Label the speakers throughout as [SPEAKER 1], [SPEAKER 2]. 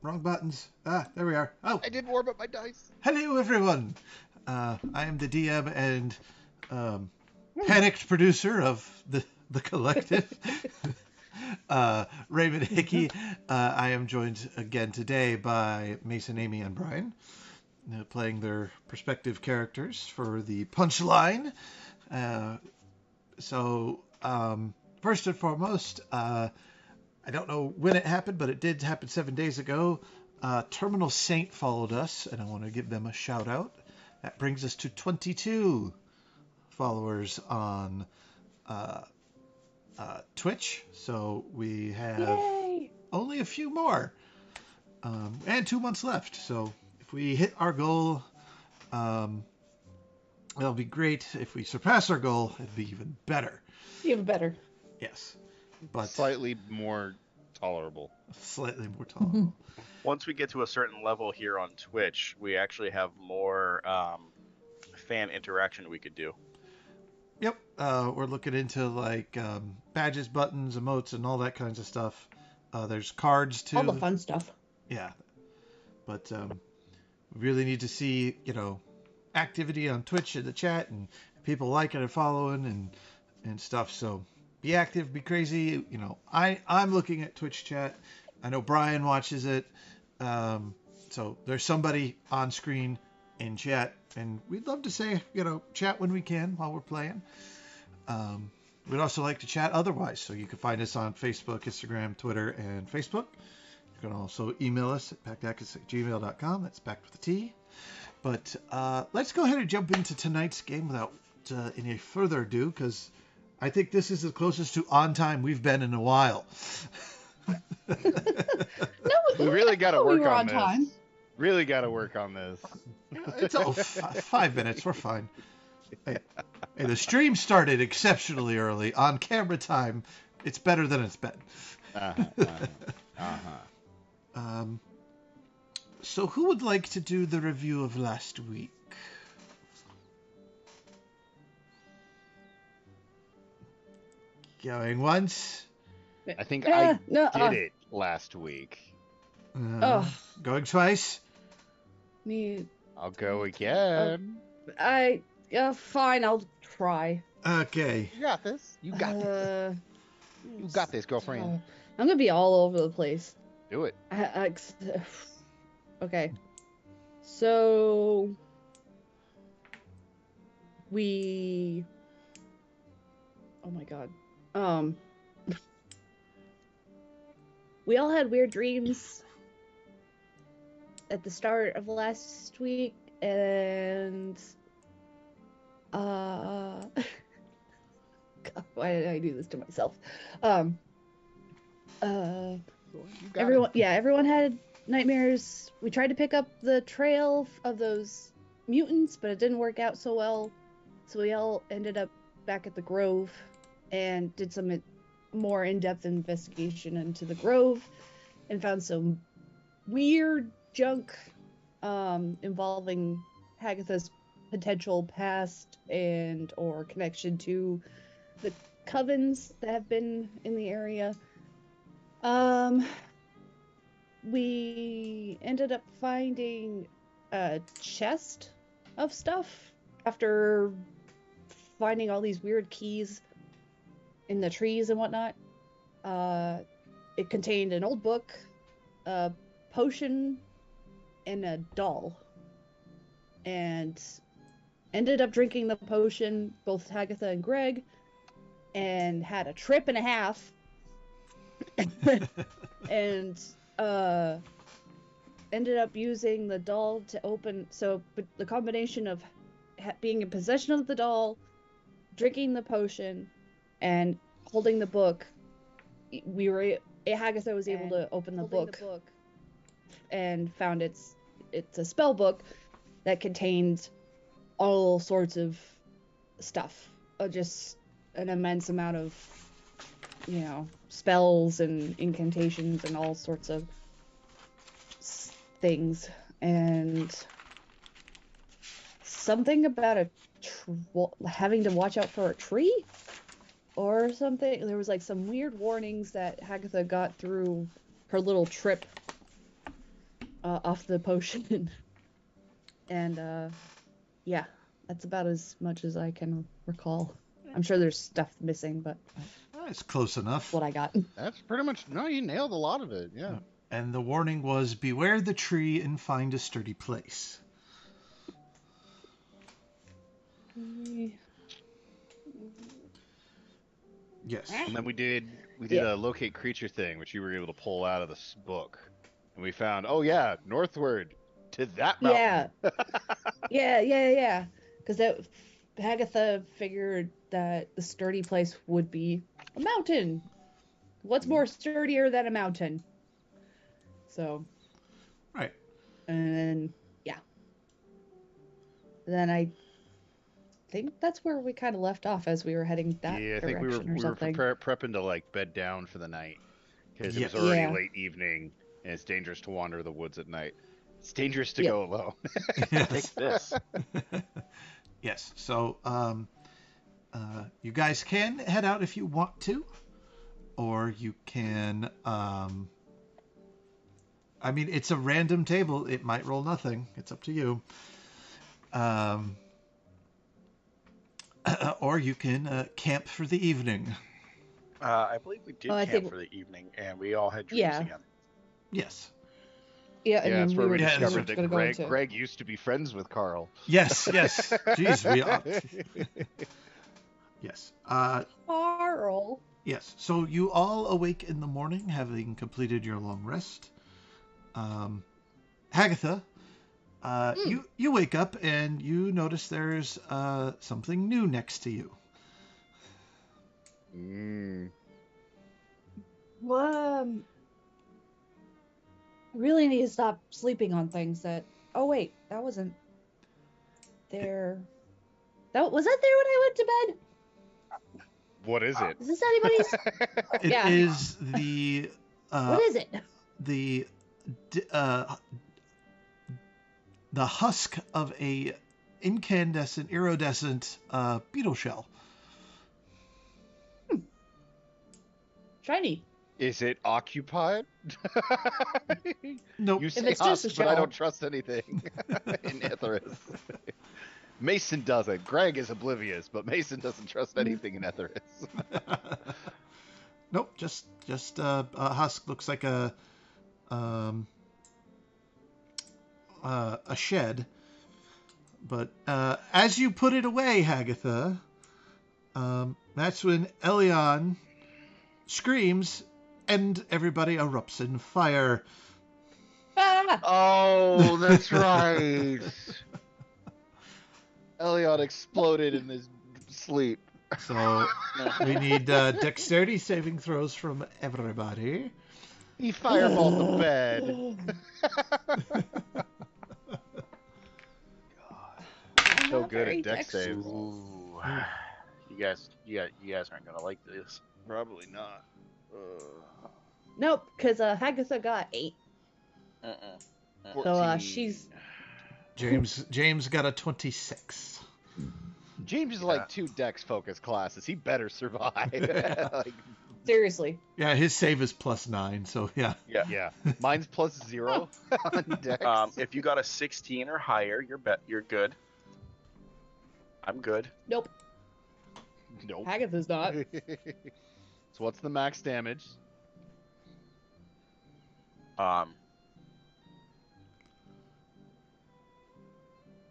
[SPEAKER 1] wrong buttons. There we are. Oh,
[SPEAKER 2] I didn't warm up my dice.
[SPEAKER 1] hello everyone. I am the DM and panicked producer of the collective. Raymond Hickey. I am joined again today by Mason, Amy, and Brian, playing their respective characters for the punchline. First and foremost, I don't know when it happened, but it did happen 7 days ago. Terminal Saint followed us, and I want to give them a shout out. That brings us to 22 followers on Twitch. So we have only a few more, and 2 months left. So if we hit our goal, that'll be great. If we surpass our goal, it'd be even better.
[SPEAKER 3] Even better.
[SPEAKER 1] Yes. But
[SPEAKER 2] slightly more tolerable.
[SPEAKER 1] Slightly more tolerable.
[SPEAKER 4] Once we get to a certain level here on Twitch, we actually have more fan interaction we could do.
[SPEAKER 1] Yep. We're looking into like badges, buttons, emotes, and all that kinds of stuff. There's cards too.
[SPEAKER 3] All the fun stuff.
[SPEAKER 1] Yeah. But we really need to see, activity on Twitch in the chat and people liking and following and stuff. So be active, be crazy. I'm looking at Twitch chat. I know Brian watches it. So there's somebody on screen in chat, and we'd love to say, chat when we can while we're playing. We'd also like to chat otherwise. So you can find us on Facebook, Instagram, Twitter, and Facebook. You can also email us at packdackets@gmail.com. That's backed with a T. But let's go ahead and jump into tonight's game without any further ado, because I think this is the closest to on time we've been in a while.
[SPEAKER 2] We really got to work on this.
[SPEAKER 3] Time.
[SPEAKER 2] Really got to work on this.
[SPEAKER 1] It's all 5 minutes. We're fine. Hey, the stream started exceptionally early. On camera time, it's better than it's been. So who would like to do the review of last week? Going once.
[SPEAKER 2] I think I did it last week.
[SPEAKER 1] Going twice.
[SPEAKER 3] Me.
[SPEAKER 2] I'll go again.
[SPEAKER 3] Fine. I'll try.
[SPEAKER 1] Okay.
[SPEAKER 2] You got this. You got this. You got this, girlfriend.
[SPEAKER 3] I'm gonna be all over the place.
[SPEAKER 2] Do it.
[SPEAKER 3] Okay. So we. Oh my god. We all had weird dreams at the start of last week, and God, why did I do this to myself? Everyone had nightmares. We tried to pick up the trail of those mutants, but it didn't work out so well. So we all ended up back at the Grove and did some more in-depth investigation into the Grove and found some weird junk involving Hagatha's potential past and or connection to the covens that have been in the area. We ended up finding a chest of stuff after finding all these weird keys in the trees and whatnot. It contained an old book, a potion, and a doll. And ended up drinking the potion, both Hagatha and Greg, and had a trip and a half. And ended up using the doll to open. So the combination of being in possession of the doll, drinking the potion, and holding the book, Hagatha was able to open the book and found it's a spell book that contained all sorts of stuff, just an immense amount of spells and incantations and all sorts of things, and something about having to watch out for a tree or something. There was like some weird warnings that Hagatha got through her little trip off the potion. And yeah, that's about as much as I can recall. I'm sure there's stuff missing, but
[SPEAKER 1] It's close enough.
[SPEAKER 3] what I got.
[SPEAKER 2] That's pretty much, no, you nailed a lot of it, yeah.
[SPEAKER 1] And the warning was, beware the tree and find a sturdy place. Yes.
[SPEAKER 2] And then we did
[SPEAKER 3] Yeah.
[SPEAKER 2] a locate creature thing, which you were able to pull out of this book. And we found, oh yeah, northward to that mountain.
[SPEAKER 3] Yeah. Because Hagatha figured that the sturdy place would be a mountain. What's more sturdier than a mountain? So.
[SPEAKER 1] Right.
[SPEAKER 3] And yeah. Then I think that's where we kind of left off as we were heading that
[SPEAKER 2] Yeah, I
[SPEAKER 3] direction
[SPEAKER 2] think we
[SPEAKER 3] or
[SPEAKER 2] were
[SPEAKER 3] something.
[SPEAKER 2] prepping to like bed down for the night because it
[SPEAKER 1] Yes.
[SPEAKER 2] was already
[SPEAKER 3] Yeah.
[SPEAKER 2] late evening and it's dangerous to wander the woods at night. It's dangerous to
[SPEAKER 3] Yep.
[SPEAKER 2] go alone.
[SPEAKER 1] Yes.
[SPEAKER 4] This.
[SPEAKER 1] Yes. So, you guys can head out if you want to, or you can. I mean, it's a random table. It might roll nothing. It's up to you. Or you can camp for the evening.
[SPEAKER 4] I believe we did
[SPEAKER 3] I
[SPEAKER 4] camp
[SPEAKER 3] think-
[SPEAKER 4] for the evening, and we all had dreams
[SPEAKER 3] Yeah.
[SPEAKER 4] again.
[SPEAKER 1] Yes.
[SPEAKER 3] Yeah, and
[SPEAKER 2] Yeah, that's
[SPEAKER 3] then
[SPEAKER 2] where
[SPEAKER 3] we
[SPEAKER 2] we
[SPEAKER 3] were
[SPEAKER 1] Yeah,
[SPEAKER 2] discovered
[SPEAKER 3] gonna
[SPEAKER 2] that
[SPEAKER 3] go into.
[SPEAKER 2] Greg used to be friends with Carl.
[SPEAKER 1] Yes. Yes. Jeez, we are. Yes.
[SPEAKER 3] Carl.
[SPEAKER 1] Yes. So you all awake in the morning, having completed your long rest. Hagatha, you wake up and you notice there's something new next to you.
[SPEAKER 3] Well, really need to stop sleeping on things that. Oh wait, that wasn't there. That was that there when I went to bed?
[SPEAKER 2] What is it?
[SPEAKER 3] Is this anybody's?
[SPEAKER 1] It is the
[SPEAKER 3] What is it?
[SPEAKER 1] the husk of a incandescent, iridescent beetle shell.
[SPEAKER 3] Shiny.
[SPEAKER 2] Is it occupied?
[SPEAKER 1] Nope.
[SPEAKER 2] You say
[SPEAKER 3] it's just a
[SPEAKER 2] husk, but I
[SPEAKER 3] shell.
[SPEAKER 2] don't trust anything in Etheris. Mason doesn't. Greg is oblivious, but Mason doesn't trust anything in Etheris.
[SPEAKER 1] Nope. Just a husk. Looks like a shed. But as you put it away, Hagatha, that's when Elion screams and everybody erupts in fire.
[SPEAKER 3] Ah!
[SPEAKER 2] Oh, that's right. Elliot exploded in his sleep.
[SPEAKER 1] So we need dexterity saving throws from everybody.
[SPEAKER 2] He fireballed the bed.
[SPEAKER 3] I'm
[SPEAKER 2] So
[SPEAKER 3] not
[SPEAKER 2] good
[SPEAKER 3] very
[SPEAKER 2] at dex saves.
[SPEAKER 4] Ooh. You guys aren't gonna like this.
[SPEAKER 2] Probably not.
[SPEAKER 3] Nope, because Hagatha got 8. So
[SPEAKER 2] 14.
[SPEAKER 3] she's.
[SPEAKER 1] James got a 26.
[SPEAKER 2] James is like 2 dex focus classes. He better survive. Like,
[SPEAKER 3] Seriously.
[SPEAKER 1] Yeah, his save is +9, so yeah.
[SPEAKER 2] yeah. Mine's +0 on dex.
[SPEAKER 4] If you got a 16 or higher, you're good. I'm good.
[SPEAKER 3] Nope.
[SPEAKER 2] Nope.
[SPEAKER 3] Hagatha's not.
[SPEAKER 2] So what's the max damage?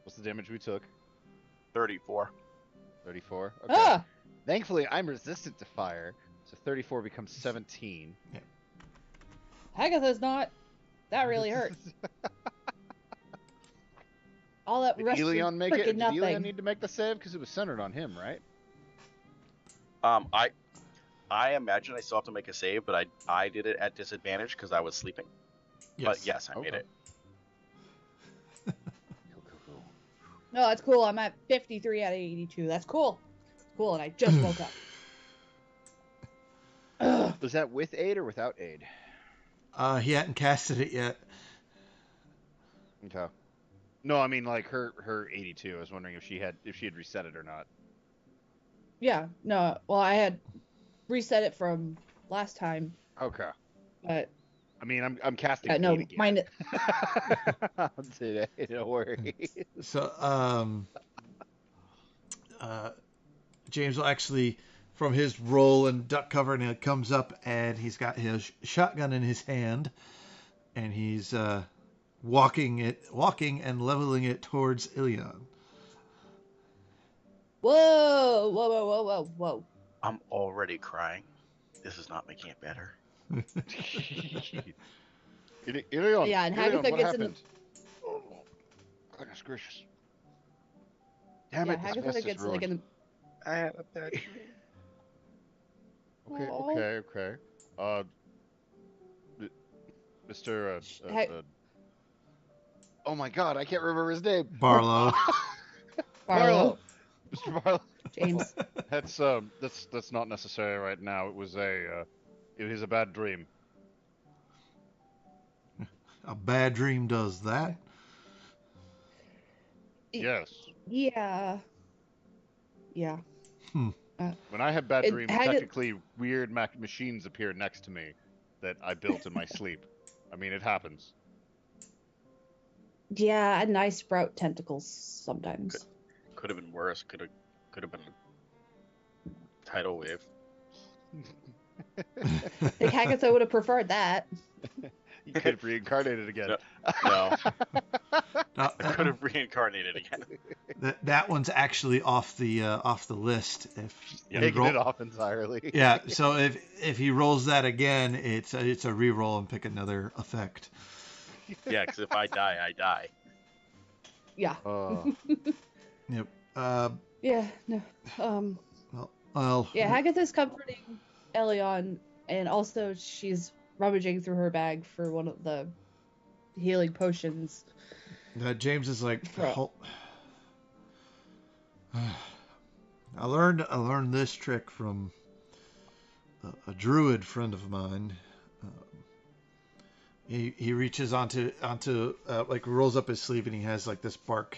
[SPEAKER 2] What's the damage we took?
[SPEAKER 4] 34.
[SPEAKER 2] 34? Okay.
[SPEAKER 3] Ah!
[SPEAKER 2] Thankfully, I'm resistant to fire, so 34 becomes 17.
[SPEAKER 3] Hagatha's not. That really hurt. All that
[SPEAKER 2] Did
[SPEAKER 3] rest for
[SPEAKER 2] Elion make it?
[SPEAKER 3] frickin'
[SPEAKER 2] Did
[SPEAKER 3] nothing.
[SPEAKER 2] Elion need to make the save? Because it was centered on him, right?
[SPEAKER 4] I imagine I still have to make a save, but I did it at disadvantage because I was sleeping. But yes, I made
[SPEAKER 2] Okay.
[SPEAKER 4] it.
[SPEAKER 2] Cool.
[SPEAKER 3] No, that's cool. I'm at 53 out of 82. That's cool. Cool, and I just woke up. Ugh.
[SPEAKER 2] Was that with aid or without aid?
[SPEAKER 1] He hadn't casted it yet.
[SPEAKER 2] Okay. No, I mean like her 82. I was wondering if she had reset it or not.
[SPEAKER 3] Yeah, no. Well, I had reset it from last time,
[SPEAKER 2] Okay.
[SPEAKER 3] but
[SPEAKER 2] I mean, I'm casting hate
[SPEAKER 3] no,
[SPEAKER 2] again.
[SPEAKER 3] mine.
[SPEAKER 2] Today, don't worry.
[SPEAKER 1] So, James will actually, from his roll and duck cover, and it comes up, and he's got his shotgun in his hand, and he's walking and leveling it towards Ilion.
[SPEAKER 3] Whoa, whoa, whoa, whoa, whoa, whoa.
[SPEAKER 4] I'm already crying. This is not making it better.
[SPEAKER 2] Ilion,
[SPEAKER 3] Yeah, and
[SPEAKER 2] Ilion,
[SPEAKER 3] Hagatha
[SPEAKER 2] what
[SPEAKER 3] gets in
[SPEAKER 2] happened? Oh, goodness gracious. Damn
[SPEAKER 3] Yeah,
[SPEAKER 2] it, this
[SPEAKER 3] Hagatha
[SPEAKER 2] vest is
[SPEAKER 3] gets like
[SPEAKER 2] ruined.
[SPEAKER 3] in.
[SPEAKER 4] I had a bad dream.
[SPEAKER 2] Okay,
[SPEAKER 3] Aw.
[SPEAKER 2] okay. Mr. Oh my God, I can't remember his name.
[SPEAKER 1] Barlow.
[SPEAKER 3] Barlow.
[SPEAKER 2] Mr. Barlow.
[SPEAKER 3] James.
[SPEAKER 2] That's not necessary right now. It was a bad dream.
[SPEAKER 1] A bad dream does that.
[SPEAKER 2] Yes.
[SPEAKER 3] Yeah.
[SPEAKER 2] When I have bad
[SPEAKER 3] And
[SPEAKER 2] dreams, technically weird machines appear next to me that I built in my sleep. I mean, it happens.
[SPEAKER 3] Yeah, and I sprout tentacles sometimes.
[SPEAKER 4] Could have been worse. Could have been a tidal wave.
[SPEAKER 3] I think Hagatha would have preferred that.
[SPEAKER 2] You could have reincarnated again.
[SPEAKER 4] No,
[SPEAKER 1] Now,
[SPEAKER 4] I could have reincarnated again.
[SPEAKER 1] that one's actually off the list. If
[SPEAKER 4] Yeah.
[SPEAKER 1] he
[SPEAKER 2] Taking it off entirely.
[SPEAKER 1] yeah, so if he rolls that again, it's a re-roll and pick another effect.
[SPEAKER 4] Yeah, because if I die, I die.
[SPEAKER 3] Yeah.
[SPEAKER 1] Yep.
[SPEAKER 3] Yeah. No.
[SPEAKER 1] Well.
[SPEAKER 3] Yeah, Hagatha's comforting Elion, and also she's rummaging through her bag for one of the healing potions.
[SPEAKER 1] James is like,
[SPEAKER 3] Bro.
[SPEAKER 1] I learned this trick from a druid friend of mine. He reaches onto like rolls up his sleeve, and he has like this bark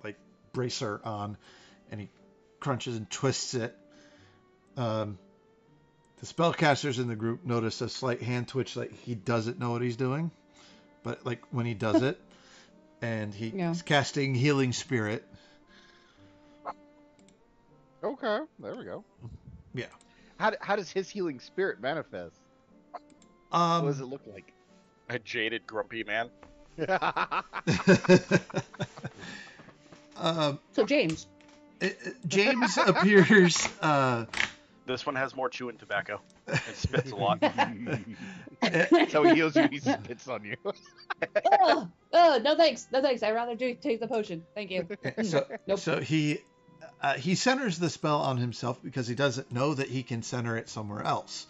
[SPEAKER 1] like bracer on, and he crunches and twists it. The spellcasters in the group notice a slight hand twitch, like he doesn't know what he's doing, but like when he does it, and he's casting Healing Spirit.
[SPEAKER 2] Okay, there we go.
[SPEAKER 1] Yeah.
[SPEAKER 2] How does his healing spirit manifest? What does it look like?
[SPEAKER 4] A jaded, grumpy man.
[SPEAKER 3] So James.
[SPEAKER 1] James appears.
[SPEAKER 4] This one has more chewing tobacco. It spits a lot.
[SPEAKER 2] So he heals you, he spits on you.
[SPEAKER 3] Oh, no thanks. I'd rather take the potion. Thank you. Nope.
[SPEAKER 1] So he centers the spell on himself because he doesn't know that he can center it somewhere else.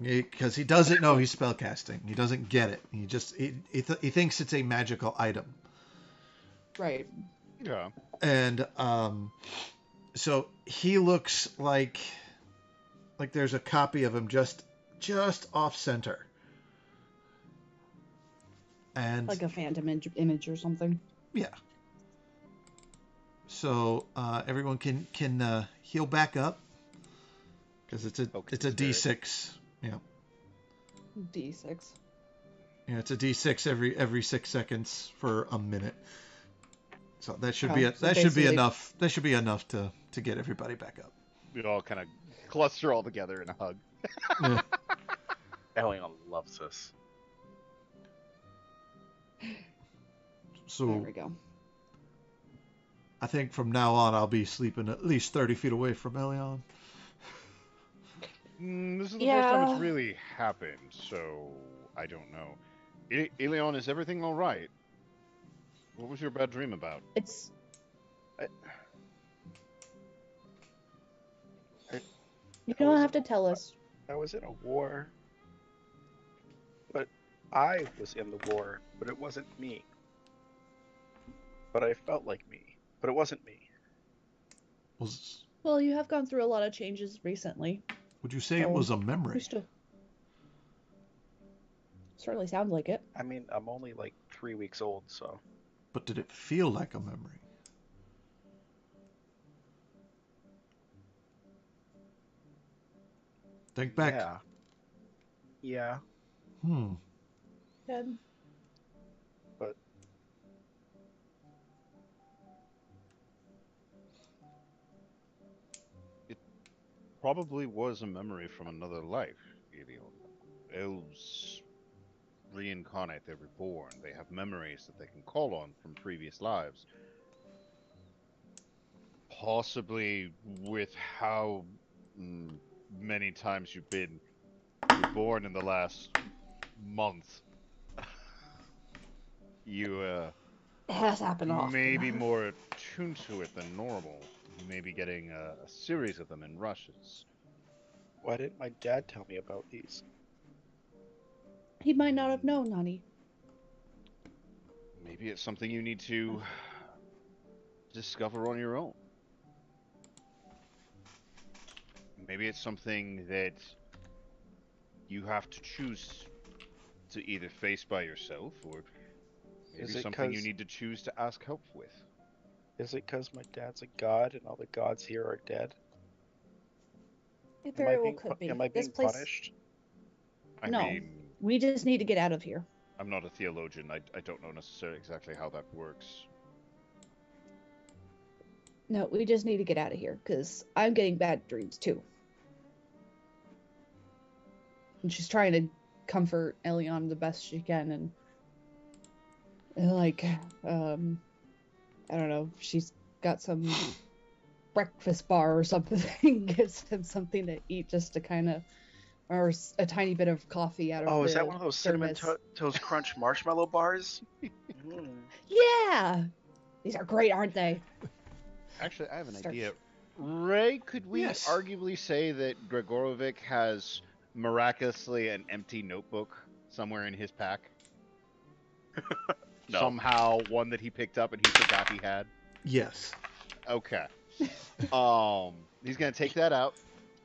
[SPEAKER 1] Because he doesn't know he's spellcasting. He doesn't get it. He thinks it's a magical item.
[SPEAKER 3] Right.
[SPEAKER 2] Yeah.
[SPEAKER 1] And so he looks like there's a copy of him just off center. And
[SPEAKER 3] Like a phantom image or something.
[SPEAKER 1] yeah. So everyone can heal back up because it's a D6. Yeah.
[SPEAKER 3] D6.
[SPEAKER 1] Yeah, it's a D6 every 6 seconds for a minute. So that should be enough. That should be enough to get everybody back up.
[SPEAKER 2] We all kind of cluster all together in a hug.
[SPEAKER 1] Yeah.
[SPEAKER 4] Elion loves this.
[SPEAKER 1] So
[SPEAKER 3] There we go.
[SPEAKER 1] I think from now on I'll be sleeping at least 30 feet away from Elion.
[SPEAKER 2] This is the first time it's really happened, so I don't know. Ilion, is everything all right? What was your bad dream about?
[SPEAKER 3] You don't have to tell us.
[SPEAKER 4] I was in a war. But I was in the war, but it wasn't me. But I felt like me, but it wasn't me.
[SPEAKER 3] Well, you have gone through a lot of changes recently.
[SPEAKER 1] Would you say it was a memory?
[SPEAKER 3] Certainly sounds like it.
[SPEAKER 4] I mean, I'm only like 3 weeks old, so.
[SPEAKER 1] But did it feel like a memory? Think back.
[SPEAKER 4] Yeah. Yeah,
[SPEAKER 1] Hmm.
[SPEAKER 3] Good.
[SPEAKER 4] but
[SPEAKER 2] It probably was a memory from another life, Elion. Elves reincarnate, they're reborn. They have memories that they can call on from previous lives. Possibly with how many times you've been reborn in the last month, you
[SPEAKER 3] It has happened
[SPEAKER 2] may be
[SPEAKER 3] often.
[SPEAKER 2] more attuned to it than normal. You may be getting a series of them in rushes.
[SPEAKER 4] why didn't my dad tell me about these?
[SPEAKER 3] He might not have known, honey.
[SPEAKER 2] Maybe it's something you need to discover on your own. Maybe it's something that you have to choose to either face by yourself, or maybe
[SPEAKER 4] Is it
[SPEAKER 2] something you
[SPEAKER 4] cause
[SPEAKER 2] need to choose to ask help with.
[SPEAKER 4] my dad's a god and all the gods here are dead?
[SPEAKER 3] It
[SPEAKER 4] Am I
[SPEAKER 3] very well
[SPEAKER 4] being
[SPEAKER 3] could be.
[SPEAKER 4] am I
[SPEAKER 3] This
[SPEAKER 4] being
[SPEAKER 3] place.
[SPEAKER 4] punished?
[SPEAKER 2] I
[SPEAKER 3] No.
[SPEAKER 2] mean,
[SPEAKER 3] We just need to get out of here.
[SPEAKER 2] I'm not a theologian. I don't know necessarily exactly how that works.
[SPEAKER 3] No, we just need to get out of here because I'm getting bad dreams too. And she's trying to comfort Elion the best she can, and like, I don't know, she's got some breakfast bar or something, gives him something to eat just to kind of, or a tiny bit of coffee out of
[SPEAKER 4] Oh,
[SPEAKER 3] the
[SPEAKER 4] is that one of those cinnamon
[SPEAKER 3] thermos.
[SPEAKER 4] toast crunch marshmallow bars? Mm.
[SPEAKER 3] Yeah, these are great, aren't they?
[SPEAKER 2] Actually, I have an
[SPEAKER 3] Start-
[SPEAKER 2] idea. Ray, could we
[SPEAKER 1] Yes.
[SPEAKER 2] arguably say that Gregorovic has miraculously an empty notebook somewhere in his pack?
[SPEAKER 4] No.
[SPEAKER 2] Somehow one that he picked up and he forgot he had?
[SPEAKER 1] Yes.
[SPEAKER 2] Okay. He's gonna take that out.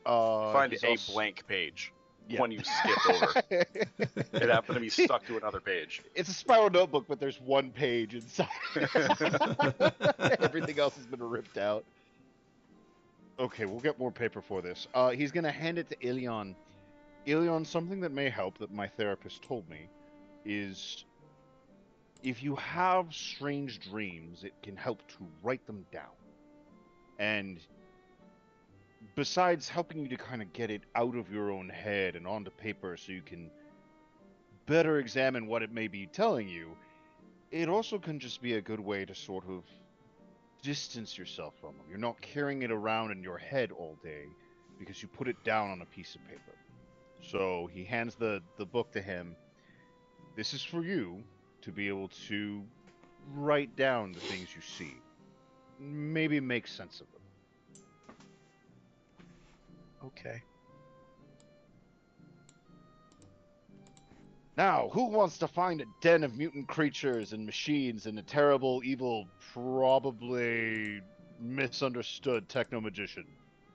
[SPEAKER 4] Find
[SPEAKER 2] he's
[SPEAKER 4] a
[SPEAKER 2] also-
[SPEAKER 4] blank page.
[SPEAKER 2] Yeah.
[SPEAKER 4] One you skipped over. It happened to be stuck to another page.
[SPEAKER 2] It's a spiral notebook, but there's one page inside. Everything else has been ripped out. Okay, we'll get more paper for this. He's gonna hand it to Ilion. Ilion, something that may help that my therapist told me is if you have strange dreams, it can help to write them down. And besides helping you to kind of get it out of your own head and onto paper so you can better examine what it may be telling you, it also can just be a good way to sort of distance yourself from them. You're not carrying it around in your head all day because you put it down on a piece of paper. So he hands the book to him. This is for you to be able to write down the things you see. Maybe make sense of them.
[SPEAKER 4] Okay.
[SPEAKER 2] Now, who wants to find a den of mutant creatures and machines and a terrible, evil, probably misunderstood techno-magician?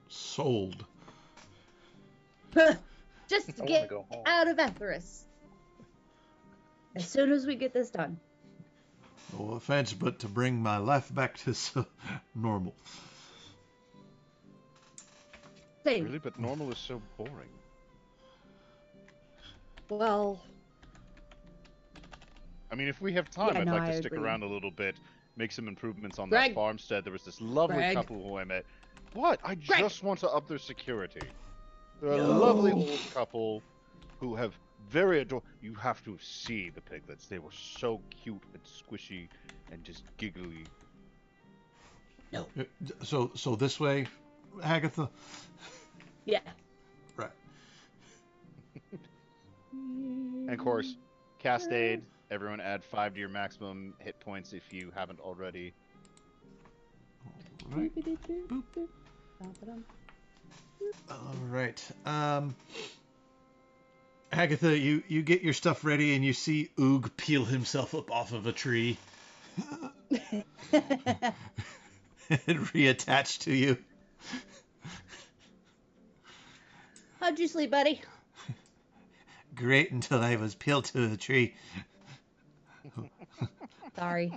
[SPEAKER 1] Sold.
[SPEAKER 3] Just
[SPEAKER 4] I
[SPEAKER 3] to
[SPEAKER 4] want
[SPEAKER 3] get
[SPEAKER 4] to go home.
[SPEAKER 3] out of Etheris. As soon as we get this done.
[SPEAKER 1] No offense, but to bring my life back to normal.
[SPEAKER 3] Same.
[SPEAKER 2] Really? But normal is so boring.
[SPEAKER 3] Well,
[SPEAKER 2] I mean, if we have time,
[SPEAKER 3] Yeah,
[SPEAKER 2] I'd
[SPEAKER 3] no,
[SPEAKER 2] like to
[SPEAKER 3] I
[SPEAKER 2] stick
[SPEAKER 3] agree.
[SPEAKER 2] around a little bit, make some improvements on
[SPEAKER 3] Greg.
[SPEAKER 2] that farmstead. There was this lovely
[SPEAKER 3] Greg.
[SPEAKER 2] couple who I met. What? I
[SPEAKER 3] Greg.
[SPEAKER 2] just want to up their security. They're a
[SPEAKER 3] No.
[SPEAKER 2] lovely old couple who have very adorable. You have to see the piglets. They were so cute and squishy and just giggly.
[SPEAKER 1] So this way, Hagatha?
[SPEAKER 3] yeah.
[SPEAKER 1] Right.
[SPEAKER 2] And of course, cast aid. Everyone add 5 to your maximum hit points if you haven't already.
[SPEAKER 1] All right. Boop. All right. Hagatha, you get your stuff ready and you see Oog peel himself up off of a tree and reattach to you.
[SPEAKER 3] How'd you sleep, buddy?
[SPEAKER 1] Great until I was peeled to the tree.
[SPEAKER 3] Sorry.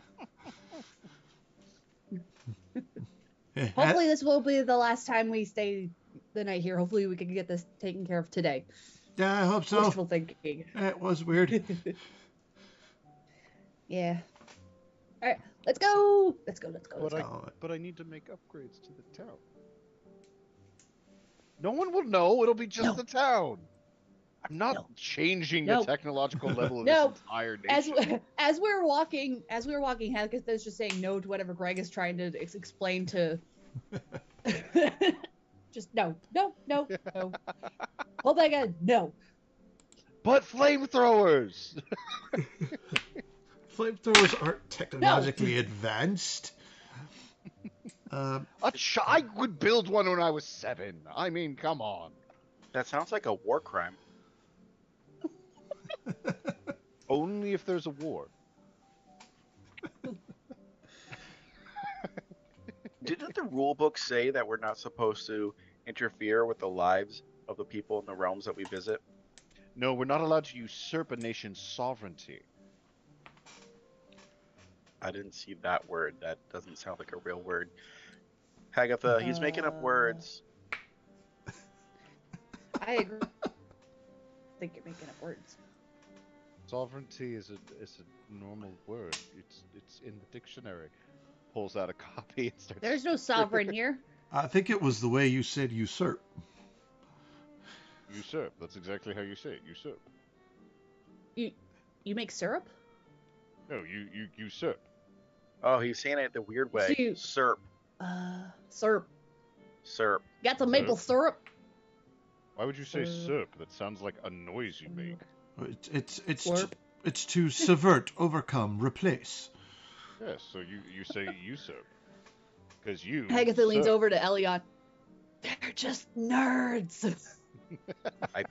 [SPEAKER 3] Hopefully this will be the last time we stay the night here. Hopefully we can get this taken care of today.
[SPEAKER 1] Yeah, I hope so.
[SPEAKER 3] Wishful thinking.
[SPEAKER 1] It was weird.
[SPEAKER 3] Yeah. All right, let's go. Let's go.
[SPEAKER 2] But I need to make upgrades to the town. No one will know. It'll be just
[SPEAKER 3] No.
[SPEAKER 2] the town. I'm not
[SPEAKER 3] No.
[SPEAKER 2] changing
[SPEAKER 3] No.
[SPEAKER 2] the technological level of
[SPEAKER 3] No.
[SPEAKER 2] this entire nation.
[SPEAKER 3] As we were walking, Hagatha's just saying no to whatever Greg is trying to explain to. Just no. Hold that gun. No.
[SPEAKER 2] But flamethrowers.
[SPEAKER 1] Flamethrowers aren't technologically advanced.
[SPEAKER 2] I would build one when I was 7. I mean, come on.
[SPEAKER 4] That sounds like a war crime.
[SPEAKER 2] Only if there's a war.
[SPEAKER 4] Didn't the rule book say that we're not supposed to interfere with the lives of the people in the realms that we visit?
[SPEAKER 2] No, we're not allowed to usurp a nation's sovereignty.
[SPEAKER 4] I didn't see that word. That doesn't sound like a real word. Hagatha, he's making up words.
[SPEAKER 3] I agree. I think you're making up words.
[SPEAKER 2] Sovereignty is a normal word. It's in the dictionary. Pulls out a copy and starts.
[SPEAKER 3] There's no sovereign here.
[SPEAKER 1] I think it was the way you said usurp.
[SPEAKER 2] Usurp. That's exactly how you say it. Usurp.
[SPEAKER 3] You make syrup?
[SPEAKER 2] No, you usurp.
[SPEAKER 4] Oh, he's saying it the weird way.
[SPEAKER 3] See-
[SPEAKER 4] Serp.
[SPEAKER 3] Syrup.
[SPEAKER 4] Serp.
[SPEAKER 3] Got some maple syrup?
[SPEAKER 2] Why would you say serp? That sounds like a noise you make.
[SPEAKER 1] It's
[SPEAKER 3] Slurp.
[SPEAKER 1] it's to subvert, overcome, replace.
[SPEAKER 2] Yes, so you say usurp. Because you.
[SPEAKER 3] Hagatha leans
[SPEAKER 2] usurp.
[SPEAKER 3] over to Elion. They're just nerds.
[SPEAKER 4] I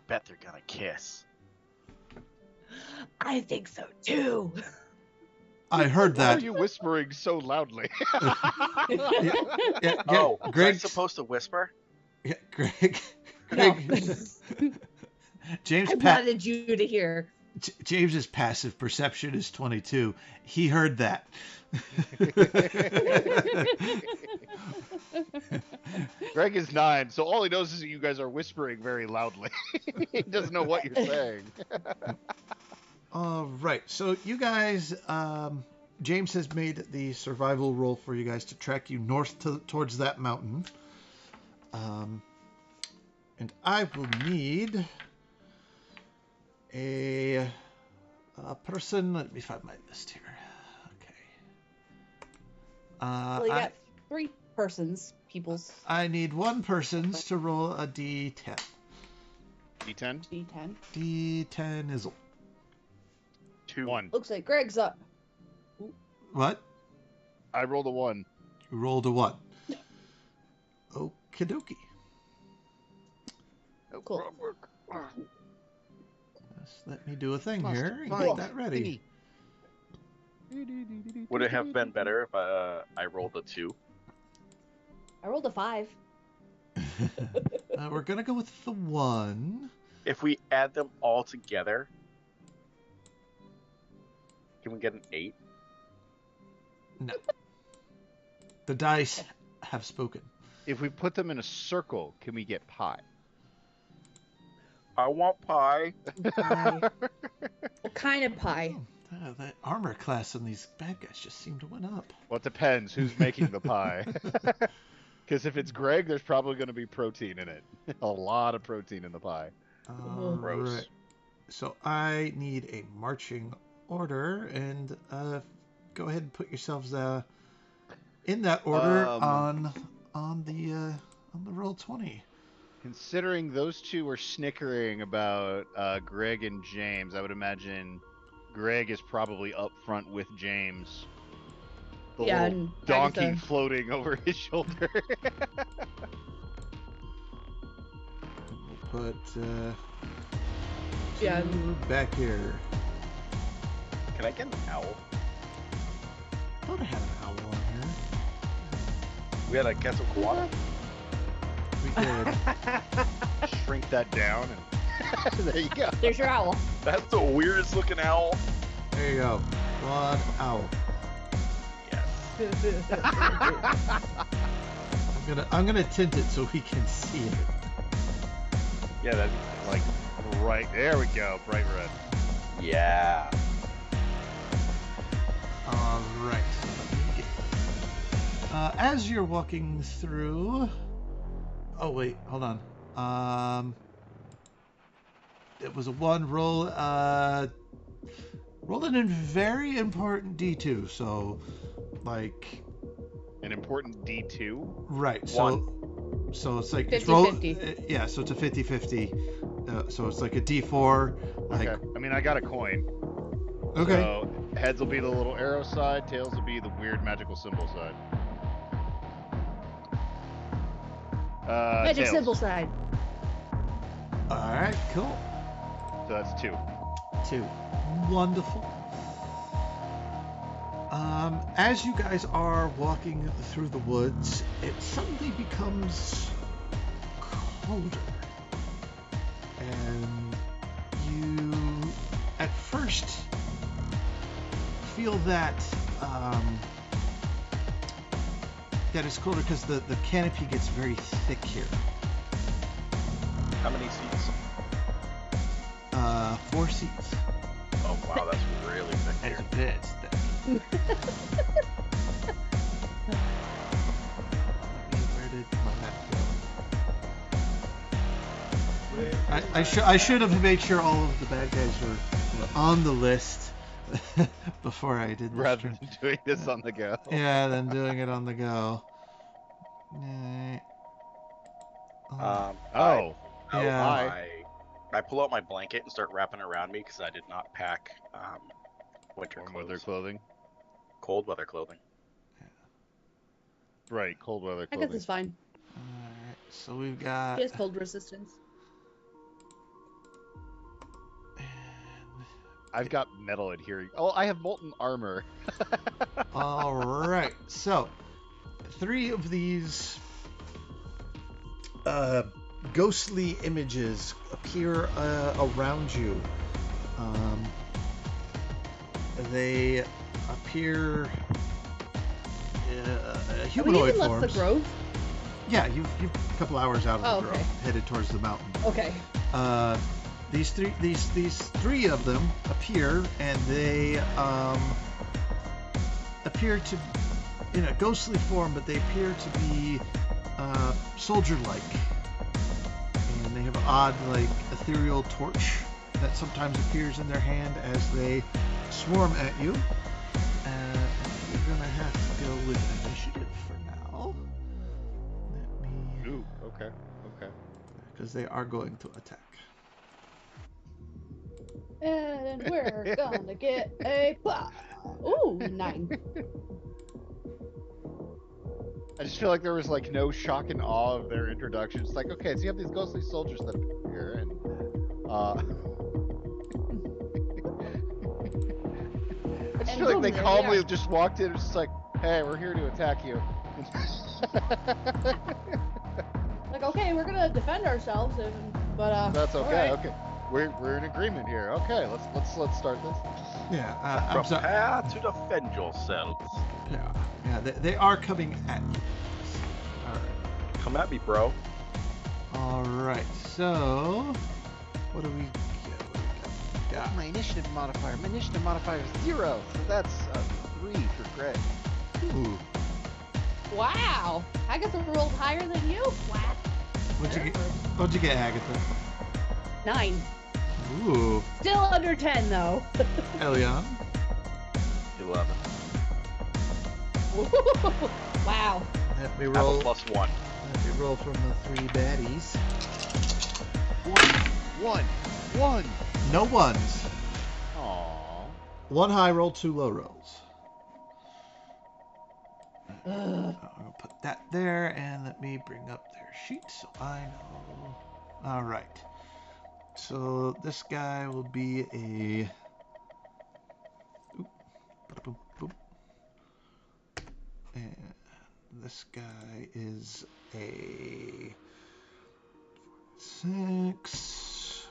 [SPEAKER 4] bet they're gonna kiss.
[SPEAKER 3] I think so too.
[SPEAKER 1] I heard
[SPEAKER 2] Why
[SPEAKER 1] that.
[SPEAKER 2] are you whispering so loudly?
[SPEAKER 1] Yeah,
[SPEAKER 4] Oh, am I
[SPEAKER 1] Greg's
[SPEAKER 4] supposed to whisper?
[SPEAKER 1] yeah, Greg.
[SPEAKER 3] No.
[SPEAKER 1] James
[SPEAKER 3] I
[SPEAKER 1] Pat.
[SPEAKER 3] wanted you to hear.
[SPEAKER 1] James's passive perception is 22. He heard that.
[SPEAKER 2] Greg is 9, so all he knows is that you guys are whispering very loudly. He doesn't know what you're saying.
[SPEAKER 1] All right. So you guys, James has made the survival roll for you guys to track you north towards that mountain. And I will need a person. Let me find my list here. Okay.
[SPEAKER 3] Well, you got 3 peoples.
[SPEAKER 1] I need one person's to roll a D10.
[SPEAKER 2] D10?
[SPEAKER 3] D10.
[SPEAKER 1] D10 is
[SPEAKER 4] 2.
[SPEAKER 2] 1.
[SPEAKER 3] Looks like Greg's up.
[SPEAKER 1] what?
[SPEAKER 2] I rolled a 1.
[SPEAKER 1] You rolled a 1. Okie dokie.
[SPEAKER 3] Cool.
[SPEAKER 1] Just let me do a thing
[SPEAKER 2] Must
[SPEAKER 1] here and
[SPEAKER 2] find
[SPEAKER 1] get that ready.
[SPEAKER 4] Would it have been better if I rolled a 2?
[SPEAKER 3] I rolled a 5.
[SPEAKER 1] We're gonna go with the 1.
[SPEAKER 4] If we add them all together, can we get an 8?
[SPEAKER 1] No. The dice have spoken.
[SPEAKER 2] If we put them in a circle, can we get pi?
[SPEAKER 4] I want pie.
[SPEAKER 3] Pie. What kind of pie?
[SPEAKER 1] The armor class on these bad guys just seem to went up.
[SPEAKER 2] Well, it depends who's making the pie. Because if it's Greg, there's probably going to be protein in it. A lot of protein in the pie.
[SPEAKER 4] Gross.
[SPEAKER 1] Right. So I need a marching order, and go ahead and put yourselves in that order on the roll 20.
[SPEAKER 2] Considering those two were snickering about Greg and James, I would imagine Greg is probably up front with James. The
[SPEAKER 3] Yeah,
[SPEAKER 2] little
[SPEAKER 3] and
[SPEAKER 2] donkey
[SPEAKER 3] Hagatha.
[SPEAKER 2] floating over his shoulder.
[SPEAKER 1] We'll put
[SPEAKER 3] Yeah.
[SPEAKER 1] two back here.
[SPEAKER 4] Can I get an owl?
[SPEAKER 1] I thought I had an owl on here.
[SPEAKER 4] We had a Quetzalcoatl?
[SPEAKER 1] We did.
[SPEAKER 2] Shrink that down, and there you go.
[SPEAKER 3] There's your owl.
[SPEAKER 4] That's the weirdest looking owl.
[SPEAKER 1] There you go. One owl.
[SPEAKER 4] Yes.
[SPEAKER 1] I'm gonna tint it so we can see it.
[SPEAKER 4] Yeah, that'd be
[SPEAKER 2] Like, right there we go, bright red.
[SPEAKER 4] yeah.
[SPEAKER 1] All right. So let me get. As you're walking through. Oh wait, hold on. It was a 1 roll. Roll an very important D2. So, like.
[SPEAKER 2] An important D2.
[SPEAKER 1] Right. So it's like
[SPEAKER 3] 50-50.
[SPEAKER 1] Yeah. So it's a 50-50. So it's like a D4. Like.
[SPEAKER 2] Okay. I mean, I got a coin.
[SPEAKER 1] Okay.
[SPEAKER 2] So heads will be the little arrow side, tails will be the weird magical symbol side.
[SPEAKER 3] Magic
[SPEAKER 2] Tails.
[SPEAKER 3] symbol side.
[SPEAKER 1] All right. Cool.
[SPEAKER 2] So that's 2.
[SPEAKER 1] 2. Wonderful. As you guys are walking through the woods, it suddenly becomes colder. And you, at first, feel that it's colder because the canopy gets very thick here.
[SPEAKER 4] How many seats?
[SPEAKER 1] 4 seats.
[SPEAKER 4] Oh wow, that's really thick here.
[SPEAKER 1] It's a bit thick. Where did my map go? I should have made sure all of the bad guys were on the list before I did this.
[SPEAKER 2] Rather than doing this on the go.
[SPEAKER 1] Yeah, than doing it on the go.
[SPEAKER 2] Oh.
[SPEAKER 1] Yeah.
[SPEAKER 4] I pull out my blanket and start wrapping around me because I did not pack winter
[SPEAKER 2] Warm
[SPEAKER 4] clothes.
[SPEAKER 2] weather clothing.
[SPEAKER 4] Cold weather clothing.
[SPEAKER 2] Right, cold weather
[SPEAKER 3] I
[SPEAKER 2] clothing.
[SPEAKER 3] guess it's fine.
[SPEAKER 1] Alright, so we've got.
[SPEAKER 3] She has cold resistance.
[SPEAKER 2] I've got metal adhering. Oh, I have molten armor.
[SPEAKER 1] Alright, so 3 of these ghostly images appear around you. They appear
[SPEAKER 3] Have we
[SPEAKER 1] humanoid
[SPEAKER 3] even
[SPEAKER 1] forms.
[SPEAKER 3] left the grove?
[SPEAKER 1] Yeah, you've a couple hours out of the
[SPEAKER 3] Oh,
[SPEAKER 1] grove,
[SPEAKER 3] okay.
[SPEAKER 1] headed towards the mountain.
[SPEAKER 3] Okay.
[SPEAKER 1] These three of them appear, and they appear to, in a ghostly form, but they appear to be soldier-like, and they have an odd, like, ethereal torch that sometimes appears in their hand as they swarm at you. You're gonna have to go with initiative for now. Let me,
[SPEAKER 2] Ooh, okay.
[SPEAKER 1] because they are going to attack.
[SPEAKER 3] And we're gonna get a pop. Ooh, 9.
[SPEAKER 2] I just feel like there was like no shock and awe of their introduction. It's like, okay, so you have these ghostly soldiers that appear, and I just
[SPEAKER 3] And
[SPEAKER 2] feel like
[SPEAKER 3] boom,
[SPEAKER 2] they
[SPEAKER 3] there they
[SPEAKER 2] calmly
[SPEAKER 3] are.
[SPEAKER 2] just walked in and just like, hey, we're here to attack you.
[SPEAKER 3] Like, okay, we're gonna defend ourselves, but
[SPEAKER 2] That's
[SPEAKER 3] all
[SPEAKER 2] okay.
[SPEAKER 3] right.
[SPEAKER 2] Okay, we're in agreement here. Okay, let's start this.
[SPEAKER 1] Yeah, I'm sorry.
[SPEAKER 4] Prepare to defend yourselves.
[SPEAKER 1] Yeah, they are coming at you.
[SPEAKER 4] Come at me, bro.
[SPEAKER 1] All right. So, what do we get?
[SPEAKER 2] What's my initiative modifier? My initiative modifier is 0, so that's 3 for Greg.
[SPEAKER 1] Ooh,
[SPEAKER 3] Wow. Hagatha rolled higher than you? Wow.
[SPEAKER 1] what'd you get, Hagatha?
[SPEAKER 3] 9.
[SPEAKER 1] Ooh,
[SPEAKER 3] Still under 10, though.
[SPEAKER 1] Elion.
[SPEAKER 4] 11.
[SPEAKER 3] Wow.
[SPEAKER 1] Let me
[SPEAKER 4] Have
[SPEAKER 1] roll.
[SPEAKER 4] a +1.
[SPEAKER 1] Let me roll from the 3 baddies.
[SPEAKER 2] One.
[SPEAKER 1] No ones.
[SPEAKER 2] Aww.
[SPEAKER 1] 1 high roll, 2 low rolls.
[SPEAKER 3] Ugh.
[SPEAKER 1] I'm gonna put that there, and let me bring up their sheet so I know. All right. So this guy will be a. Boop, boop. And this guy is a 6.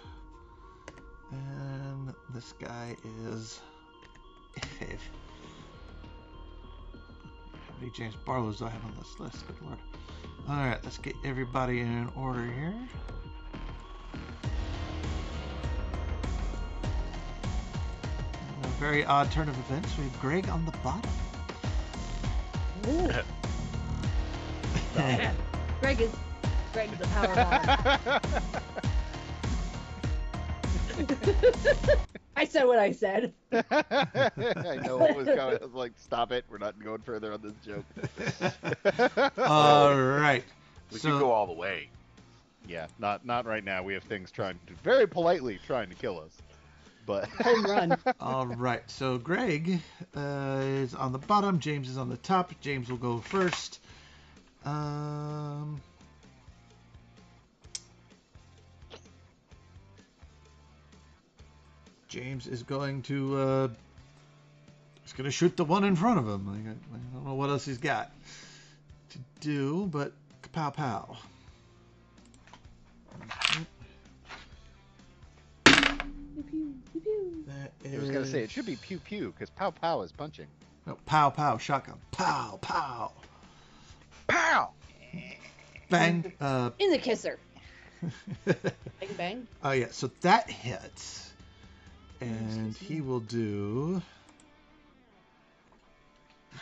[SPEAKER 1] And this guy is a 5. How many James Barlows do I have on this list? Good lord. Alright, let's get everybody in order here. very odd turn of events. We have Greg on the bottom.
[SPEAKER 3] Ooh. Greg is a power bottom. I said what I said.
[SPEAKER 2] I know what was going. I was like, stop it. We're not going further on this joke.
[SPEAKER 1] All right.
[SPEAKER 5] We could go all the way.
[SPEAKER 2] Yeah, not right now. We have things very politely trying to kill us. But
[SPEAKER 3] Home run.
[SPEAKER 1] All right. So Greg is on the bottom. James is on the top. James will go first. James is going to shoot the one in front of him. Like, I don't know what else he's got to do, but pow pow. That is...
[SPEAKER 2] I was gonna say it should be pew pew because pow pow is punching.
[SPEAKER 1] No, pow pow shotgun. Pow pow.
[SPEAKER 5] Pow!
[SPEAKER 1] Bang.
[SPEAKER 3] In the kisser. Bang bang.
[SPEAKER 1] Oh yeah, so that hits, and he will do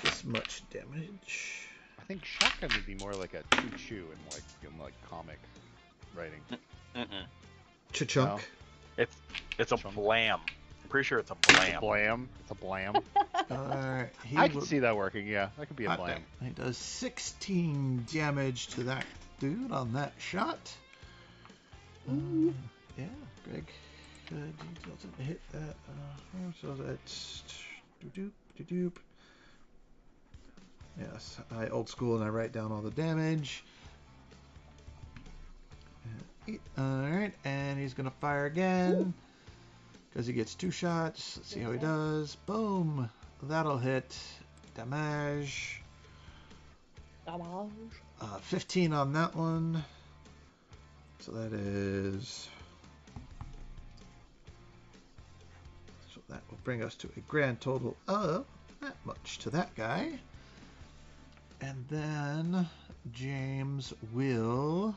[SPEAKER 1] this much damage.
[SPEAKER 2] I think shotgun would be more like a choo choo in like comic writing.
[SPEAKER 1] Cha-chunk.
[SPEAKER 2] No.
[SPEAKER 5] It's a blam. I'm pretty sure it's a blam.
[SPEAKER 2] Blam. It's a blam.
[SPEAKER 1] Alright,
[SPEAKER 2] I can see that working. Yeah, that could be a blam.
[SPEAKER 1] He does 16 damage to that dude on that shot. Yeah, Greg doesn't hit that. So that's doop. Yes, I old school and I write down all the damage. Alright, and he's gonna fire again because he gets 2 shots. Let's see how he does. Boom, that'll hit. Damage. 15 on that one. So that is. So that will bring us to a grand total of that much to that guy. And then James will.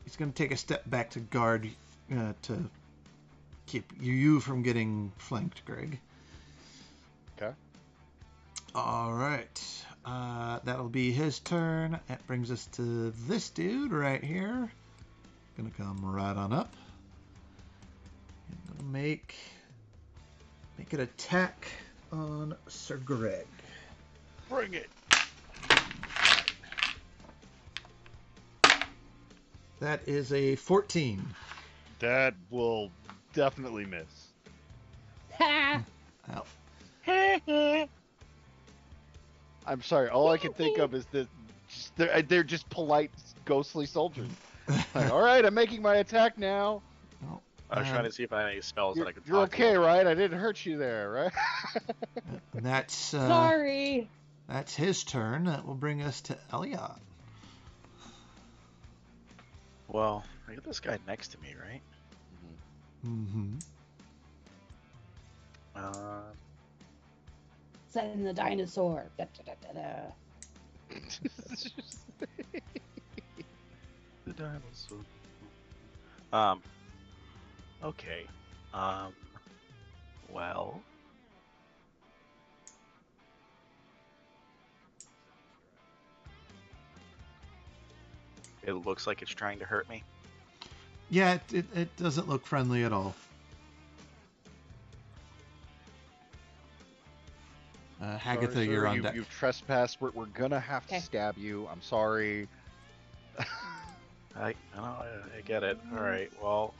[SPEAKER 1] He's going to take a step back to guard to keep you from getting flanked, Greg.
[SPEAKER 2] Okay.
[SPEAKER 1] All right. That'll be his turn. That brings us to this dude right here. Gonna come right on up. I'm gonna make an attack on Sir Greg.
[SPEAKER 5] Bring it.
[SPEAKER 1] That is a 14.
[SPEAKER 2] That will definitely miss.
[SPEAKER 1] Well,
[SPEAKER 2] I'm sorry. All I can think of is that they're just polite, ghostly soldiers. Like, all right, I'm making my attack now.
[SPEAKER 1] well,
[SPEAKER 5] I was trying to see if I had any spells that I could.
[SPEAKER 2] You're
[SPEAKER 5] talk
[SPEAKER 2] okay,
[SPEAKER 5] to.
[SPEAKER 2] right? I didn't hurt you there, right?
[SPEAKER 1] that's
[SPEAKER 3] Sorry.
[SPEAKER 1] That's his turn. That will bring us to Elliot.
[SPEAKER 4] Well, I got this guy next to me, right?
[SPEAKER 1] Mm-hmm.
[SPEAKER 3] Send the dinosaur. Da, da, da, da, da.
[SPEAKER 4] The dinosaur. Okay. Well. It looks like it's trying to hurt me.
[SPEAKER 1] Yeah, it doesn't look friendly at all. Hagatha,
[SPEAKER 2] Sorry,
[SPEAKER 1] you're
[SPEAKER 2] sir,
[SPEAKER 1] on deck.
[SPEAKER 2] You've trespassed. We're gonna have to stab you. I'm sorry.
[SPEAKER 4] I get it. All right. Well,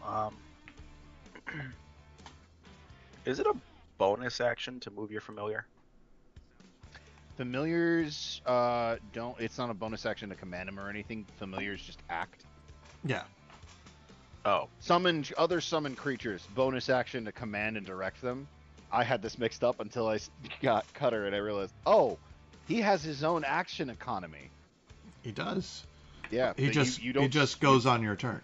[SPEAKER 4] is it a bonus action to move your familiar?
[SPEAKER 2] Familiars don't. It's not a bonus action to command them or anything. Familiars just act.
[SPEAKER 1] Yeah.
[SPEAKER 4] Oh.
[SPEAKER 2] Other summon creatures. Bonus action to command and direct them. I had this mixed up until I got Cutter and I realized, oh, he has his own action economy.
[SPEAKER 1] He does.
[SPEAKER 2] Yeah.
[SPEAKER 1] He just goes on your turn.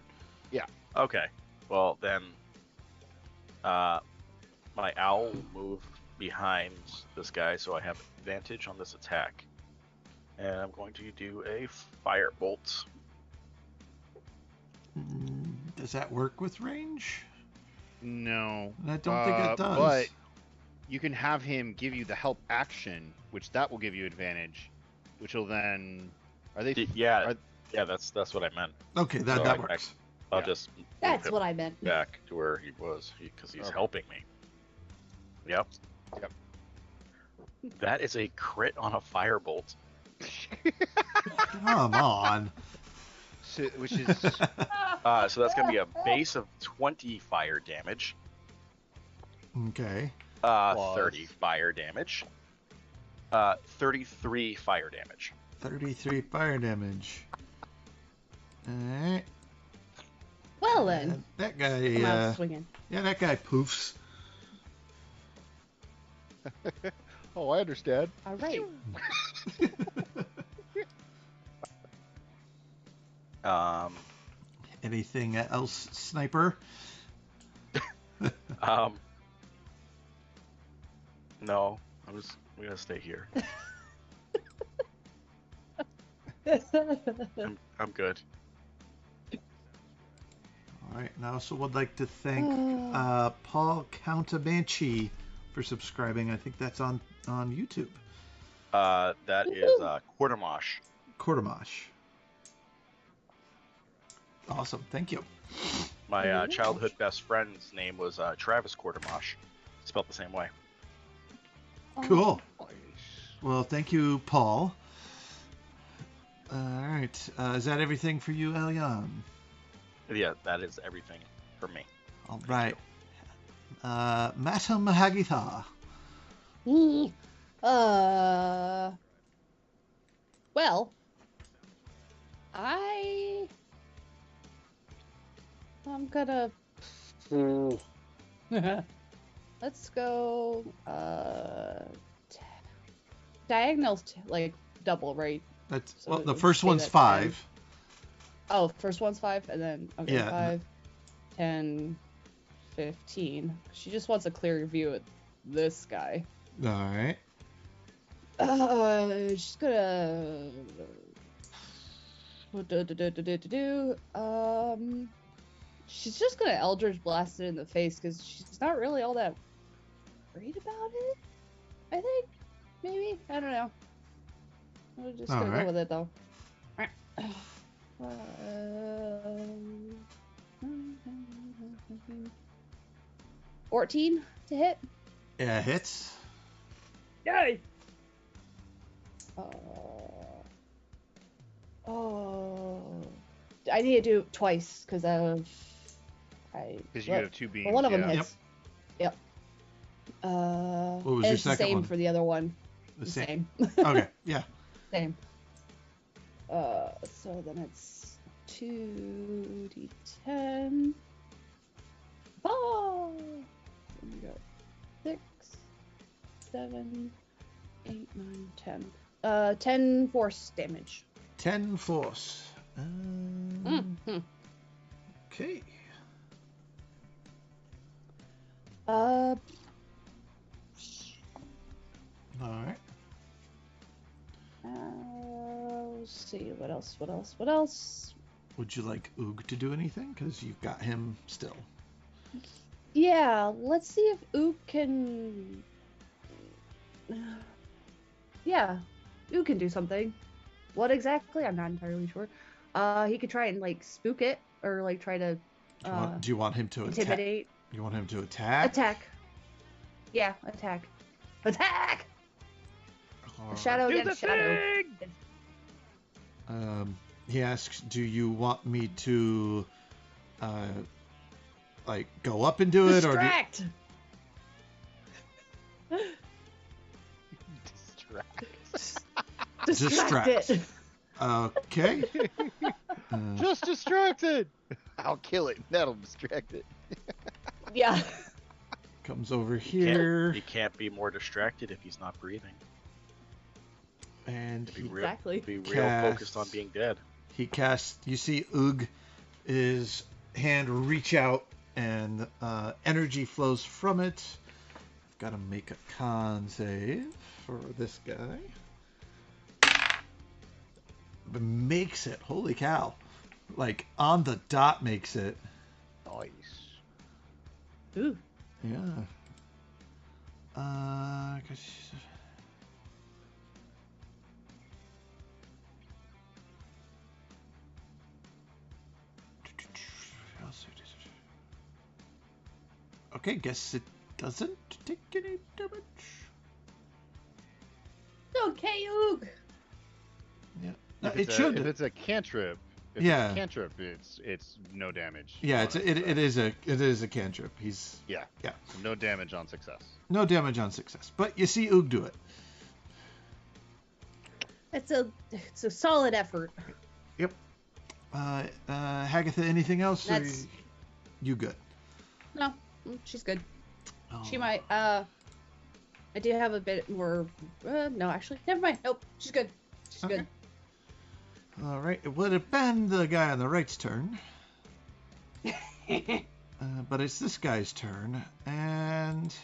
[SPEAKER 2] Yeah.
[SPEAKER 4] Okay. Well then, my owl will move behind this guy, so I have advantage on this attack, and I'm going to do a firebolt.
[SPEAKER 1] Does that work with range?
[SPEAKER 2] No.
[SPEAKER 1] I don't think it does.
[SPEAKER 2] But you can have him give you the help action, which that will give you advantage, which will then. Are they?
[SPEAKER 5] Yeah, that's what I meant.
[SPEAKER 1] Okay, that
[SPEAKER 5] So
[SPEAKER 1] works.
[SPEAKER 5] I'll
[SPEAKER 2] Yeah.
[SPEAKER 5] just move
[SPEAKER 3] That's
[SPEAKER 5] him
[SPEAKER 3] what I meant.
[SPEAKER 5] back to where he was because he's
[SPEAKER 2] Okay.
[SPEAKER 5] helping me. Yep.
[SPEAKER 2] Yep.
[SPEAKER 5] That is a crit on a firebolt.
[SPEAKER 1] Come on.
[SPEAKER 2] So, which is
[SPEAKER 5] So that's gonna be a base of 20 fire damage.
[SPEAKER 1] Okay.
[SPEAKER 5] 30 fire damage. 33 fire damage.
[SPEAKER 1] 33 fire damage. Alright.
[SPEAKER 3] Well then,
[SPEAKER 1] That
[SPEAKER 3] come
[SPEAKER 1] guy,
[SPEAKER 3] out swinging.
[SPEAKER 1] yeah, that guy poofs.
[SPEAKER 2] Oh, I understand.
[SPEAKER 3] All right.
[SPEAKER 1] Anything else, Sniper?
[SPEAKER 5] No, we gotta stay here. I'm good.
[SPEAKER 1] Alright, and I also would like to thank Paul Countabanchi for subscribing. I think that's on YouTube.
[SPEAKER 5] That is Quartermosh.
[SPEAKER 1] Quartermosh. Awesome, thank you.
[SPEAKER 5] My childhood best friend's name was Travis Quartermosh, spelled the same way.
[SPEAKER 1] Cool. Well, thank you, Paul. Alright, is that everything for you, Elian?
[SPEAKER 5] Yeah, that is everything for me.
[SPEAKER 1] Alright. Madam Hagatha.
[SPEAKER 3] Well, I'm gonna. Let's go. Diagonals like double, right?
[SPEAKER 1] That's
[SPEAKER 3] So
[SPEAKER 1] well, the
[SPEAKER 3] we
[SPEAKER 1] first
[SPEAKER 3] say
[SPEAKER 1] one's
[SPEAKER 3] that
[SPEAKER 1] 5.
[SPEAKER 3] Oh, first one's 5, and then okay,
[SPEAKER 1] Yeah.
[SPEAKER 3] 5, 10, 15. She just wants a clear view of this guy.
[SPEAKER 1] Alright.
[SPEAKER 3] She's gonna. She's just gonna Eldritch Blast it in the face because she's not really all that worried about it. I think maybe I don't know. We're just gonna
[SPEAKER 1] Alright.
[SPEAKER 3] go with it though. 14 to hit.
[SPEAKER 1] Yeah, hits.
[SPEAKER 3] Yay! Oh, I need to do it twice because
[SPEAKER 2] Because you have two beams.
[SPEAKER 3] well, one of them
[SPEAKER 2] yeah.
[SPEAKER 3] hits. Yep.
[SPEAKER 1] What was
[SPEAKER 3] and
[SPEAKER 1] your
[SPEAKER 3] it's the
[SPEAKER 1] second
[SPEAKER 3] same
[SPEAKER 1] one?
[SPEAKER 3] for the other one.
[SPEAKER 1] The
[SPEAKER 3] The
[SPEAKER 1] same.
[SPEAKER 3] same.
[SPEAKER 1] Okay, yeah.
[SPEAKER 3] Same. So then it's 2d10. Oh! There we go. 6, 7, 8, 9, 10. 10 force damage.
[SPEAKER 1] 10 force.
[SPEAKER 3] Mhm.
[SPEAKER 1] Okay. Alright.
[SPEAKER 3] Let's see. What else?
[SPEAKER 1] Would you like Oog to do anything? Because you've got him still.
[SPEAKER 3] Yeah, let's see if Ook can... Yeah, Ook can do something. What exactly? I'm not entirely sure. He could try and, like, spook it, or, like, try to,
[SPEAKER 1] Do you want him to attack?
[SPEAKER 3] intimidate.
[SPEAKER 1] You want him to attack?
[SPEAKER 3] Attack. Yeah, attack. Attack!
[SPEAKER 1] Or-
[SPEAKER 3] Shadow
[SPEAKER 5] Do
[SPEAKER 3] against
[SPEAKER 5] the
[SPEAKER 3] shadow.
[SPEAKER 5] thing!
[SPEAKER 1] He asks, do you want me to, like, go up and do it? Or
[SPEAKER 3] Distract! Distract it!
[SPEAKER 1] Okay.
[SPEAKER 2] Just distracted. I'll kill it. That'll distract it.
[SPEAKER 3] Yeah.
[SPEAKER 1] Comes over here.
[SPEAKER 5] He can't be more distracted if he's not breathing.
[SPEAKER 1] And
[SPEAKER 5] Be
[SPEAKER 1] he,
[SPEAKER 5] real,
[SPEAKER 3] Exactly.
[SPEAKER 5] be real
[SPEAKER 1] Casts.
[SPEAKER 5] focused on being dead.
[SPEAKER 1] he casts, you see Oog, his hand reach out and energy flows from it. I've got to make a con save for this guy. But makes it. Holy cow. Like on the dot makes it.
[SPEAKER 2] Nice.
[SPEAKER 3] Ooh.
[SPEAKER 1] Yeah. 'Cause she's... Okay, guess it doesn't take any damage.
[SPEAKER 3] Okay, Oog.
[SPEAKER 1] Yeah.
[SPEAKER 2] If
[SPEAKER 1] It
[SPEAKER 2] it's
[SPEAKER 1] should.
[SPEAKER 2] If it's a cantrip,
[SPEAKER 1] Yeah.
[SPEAKER 2] it's no damage.
[SPEAKER 1] Yeah,
[SPEAKER 2] on
[SPEAKER 1] it
[SPEAKER 2] success.
[SPEAKER 1] is a cantrip. He's
[SPEAKER 2] Yeah.
[SPEAKER 1] Yeah.
[SPEAKER 2] So no damage on success.
[SPEAKER 1] no damage on success, but you see Oog do it.
[SPEAKER 3] It's a solid effort.
[SPEAKER 1] Yep. Hagatha, anything else? Or
[SPEAKER 3] That's-
[SPEAKER 1] you good?
[SPEAKER 3] No, she's good.
[SPEAKER 1] Oh.
[SPEAKER 3] She might. I do have a bit more. No, actually, never mind. Nope, she's good. She's
[SPEAKER 1] Okay.
[SPEAKER 3] good.
[SPEAKER 1] All right. It would have been the guy on the right's turn, but it's this guy's turn, and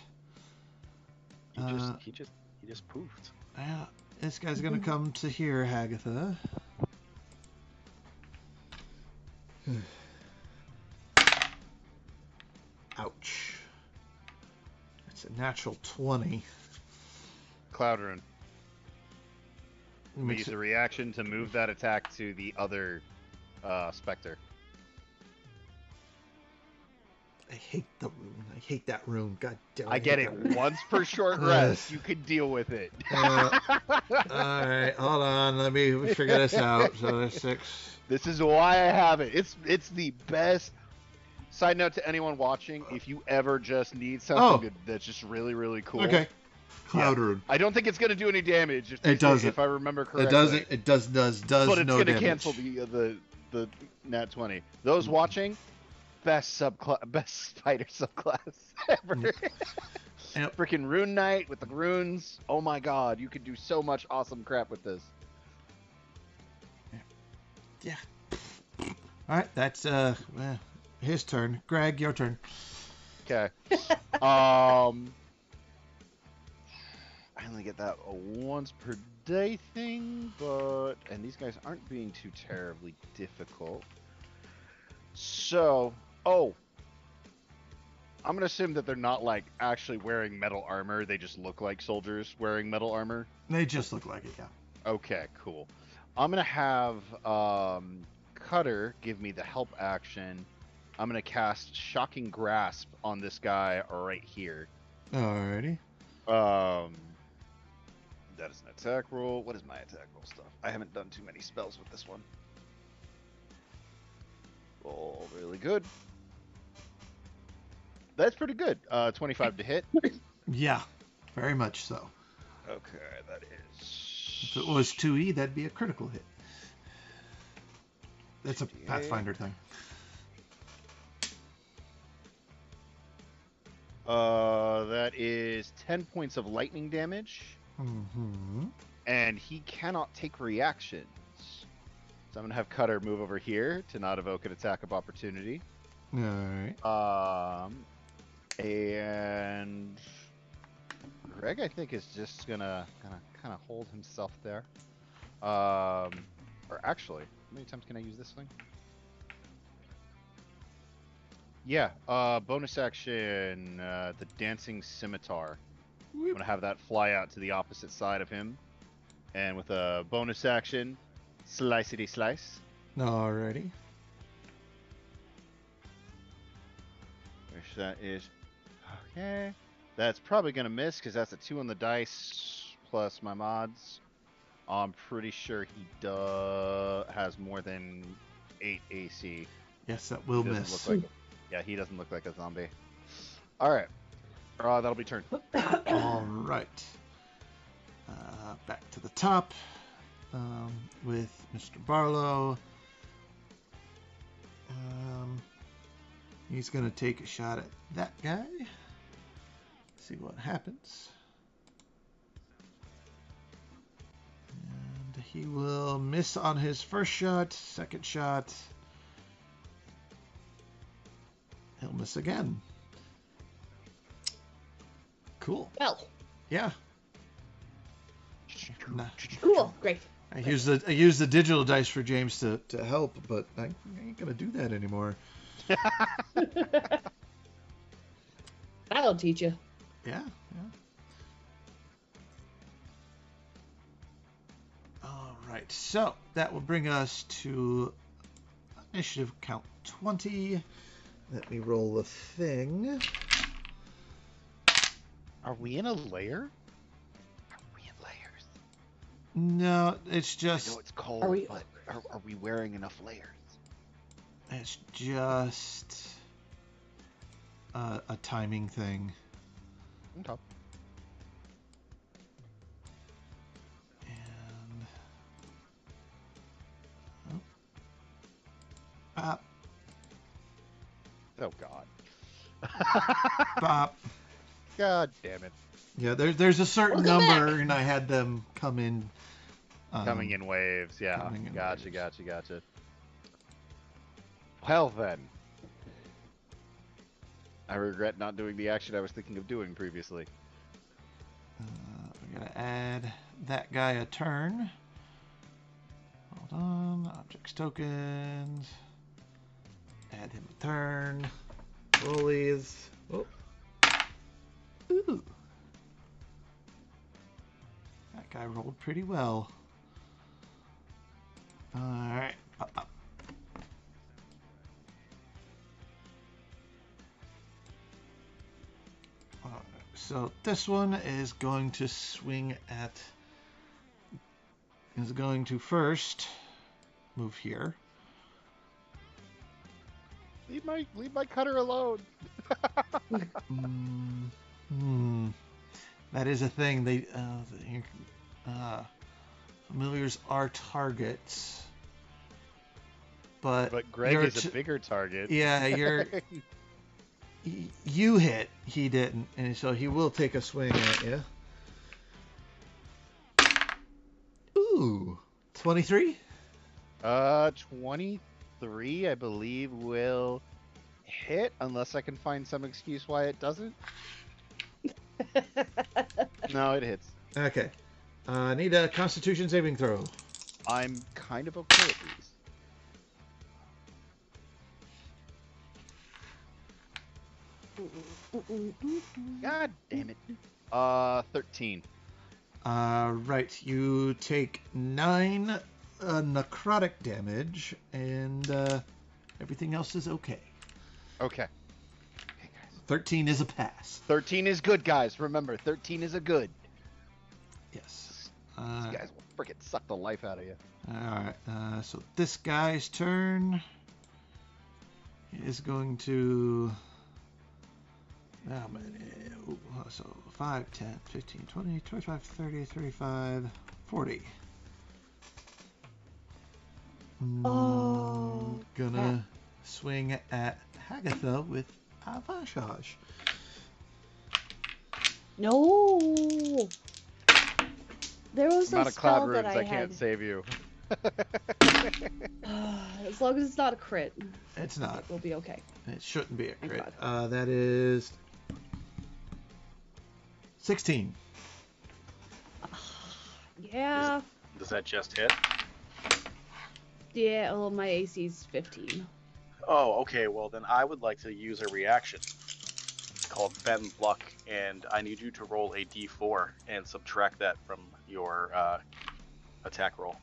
[SPEAKER 5] He just poofed.
[SPEAKER 1] yeah, this guy's gonna come to here, Hagatha. Ouch. It's a natural 20.
[SPEAKER 2] Cloud Rune.
[SPEAKER 1] Makes
[SPEAKER 2] Use
[SPEAKER 1] it-
[SPEAKER 2] a reaction to move that attack to the other specter.
[SPEAKER 1] I hate the rune. I hate that rune. God damn it.
[SPEAKER 2] I get
[SPEAKER 1] hate
[SPEAKER 2] it.
[SPEAKER 1] that rune.
[SPEAKER 2] Once per short rest, you can deal with it.
[SPEAKER 1] Alright, hold on. Let me figure this out. So there's 6.
[SPEAKER 2] This is why I have it. It's the best. Side note to anyone watching: if you ever just need something that's just really really cool.
[SPEAKER 1] Okay. Cloud rune.
[SPEAKER 2] I don't think it's gonna do any damage.
[SPEAKER 1] It doesn't.
[SPEAKER 2] If I remember correctly.
[SPEAKER 1] It doesn't. It does
[SPEAKER 2] But it's
[SPEAKER 1] no
[SPEAKER 2] gonna
[SPEAKER 1] damage.
[SPEAKER 2] cancel the nat 20. Those watching, best spider subclass ever.
[SPEAKER 1] Yep.
[SPEAKER 2] Freaking Rune Knight with the runes. Oh my god, you could do so much awesome crap with this.
[SPEAKER 1] Yeah. Alright, that's his turn. Greg, your turn.
[SPEAKER 2] Okay. I only get that a once per day thing, and these guys aren't being too terribly difficult. So, I'm gonna assume that they're not like actually wearing metal armor. They just look like soldiers wearing metal armor.
[SPEAKER 1] They just look like it, yeah.
[SPEAKER 2] Okay, cool. I'm gonna have Cutter give me the help action. I'm gonna cast Shocking Grasp on this guy right here.
[SPEAKER 1] Alrighty.
[SPEAKER 2] That is an attack roll. What is my attack roll stuff? I haven't done too many spells with this one. Roll really good. That's pretty good. 25 to hit.
[SPEAKER 1] Yeah, very much so.
[SPEAKER 2] Okay, that is.
[SPEAKER 1] If it was 2E, that'd be a critical hit. That's a
[SPEAKER 2] 58.
[SPEAKER 1] Pathfinder thing.
[SPEAKER 2] That is 10 points of lightning damage.
[SPEAKER 1] Mm-hmm.
[SPEAKER 2] And he cannot take reactions. So I'm gonna have Cutter move over here to not evoke an attack of opportunity.
[SPEAKER 1] Alright.
[SPEAKER 2] And Greg, I think, is just gonna kind of hold himself there. Or actually, how many times can I use this thing? Yeah, bonus action, the dancing scimitar. I'm gonna have that fly out to the opposite side of him, and with a bonus action, slicey slice.
[SPEAKER 1] Alrighty.
[SPEAKER 2] Which that is okay. That's probably gonna miss because that's a 2 on the dice plus my mods. I'm pretty sure he has more than 8 AC.
[SPEAKER 1] Yes, that will
[SPEAKER 2] He doesn't
[SPEAKER 1] miss.
[SPEAKER 2] look like yeah, he doesn't look like a zombie. All right, that'll be turn.
[SPEAKER 1] Alright. Back to the top with Mr. Barlow. He's going to take a shot at that guy. See what happens. And he will miss on his first shot, second shot. He'll miss again. Cool.
[SPEAKER 3] Well,
[SPEAKER 1] Yeah. Nah.
[SPEAKER 3] cool, great.
[SPEAKER 1] I use the digital dice for James to help, but I ain't gonna do that anymore.
[SPEAKER 3] That'll teach you.
[SPEAKER 1] Yeah. All right. So that will bring us to initiative count 20. Let me roll the thing.
[SPEAKER 2] Are we in a layer? Are we in layers?
[SPEAKER 1] No, it's
[SPEAKER 2] I know
[SPEAKER 1] just
[SPEAKER 2] it's cold,
[SPEAKER 3] Are we-
[SPEAKER 2] but are we wearing enough layers?
[SPEAKER 1] it's just a timing thing.
[SPEAKER 2] Okay.
[SPEAKER 1] And bop,
[SPEAKER 2] Oh God.
[SPEAKER 1] bop.
[SPEAKER 2] God damn it.
[SPEAKER 1] Yeah, there's a certain
[SPEAKER 3] Welcome
[SPEAKER 1] number,
[SPEAKER 3] back.
[SPEAKER 1] and I had them come in.
[SPEAKER 2] Coming in waves, yeah.
[SPEAKER 1] coming in
[SPEAKER 2] Gotcha,
[SPEAKER 1] waves.
[SPEAKER 2] gotcha. Well then. I regret not doing the action I was thinking of doing previously.
[SPEAKER 1] We gotta add that guy a turn. Hold on, objects tokens. Add him a turn. Rollies. Oh. Ooh. That guy rolled pretty well. Alright. So this one is going to swing at. Is going to first move here.
[SPEAKER 2] Leave my cutter alone.
[SPEAKER 1] That is a thing. They familiars are targets, but
[SPEAKER 2] Greg
[SPEAKER 1] you're
[SPEAKER 2] is a bigger target.
[SPEAKER 1] Yeah, you hit. He didn't, and so he will take a swing at you. Ooh, 23.
[SPEAKER 2] 23, I believe, will hit unless I can find some excuse why it doesn't. No, it hits.
[SPEAKER 1] Okay. Need a Constitution saving throw.
[SPEAKER 2] I'm kind of okay at these. God damn it. 13.
[SPEAKER 1] Right. You take 9 necrotic damage, and everything else is okay.
[SPEAKER 2] Okay.
[SPEAKER 1] 13 is a pass.
[SPEAKER 2] 13 is good, guys. Remember, 13 is a good.
[SPEAKER 1] Yes.
[SPEAKER 2] These guys will frickin' suck the life out of you.
[SPEAKER 1] Alright, so this guy's turn is going to. How many? So 5, 10, 15, 20, 25, 30, 35, 40.
[SPEAKER 3] Oh,
[SPEAKER 1] Gonna swing at Hagatha with Avashage.
[SPEAKER 3] No. There was
[SPEAKER 2] I'm
[SPEAKER 3] a
[SPEAKER 2] out of cloud
[SPEAKER 3] spell that
[SPEAKER 2] runes.
[SPEAKER 3] I
[SPEAKER 2] I can't
[SPEAKER 3] had.
[SPEAKER 2] save you.
[SPEAKER 3] As long as it's not a crit,
[SPEAKER 1] It's not.
[SPEAKER 3] we'll be okay.
[SPEAKER 1] It shouldn't be a
[SPEAKER 3] Thank
[SPEAKER 1] crit.
[SPEAKER 3] God.
[SPEAKER 1] That is 16.
[SPEAKER 3] Yeah.
[SPEAKER 5] Does that just hit?
[SPEAKER 3] Yeah, well, my AC's 15.
[SPEAKER 5] Oh, okay. Well, then I would like to use a reaction called Bend Luck, and I need you to roll a d4 and subtract that from your attack roll.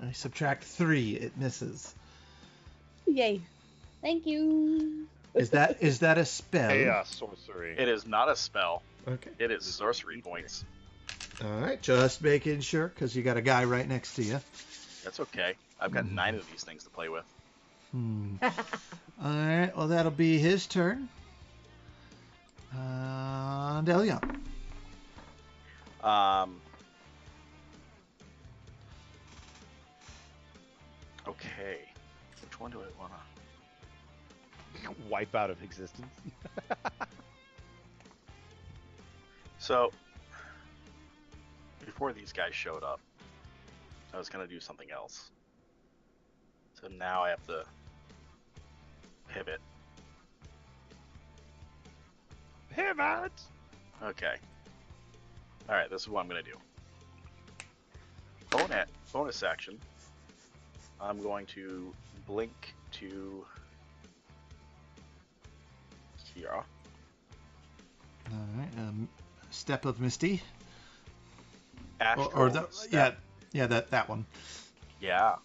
[SPEAKER 1] I subtract 3. It misses.
[SPEAKER 3] Yay. Thank you.
[SPEAKER 1] Is that a spell?
[SPEAKER 2] Chaos sorcery.
[SPEAKER 5] It is not a spell.
[SPEAKER 1] Okay.
[SPEAKER 5] It is sorcery points.
[SPEAKER 1] All right, just making sure, because you got a guy right next to you.
[SPEAKER 5] That's okay. I've got 9 of these things to play with.
[SPEAKER 1] All right, well, that'll be his turn. Delia.
[SPEAKER 5] Okay. Which one do I want to...
[SPEAKER 2] Wipe out of existence.
[SPEAKER 5] So, before these guys showed up, I was going to do something else. So now I have to pivot.
[SPEAKER 2] Pivot!
[SPEAKER 5] Okay. Alright, this is what I'm going to do. Bonus action. I'm going to blink to Kira.
[SPEAKER 1] All right. Step of Misty.
[SPEAKER 5] Astral
[SPEAKER 1] Or the,
[SPEAKER 5] step.
[SPEAKER 1] yeah, that one.
[SPEAKER 5] Yeah.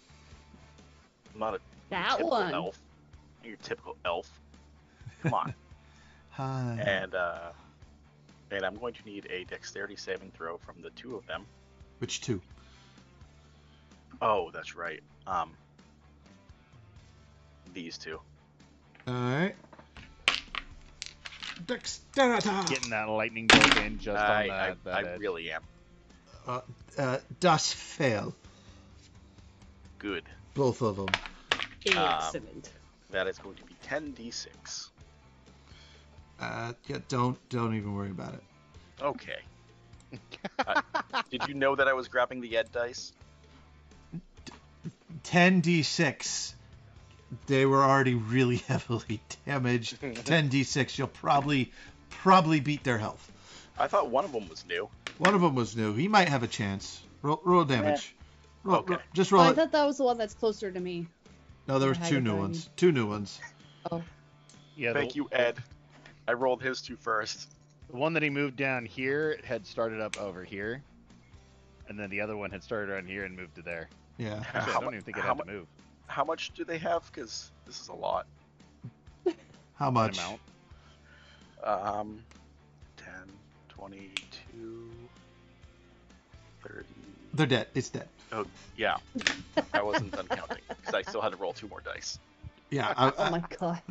[SPEAKER 5] I'm not a
[SPEAKER 3] That
[SPEAKER 5] typical
[SPEAKER 3] one.
[SPEAKER 5] elf. I'm your typical elf. Come on.
[SPEAKER 1] Hi.
[SPEAKER 5] And I'm going to need a dexterity saving throw from the two of them.
[SPEAKER 1] Which two?
[SPEAKER 5] Oh, that's right. These two.
[SPEAKER 1] All right. Dexterity.
[SPEAKER 2] Getting that lightning bolt in just on
[SPEAKER 5] I
[SPEAKER 2] that edge.
[SPEAKER 5] really am.
[SPEAKER 1] Das fail.
[SPEAKER 5] Good.
[SPEAKER 1] Both of them.
[SPEAKER 3] Excellent.
[SPEAKER 5] That is going to be 10d6.
[SPEAKER 1] Yeah, don't even worry about it.
[SPEAKER 5] Okay. Did you know that I was grabbing the ed dice?
[SPEAKER 1] 10d6. They were already really heavily damaged. 10d6. You'll probably beat their health.
[SPEAKER 5] I thought one of them was new.
[SPEAKER 1] One of them was new. He might have a chance. Roll damage.
[SPEAKER 5] Okay.
[SPEAKER 1] Just
[SPEAKER 3] Oh,
[SPEAKER 1] roll
[SPEAKER 3] I
[SPEAKER 1] it.
[SPEAKER 3] thought that was the one that's closer to me.
[SPEAKER 1] No, there was
[SPEAKER 3] Hagatha,
[SPEAKER 1] two new
[SPEAKER 3] I
[SPEAKER 1] ones.
[SPEAKER 3] mean.
[SPEAKER 1] Two new ones.
[SPEAKER 3] Oh.
[SPEAKER 2] Yeah,
[SPEAKER 5] Thank you, Ed. I rolled his two first.
[SPEAKER 2] The one that he moved down here had started up over here, and then the other one had started around here and moved to there.
[SPEAKER 1] Yeah.
[SPEAKER 2] Actually, I don't even think it had to move.
[SPEAKER 5] How much do they have? Because this is a lot.
[SPEAKER 1] How
[SPEAKER 2] An
[SPEAKER 1] much?
[SPEAKER 2] amount.
[SPEAKER 5] 10, 22, 30.
[SPEAKER 1] They're dead. It's dead.
[SPEAKER 5] Oh, yeah. I wasn't done counting because I still had to roll 2 more dice.
[SPEAKER 1] Yeah.
[SPEAKER 3] Oh my god.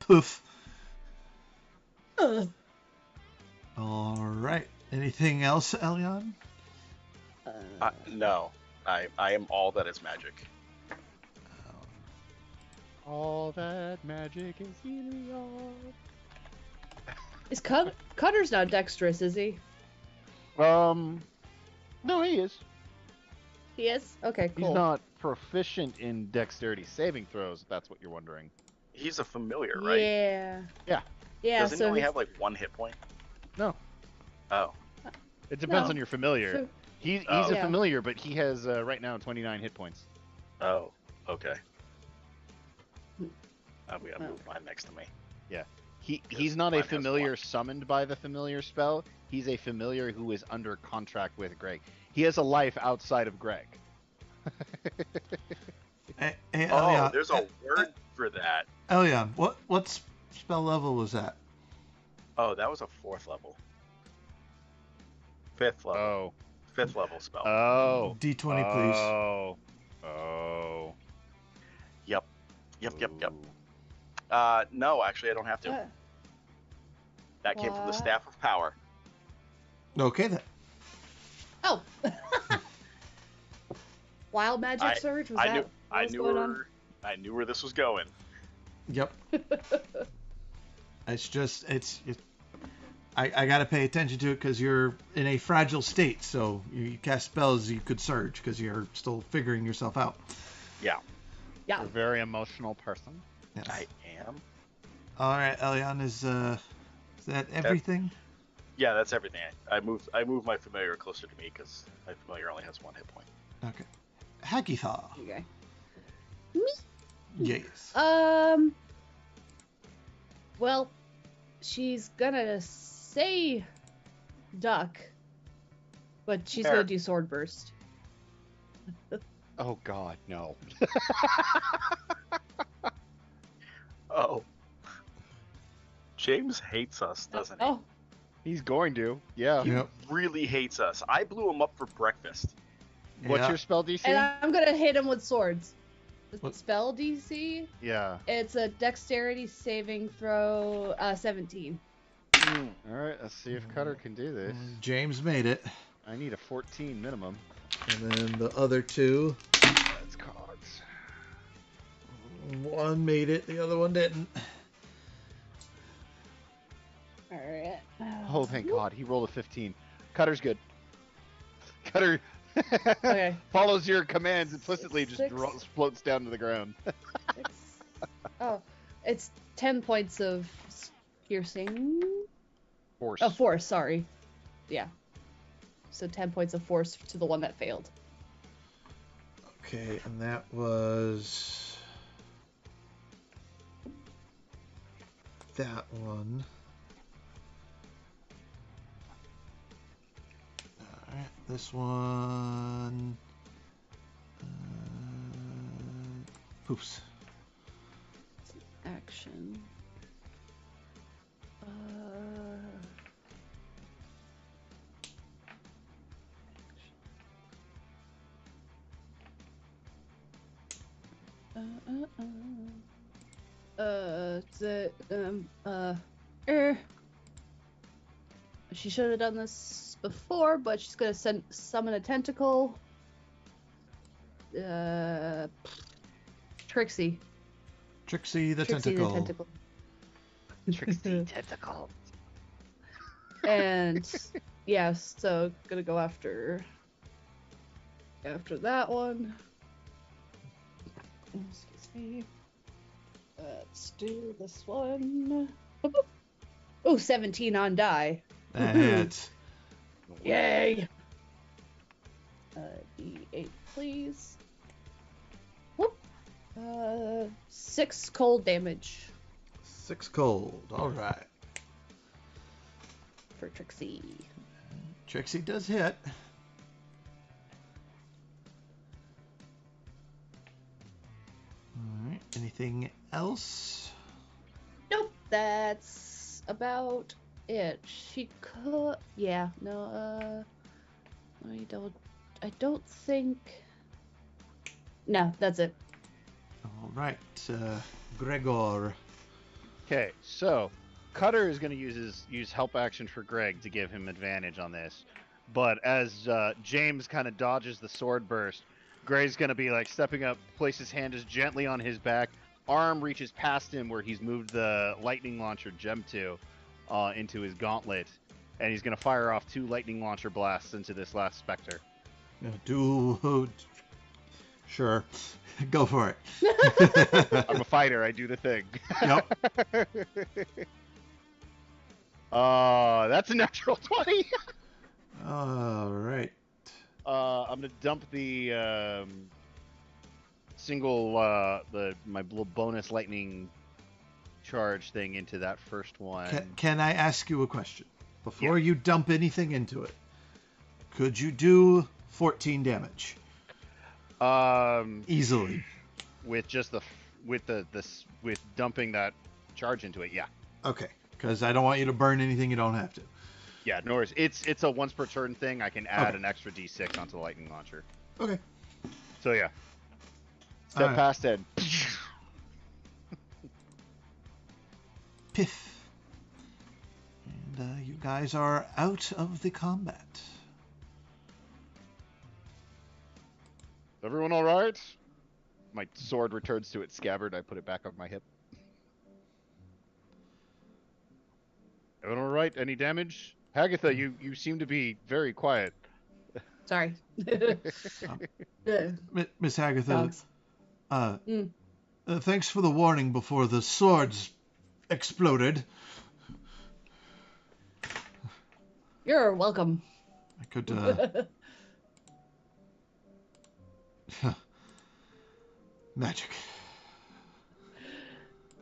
[SPEAKER 1] Poof.
[SPEAKER 3] Ugh.
[SPEAKER 1] All right. Anything else, Elion?
[SPEAKER 5] No. I am all that is magic.
[SPEAKER 2] All that magic is Helios.
[SPEAKER 3] Is Cutter's not dexterous, is he?
[SPEAKER 2] No, he is.
[SPEAKER 3] He is? Okay, cool.
[SPEAKER 2] He's not proficient in dexterity saving throws, if that's what you're wondering.
[SPEAKER 5] He's a familiar, right?
[SPEAKER 3] Yeah.
[SPEAKER 2] Yeah.
[SPEAKER 3] Yeah,
[SPEAKER 5] Doesn't he
[SPEAKER 3] so
[SPEAKER 5] only
[SPEAKER 3] his-
[SPEAKER 5] have like 1 hit point?
[SPEAKER 2] No.
[SPEAKER 5] Oh.
[SPEAKER 2] It depends
[SPEAKER 3] No.
[SPEAKER 2] on your familiar.
[SPEAKER 3] So-
[SPEAKER 2] He's
[SPEAKER 5] Oh.
[SPEAKER 2] a
[SPEAKER 3] Yeah.
[SPEAKER 2] familiar, but he has right now 29 hit points.
[SPEAKER 5] Oh. Okay. I'm gonna move mine next to me.
[SPEAKER 2] He's not
[SPEAKER 5] mine
[SPEAKER 2] a
[SPEAKER 5] has
[SPEAKER 2] familiar
[SPEAKER 5] 1.
[SPEAKER 2] summoned by the familiar spell. He's a familiar who is under contract with Greg. He has a life outside of Greg.
[SPEAKER 1] Hey,
[SPEAKER 5] Oh,
[SPEAKER 1] Elion.
[SPEAKER 5] there's a word for that.
[SPEAKER 1] Elion, what spell level was that?
[SPEAKER 5] Oh, that was a 4th level. 5th level.
[SPEAKER 2] Oh.
[SPEAKER 5] 5th level spell.
[SPEAKER 2] Oh.
[SPEAKER 1] D20, please.
[SPEAKER 2] Oh. Oh.
[SPEAKER 5] Yep.
[SPEAKER 2] Ooh.
[SPEAKER 5] No, actually, I don't have to. That came from the
[SPEAKER 3] What?
[SPEAKER 5] Staff of Power.
[SPEAKER 1] Okay then.
[SPEAKER 3] Oh. Wild magic surge? Was that what was going on?
[SPEAKER 5] I knew where this was going.
[SPEAKER 1] Yep. I gotta pay attention to it because you're in a fragile state. So you cast spells, you could surge because you're still figuring yourself out.
[SPEAKER 5] Yeah,
[SPEAKER 3] Yeah.
[SPEAKER 2] A very emotional person.
[SPEAKER 1] Yes.
[SPEAKER 5] I am.
[SPEAKER 1] All right, Elion, is that everything?
[SPEAKER 5] Yeah, that's everything. I moved my familiar closer to me because my familiar only has 1 hit point.
[SPEAKER 1] Okay. Hagatha.
[SPEAKER 3] Okay.
[SPEAKER 1] Yes.
[SPEAKER 3] Well, she's gonna say duck, but she's
[SPEAKER 5] Fair.
[SPEAKER 3] gonna do sword burst.
[SPEAKER 2] Oh God, no.
[SPEAKER 5] Oh. James hates us, doesn't he?
[SPEAKER 3] Oh,
[SPEAKER 2] He's going to. Yeah.
[SPEAKER 5] He
[SPEAKER 1] Yep.
[SPEAKER 5] really hates us. I blew him up for breakfast.
[SPEAKER 2] What's
[SPEAKER 1] Yeah.
[SPEAKER 2] your spell DC?
[SPEAKER 3] and I'm gonna hit him with swords. The
[SPEAKER 1] What?
[SPEAKER 3] spell DC,
[SPEAKER 2] Yeah.
[SPEAKER 3] it's a dexterity saving throw, 17.
[SPEAKER 2] All right. Let's see if Cutter can do this.
[SPEAKER 1] James made it,
[SPEAKER 2] I need a 14 minimum.
[SPEAKER 1] and then the other two.
[SPEAKER 2] That's cogs.
[SPEAKER 1] One made it, the other one didn't.
[SPEAKER 3] All right.
[SPEAKER 2] Oh, thank God. He rolled a 15. Cutter's good. Cutter
[SPEAKER 3] Okay.
[SPEAKER 2] follows your commands implicitly, just
[SPEAKER 3] Six.
[SPEAKER 2] floats down to the ground.
[SPEAKER 3] Oh, it's 10 points of piercing.
[SPEAKER 2] Force.
[SPEAKER 3] Oh, force, sorry. Yeah. So 10 points of force to the one that failed.
[SPEAKER 1] Okay, and that was that one. Alright, this one. Poofs.
[SPEAKER 3] Action. She should have done this before, but she's gonna summon a tentacle. Trixie.
[SPEAKER 1] Trixie the
[SPEAKER 3] Trixie
[SPEAKER 1] tentacle.
[SPEAKER 3] the tentacle.
[SPEAKER 2] Trixie tentacle.
[SPEAKER 3] And yeah, so gonna go after that one. Excuse me. Let's do this one. Oh, 17 on die.
[SPEAKER 1] That's
[SPEAKER 3] Yay! D8, please. Whoop. 6 cold damage
[SPEAKER 1] 6 cold. All right.
[SPEAKER 3] for Trixie.
[SPEAKER 1] Trixie does hit. All right. Anything else?
[SPEAKER 3] Nope, that's about it. She could, yeah, no, I don't think, no, that's it.
[SPEAKER 1] All right. Gregor.
[SPEAKER 2] Okay, so Cutter is going to use help action for Greg to give him advantage on this. But as James kind of dodges the sword burst, Greg's going to be like stepping up, place his hand just gently on his back, arm reaches past him where he's moved the lightning launcher gem to into his gauntlet, and he's going to fire off 2 lightning launcher blasts into this last specter.
[SPEAKER 1] Sure. Go for it.
[SPEAKER 2] I'm a fighter, I do the thing.
[SPEAKER 1] Yep.
[SPEAKER 2] That's a natural 20.
[SPEAKER 1] All right.
[SPEAKER 2] I'm gonna dump the single my little bonus lightning charge thing into that first one.
[SPEAKER 1] Can I ask you a question? Before you dump anything into it, could you do 14 damage? Easily.
[SPEAKER 2] With just with dumping that charge into it, yeah.
[SPEAKER 1] Okay, because I don't want you to burn anything you don't have to.
[SPEAKER 2] Yeah, no worries. It's a once per turn thing. I can add an extra D6 onto the lightning launcher.
[SPEAKER 1] Okay.
[SPEAKER 2] So yeah. Step
[SPEAKER 1] right.
[SPEAKER 2] past it.
[SPEAKER 1] Piff. And you guys are out of the combat.
[SPEAKER 2] Everyone all right? My sword returns to its scabbard. I put it back on my hip. Everyone all right? Any damage? Hagatha, you seem to be very quiet.
[SPEAKER 3] Sorry.
[SPEAKER 1] Miss Hagatha,
[SPEAKER 3] Dogs.
[SPEAKER 1] thanks for the warning before the swords exploded.
[SPEAKER 3] You're welcome.
[SPEAKER 1] I could, magic.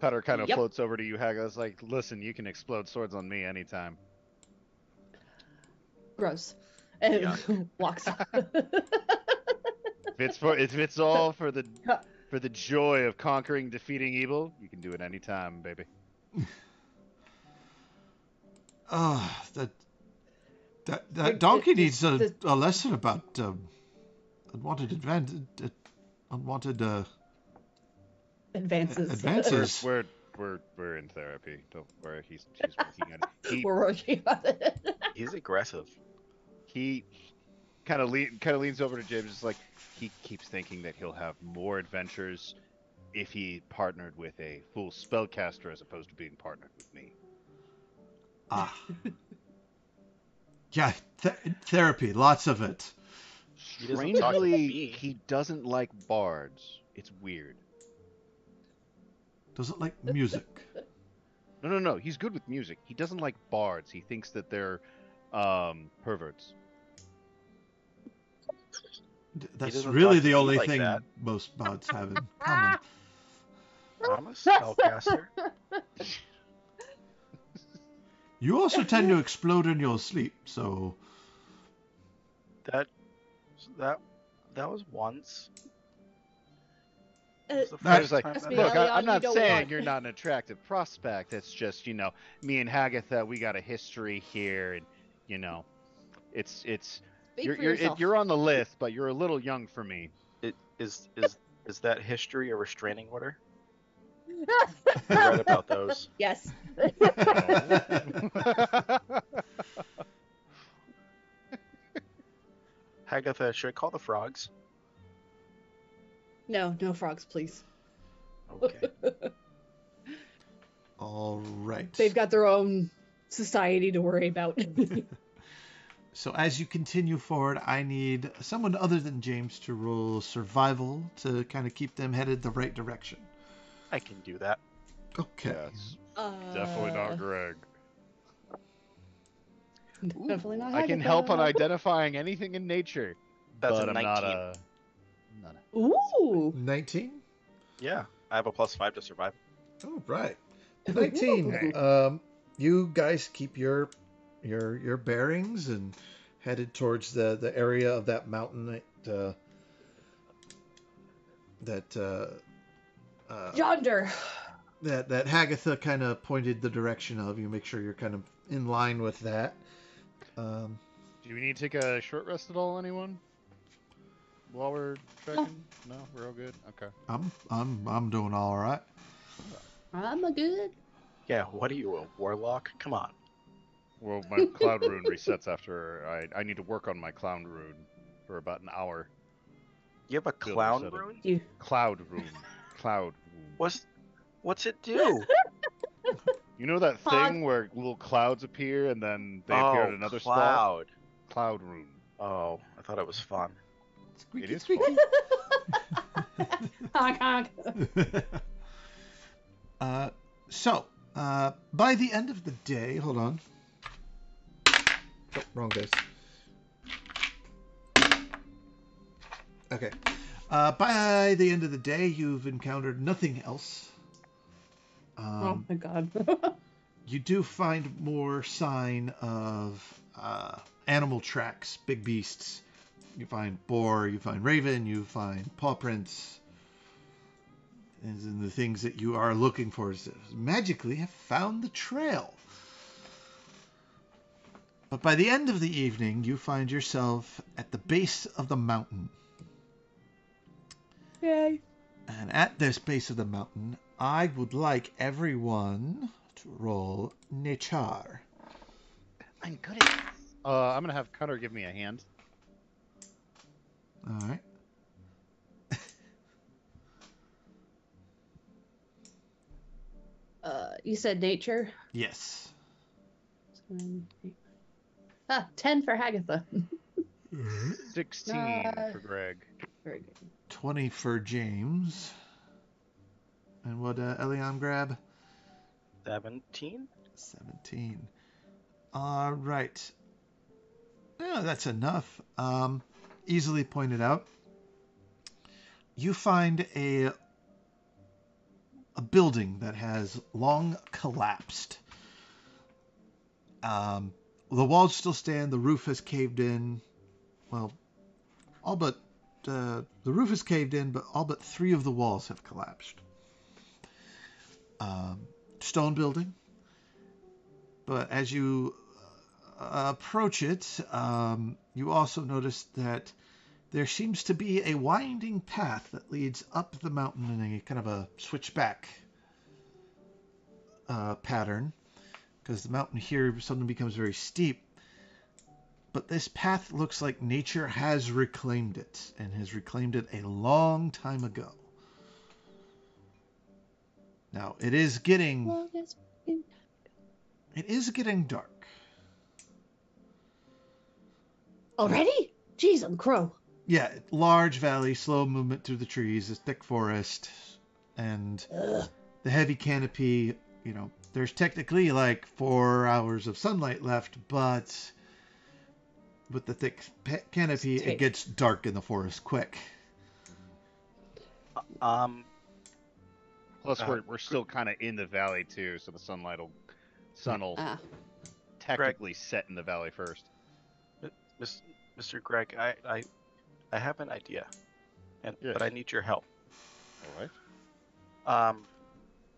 [SPEAKER 2] Cutter kind of
[SPEAKER 3] Yep.
[SPEAKER 2] floats over to you, Hagatha's like, listen, you can explode swords on me anytime.
[SPEAKER 3] Gross. And walks off.
[SPEAKER 2] If it's all for the joy of conquering, defeating evil, you can do it anytime, baby.
[SPEAKER 1] That donkey needs a lesson about unwanted advances.
[SPEAKER 2] We're in therapy. Don't worry. She's working on it.
[SPEAKER 3] We're working on it.
[SPEAKER 5] He's aggressive.
[SPEAKER 2] He kind of leans over to James, just like he keeps thinking that he'll have more adventures if he partnered with a full spellcaster as opposed to being partnered with me.
[SPEAKER 1] Ah. Yeah, therapy, lots of it.
[SPEAKER 2] Strangely, he doesn't like bards. It's weird.
[SPEAKER 1] Doesn't like music.
[SPEAKER 2] No. He's good with music. He doesn't like bards. He thinks that they're perverts.
[SPEAKER 1] That's really the only
[SPEAKER 5] like
[SPEAKER 1] thing
[SPEAKER 5] that.
[SPEAKER 1] most bards have in common.
[SPEAKER 4] I'm a spellcaster.
[SPEAKER 1] You also tend to explode in your sleep, so
[SPEAKER 4] That was once.
[SPEAKER 3] Uh,
[SPEAKER 4] It was the
[SPEAKER 1] That-
[SPEAKER 4] first
[SPEAKER 2] like,
[SPEAKER 4] time
[SPEAKER 3] Trust
[SPEAKER 4] that
[SPEAKER 3] me,
[SPEAKER 2] look,
[SPEAKER 3] Elion,
[SPEAKER 2] I'm
[SPEAKER 3] you
[SPEAKER 2] not
[SPEAKER 3] don't
[SPEAKER 2] saying
[SPEAKER 3] want-
[SPEAKER 2] you're not an attractive prospect. It's just, me and Hagatha, we got a history here, and it's
[SPEAKER 3] Speak for yourself.
[SPEAKER 2] you're on the list, but you're a little young for me.
[SPEAKER 4] It is that history a restraining order? I read about those.
[SPEAKER 3] Yes.
[SPEAKER 4] Hagatha, should I call the frogs?
[SPEAKER 3] No frogs, please.
[SPEAKER 4] Okay.
[SPEAKER 1] all right.
[SPEAKER 3] They've got their own society to worry about.
[SPEAKER 1] So as you continue forward, I need someone other than James to roll survival to kind of keep them headed the right direction.
[SPEAKER 4] I can do that.
[SPEAKER 1] Okay.
[SPEAKER 2] Yeah, it's definitely not Greg.
[SPEAKER 3] Definitely not.
[SPEAKER 2] I can help on
[SPEAKER 3] Hagatha.
[SPEAKER 2] identifying anything in nature,
[SPEAKER 4] That's
[SPEAKER 2] but
[SPEAKER 4] a
[SPEAKER 2] I'm
[SPEAKER 4] 19.
[SPEAKER 2] not a.
[SPEAKER 3] Ooh.
[SPEAKER 1] 19?
[SPEAKER 4] Yeah, I have a +5 to survive.
[SPEAKER 1] All right. 19. You guys keep your bearings and headed towards the area of that mountain
[SPEAKER 3] Yonder.
[SPEAKER 1] that Hagatha kind of pointed the direction of. You make sure you're kind of in line with that.
[SPEAKER 2] Do we need to take a short rest at all, anyone? While we're trekking? No, we're all good. Okay.
[SPEAKER 1] I'm doing all right.
[SPEAKER 3] I'm a good.
[SPEAKER 4] Yeah, what are you, a warlock? Come on.
[SPEAKER 2] Well, my cloud rune resets after I need to work on my cloud rune for about an hour.
[SPEAKER 4] You have a
[SPEAKER 2] Bill
[SPEAKER 4] clown
[SPEAKER 2] said it.
[SPEAKER 4] rune?
[SPEAKER 3] You.
[SPEAKER 2] Cloud rune. Cloud rune.
[SPEAKER 4] What's it do?
[SPEAKER 2] You know that
[SPEAKER 3] Pog.
[SPEAKER 2] thing where little clouds appear and then they appear at another spot?
[SPEAKER 4] cloud.
[SPEAKER 2] Cloud rune.
[SPEAKER 4] Oh, I thought it was fun.
[SPEAKER 1] Squeaky,
[SPEAKER 2] It is
[SPEAKER 1] squeaky.
[SPEAKER 3] Honk, honk.
[SPEAKER 1] So, by the end of the day, hold on. Oh, wrong dice. Okay. By the end of the day, you've encountered nothing else.
[SPEAKER 3] Oh my god.
[SPEAKER 1] You do find more sign of animal tracks, big beasts. You find boar, you find raven, you find paw prints. And the things that you are looking for is magically have found the trail. But by the end of the evening, you find yourself at the base of the mountain.
[SPEAKER 3] Yay.
[SPEAKER 1] And at this base of the mountain, I would like everyone to roll nature.
[SPEAKER 2] I'm good at this. I'm gonna have Cutter give me a hand.
[SPEAKER 1] All right.
[SPEAKER 3] You said nature?
[SPEAKER 1] Yes.
[SPEAKER 3] 10 for Hagatha.
[SPEAKER 2] 16 for Greg.
[SPEAKER 3] Very good.
[SPEAKER 1] 20 for James. And what Elion grab?
[SPEAKER 4] 17?
[SPEAKER 1] 17. All right. Yeah, that's enough. Easily pointed out. You find a building that has long collapsed. The walls still stand. The roof has caved in. Well, all but the roof is caved in, but all but 3 of the walls have collapsed. Stone building. But as you approach it, you also notice that there seems to be a winding path that leads up the mountain in a kind of a switchback pattern, because the mountain here suddenly becomes very steep. But this path looks like nature has reclaimed it, and has reclaimed it a long time ago. Now, it is getting dark.
[SPEAKER 3] Already? Jeez, I'm crow.
[SPEAKER 1] Yeah, large valley, slow movement through the trees, a thick forest, and the heavy canopy. You know, there's technically like 4 hours of sunlight left, but with the thick canopy, it gets dark in the forest quick.
[SPEAKER 2] Plus, we're still kind of in the valley too, so the sun will technically set in the valley first.
[SPEAKER 5] Mr. Greg, I have an idea,
[SPEAKER 2] Yes.
[SPEAKER 5] but I need your help.
[SPEAKER 2] All right.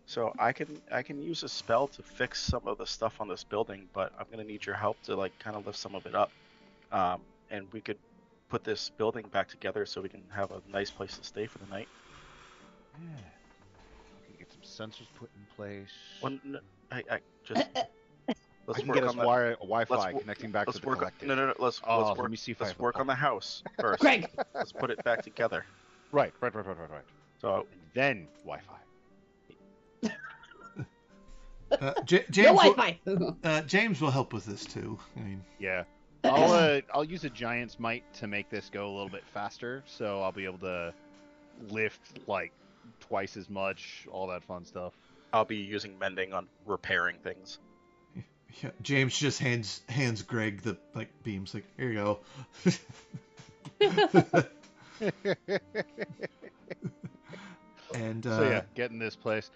[SPEAKER 5] So I can use a spell to fix some of the stuff on this building, but I'm gonna need your help to like kind of lift some of it up, and we could put this building back together so we can have a nice place to stay for the night.
[SPEAKER 2] Yeah. We can get some sensors put in place.
[SPEAKER 5] Well, I just let's
[SPEAKER 2] I can
[SPEAKER 5] work
[SPEAKER 2] get us
[SPEAKER 5] on the
[SPEAKER 2] Wi-Fi connecting back to
[SPEAKER 5] let's
[SPEAKER 2] the
[SPEAKER 5] work
[SPEAKER 2] collective.
[SPEAKER 5] no let's
[SPEAKER 2] Let me see if I
[SPEAKER 5] let's
[SPEAKER 2] have the
[SPEAKER 5] work on the house first.
[SPEAKER 3] Greg.
[SPEAKER 5] Let's put it back together.
[SPEAKER 2] Right.
[SPEAKER 5] So
[SPEAKER 2] And then Wi-Fi.
[SPEAKER 1] James,
[SPEAKER 3] No
[SPEAKER 1] will,
[SPEAKER 3] Wi-Fi.
[SPEAKER 1] James will help with this too. I mean,
[SPEAKER 2] Yeah. I'll use a giant's might to make this go a little bit faster, so I'll be able to lift like twice as much, all that fun stuff.
[SPEAKER 5] I'll be using mending on repairing things.
[SPEAKER 1] yeah, James just hands Greg the beams. Like, here you go. And
[SPEAKER 2] So yeah, get in this place.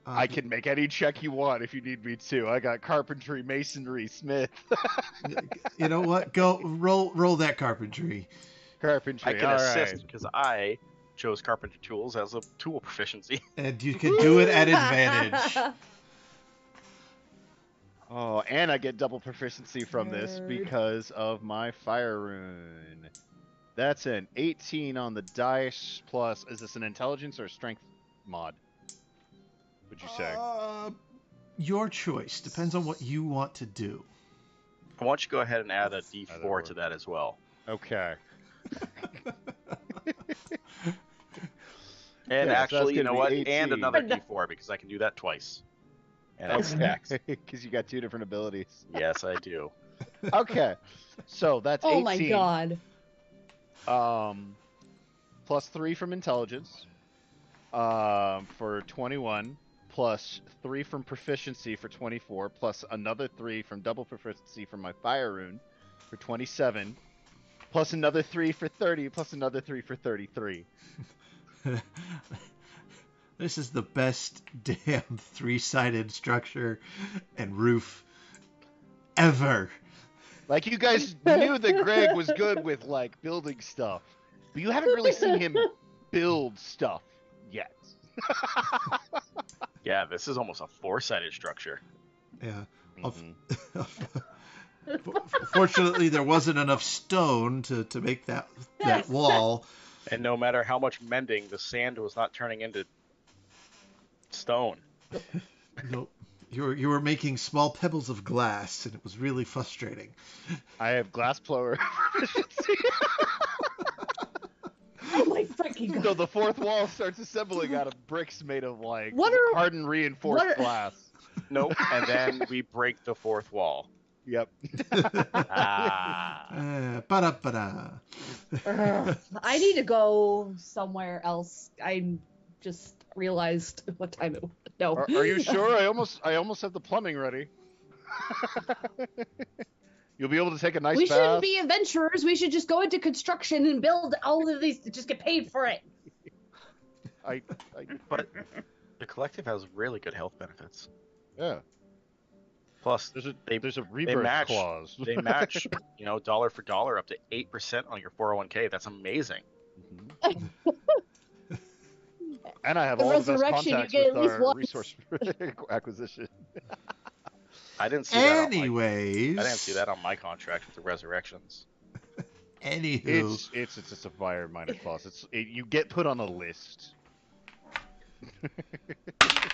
[SPEAKER 2] I can make any check you want if you need me to. I got carpentry, masonry, smith.
[SPEAKER 1] You know what? Go roll that carpentry.
[SPEAKER 2] Carpentry.
[SPEAKER 5] I can
[SPEAKER 2] all
[SPEAKER 5] assist
[SPEAKER 2] right.
[SPEAKER 5] because I chose carpentry tools as a tool proficiency.
[SPEAKER 1] And you can do it at advantage.
[SPEAKER 2] Oh, and I get double proficiency from this
[SPEAKER 3] Nerd.
[SPEAKER 2] because of my fire rune. That's an 18 on the dice plus. Is this an intelligence or strength mod? Would you say?
[SPEAKER 1] Your choice. Depends on what you want to do.
[SPEAKER 5] Why don't you go ahead and add a
[SPEAKER 2] Either
[SPEAKER 5] D4 to that as well?
[SPEAKER 2] Okay.
[SPEAKER 5] And
[SPEAKER 2] Yeah, so
[SPEAKER 5] actually,
[SPEAKER 2] that's
[SPEAKER 5] you
[SPEAKER 2] gonna
[SPEAKER 5] know
[SPEAKER 2] be
[SPEAKER 5] what?
[SPEAKER 2] 18.
[SPEAKER 5] And another D4 because I can do that twice. And it stacks.
[SPEAKER 2] Because you got two different abilities.
[SPEAKER 5] Yes, I do.
[SPEAKER 2] Okay. So that's
[SPEAKER 3] Oh
[SPEAKER 2] 18.
[SPEAKER 3] my god.
[SPEAKER 2] Plus 3 from intelligence. For 21. Plus 3 from proficiency for 24. Plus another 3 from double proficiency from my fire rune for 27. Plus another 3 for 30. Plus another 3 for 33.
[SPEAKER 1] This is the best damn three-sided structure and roof ever.
[SPEAKER 2] Like, you guys knew that Greg was good with, like, building stuff. But you haven't really seen him build stuff yet.
[SPEAKER 5] Yeah, this is almost a four-sided structure.
[SPEAKER 1] Yeah.
[SPEAKER 2] Mhm.
[SPEAKER 1] Fortunately, there wasn't enough stone to make that wall.
[SPEAKER 5] And no matter how much mending, the sand was not turning into stone.
[SPEAKER 1] Nope. You were making small pebbles of glass, and it was really frustrating.
[SPEAKER 2] I have glass blower proficiency.
[SPEAKER 3] Oh my freaking god.
[SPEAKER 2] So the fourth wall starts assembling out of bricks made of, like,
[SPEAKER 3] What are-
[SPEAKER 2] hardened reinforced
[SPEAKER 3] what are-
[SPEAKER 2] glass.
[SPEAKER 5] Nope. And then we break the fourth wall.
[SPEAKER 2] Yep.
[SPEAKER 5] Ah.
[SPEAKER 1] Ba-da-ba-da.
[SPEAKER 3] Ugh, I need to go somewhere else. I just realized what time it was. No.
[SPEAKER 2] Are you sure? I almost have the plumbing ready. You'll be able to take a nice
[SPEAKER 3] We
[SPEAKER 2] bath.
[SPEAKER 3] shouldn't be adventurers. We should just go into construction and build all of these to just get paid for it.
[SPEAKER 5] But the collective has really good health benefits.
[SPEAKER 2] Yeah.
[SPEAKER 5] Plus,
[SPEAKER 2] There's a rebirth
[SPEAKER 5] match.
[SPEAKER 2] clause.
[SPEAKER 5] they match, dollar for dollar up to 8% on your 401k. That's amazing.
[SPEAKER 2] Mhm. And I have
[SPEAKER 3] The
[SPEAKER 2] all the best
[SPEAKER 3] resurrection, you
[SPEAKER 2] contacts
[SPEAKER 3] get
[SPEAKER 2] with
[SPEAKER 3] at least
[SPEAKER 2] our
[SPEAKER 3] once.
[SPEAKER 2] resource acquisition.
[SPEAKER 5] I didn't see that.
[SPEAKER 1] Anyways.
[SPEAKER 5] I didn't see that on my contract with the resurrections.
[SPEAKER 1] Anywho.
[SPEAKER 2] It's just a fire-minded clause. You get put on a list.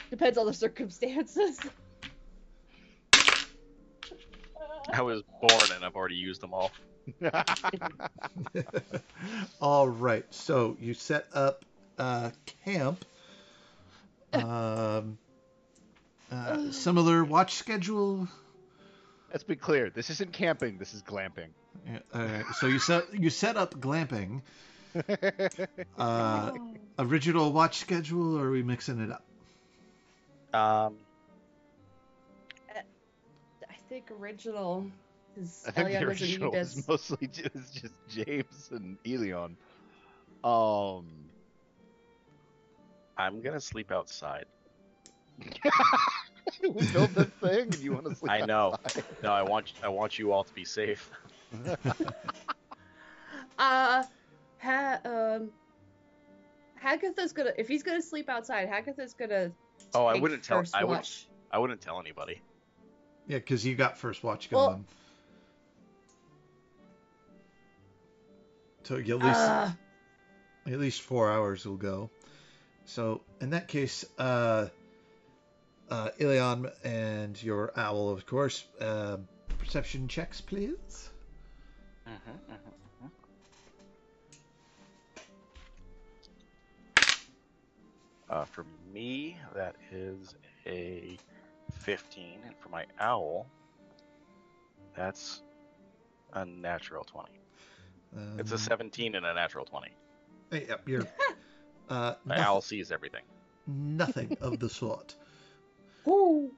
[SPEAKER 3] Depends on the circumstances.
[SPEAKER 5] I was born and I've already used them all.
[SPEAKER 1] All right. So you set up camp. Similar watch schedule.
[SPEAKER 2] Let's be clear. This isn't camping. This is glamping.
[SPEAKER 1] Yeah, all right. So you set up glamping. Original watch schedule, or are we mixing it up?
[SPEAKER 3] I think original. Because
[SPEAKER 2] I think the
[SPEAKER 3] Elion doesn't need
[SPEAKER 2] original is
[SPEAKER 3] this.
[SPEAKER 2] mostly just James and Elion.
[SPEAKER 5] I'm gonna sleep outside.
[SPEAKER 2] We built this thing, and you want to sleep
[SPEAKER 5] I know.
[SPEAKER 2] outside.
[SPEAKER 5] No, I want you all to be safe.
[SPEAKER 3] Hagatha's gonna, if he's gonna sleep outside, Hagatha's gonna
[SPEAKER 5] Oh, I
[SPEAKER 3] take
[SPEAKER 5] wouldn't tell.
[SPEAKER 3] first
[SPEAKER 5] I wouldn't.
[SPEAKER 3] watch.
[SPEAKER 5] I wouldn't tell anybody.
[SPEAKER 1] Yeah, because you got first watch
[SPEAKER 3] Well-
[SPEAKER 1] going. So at least 4 hours will go. So in that case, Ilion and your owl, of course, perception checks, please.
[SPEAKER 5] For me, that is a 15, and for my owl, that's a natural 20. It's a 17 and a natural 20.
[SPEAKER 1] Hey, yep, you're
[SPEAKER 5] My owl sees everything.
[SPEAKER 1] nothing of the sort.
[SPEAKER 3] Ooh.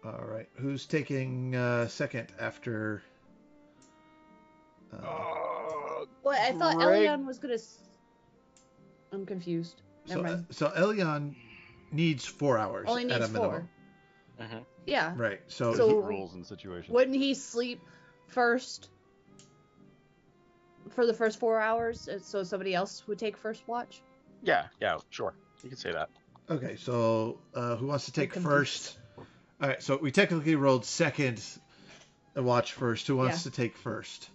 [SPEAKER 1] All right, who's taking second after?
[SPEAKER 3] What? I thought
[SPEAKER 2] Greg-
[SPEAKER 3] Elion was gonna. I'm confused. Never mind.
[SPEAKER 1] So Elion needs 4 hours
[SPEAKER 3] Only
[SPEAKER 1] at
[SPEAKER 3] needs
[SPEAKER 1] a minimum.
[SPEAKER 3] 4. Yeah.
[SPEAKER 1] Right. So,
[SPEAKER 3] So-
[SPEAKER 2] rules and situations.
[SPEAKER 3] Wouldn't he sleep first for the first 4 hours, so somebody else would take first watch?
[SPEAKER 5] Yeah, sure. You can say that.
[SPEAKER 1] okay. So who wants to take
[SPEAKER 3] confused.
[SPEAKER 1] first? All right. So we technically rolled second and watch first. Who wants
[SPEAKER 3] Yeah.
[SPEAKER 1] to take first?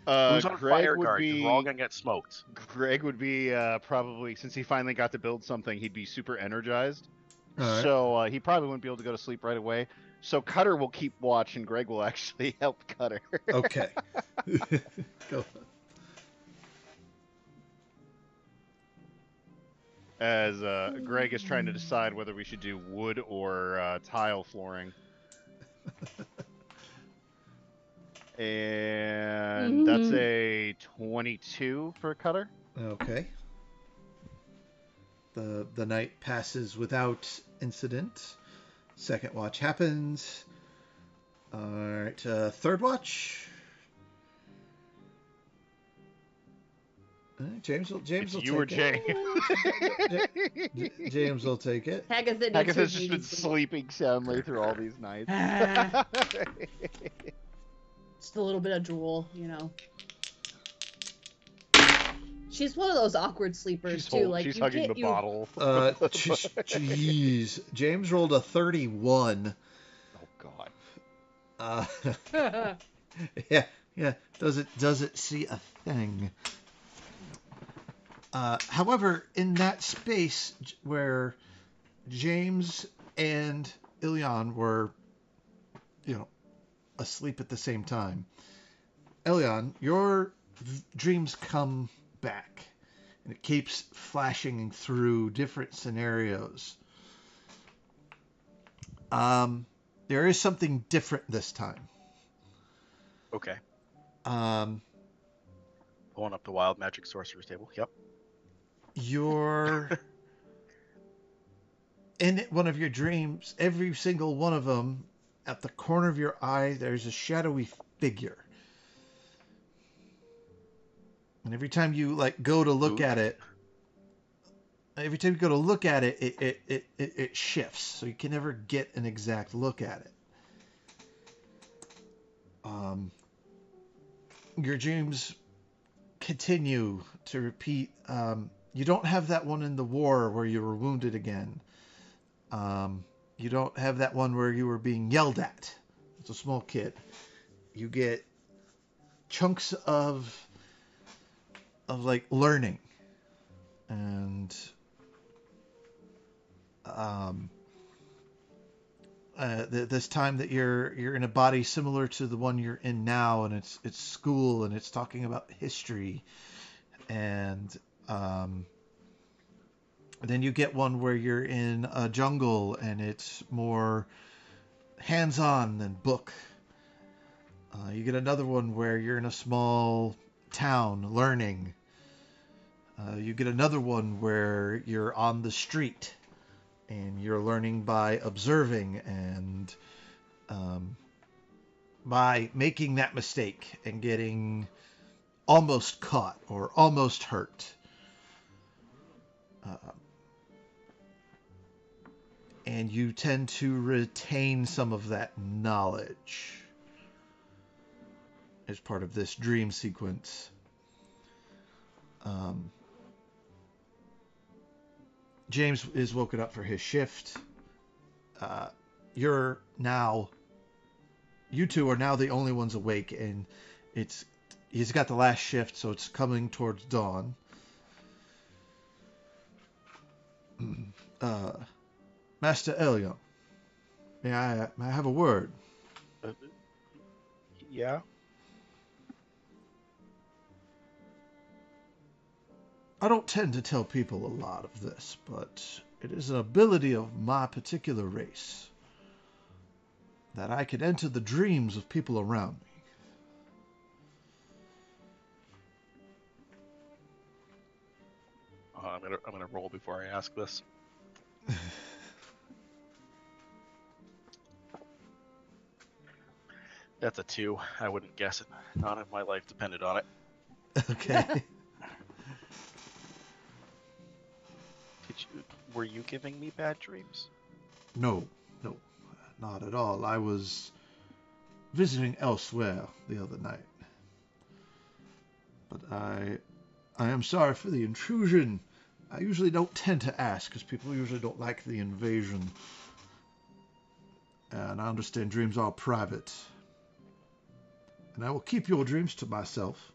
[SPEAKER 5] Who's on
[SPEAKER 2] Greg
[SPEAKER 5] fire
[SPEAKER 2] would
[SPEAKER 5] guard? 'Cause
[SPEAKER 2] be
[SPEAKER 5] we're all gonna get smoked.
[SPEAKER 2] Greg would be probably, since he finally got to build something, he'd be super energized.
[SPEAKER 1] All right.
[SPEAKER 2] So he probably wouldn't be able to go to sleep right away. So Cutter will keep watch, and Greg will actually help Cutter.
[SPEAKER 1] Okay. Go.
[SPEAKER 2] As Greg is trying to decide whether we should do wood or tile flooring. And that's a 22 for Cutter.
[SPEAKER 1] Okay. The night passes without incident. Second watch happens. All right. Third watch. James will
[SPEAKER 2] It's
[SPEAKER 1] take
[SPEAKER 2] you or
[SPEAKER 1] it.
[SPEAKER 2] James.
[SPEAKER 1] James will take it.
[SPEAKER 3] Hagatha needs
[SPEAKER 2] Hagatha's
[SPEAKER 3] her
[SPEAKER 2] just been
[SPEAKER 3] beauty sleep.
[SPEAKER 2] sleeping soundly through all these nights.
[SPEAKER 3] Just a little bit of drool, you know. She's one of those awkward sleepers too. Like
[SPEAKER 2] she's
[SPEAKER 3] you
[SPEAKER 2] hugging
[SPEAKER 3] get
[SPEAKER 2] the
[SPEAKER 3] you.
[SPEAKER 2] bottle.
[SPEAKER 1] Jeez. James rolled a 31.
[SPEAKER 2] Oh God.
[SPEAKER 1] Yeah. Does it see a thing? However, in that space where James and Ilion were, asleep at the same time, Ilion, your dreams come back, and it keeps flashing through different scenarios. There is something different this time.
[SPEAKER 5] Okay.
[SPEAKER 1] Um,
[SPEAKER 5] Pulling up the wild magic sorcerer's table. Yep.
[SPEAKER 1] You're in one of your dreams, every single one of them, at the corner of your eye, there's a shadowy figure. And every time you go to look at it, it shifts, so you can never get an exact look at it. Your dreams continue to repeat. You don't have that one in the war where you were wounded again. You don't have that one where you were being yelled at as a small kid. You get chunks of learning, and this time that you're in a body similar to the one you're in now, and it's school, and it's talking about history, and then you get one where you're in a jungle, and it's more hands-on than book. You get another one where you're in a small town learning. You get another one where you're on the street and you're learning by observing and by making that mistake and getting almost caught or almost hurt. and you tend to retain some of that knowledge as part of this dream sequence. James is woken up for his shift. You two are now the only ones awake, and he's got the last shift, so it's coming towards dawn. Master Elion, may I have a word?
[SPEAKER 4] Yeah?
[SPEAKER 1] I don't tend to tell people a lot of this, but it is an ability of my particular race that I can enter the dreams of people around me.
[SPEAKER 5] I'm gonna roll before I ask this. That's a 2. I wouldn't guess it. Not if my life depended on it.
[SPEAKER 1] Okay.
[SPEAKER 5] Were you giving me bad dreams?
[SPEAKER 1] No, not at all. I was visiting elsewhere the other night. But I am sorry for the intrusion. I usually don't tend to ask, because people usually don't like the invasion. And I understand dreams are private. And I will keep your dreams to myself.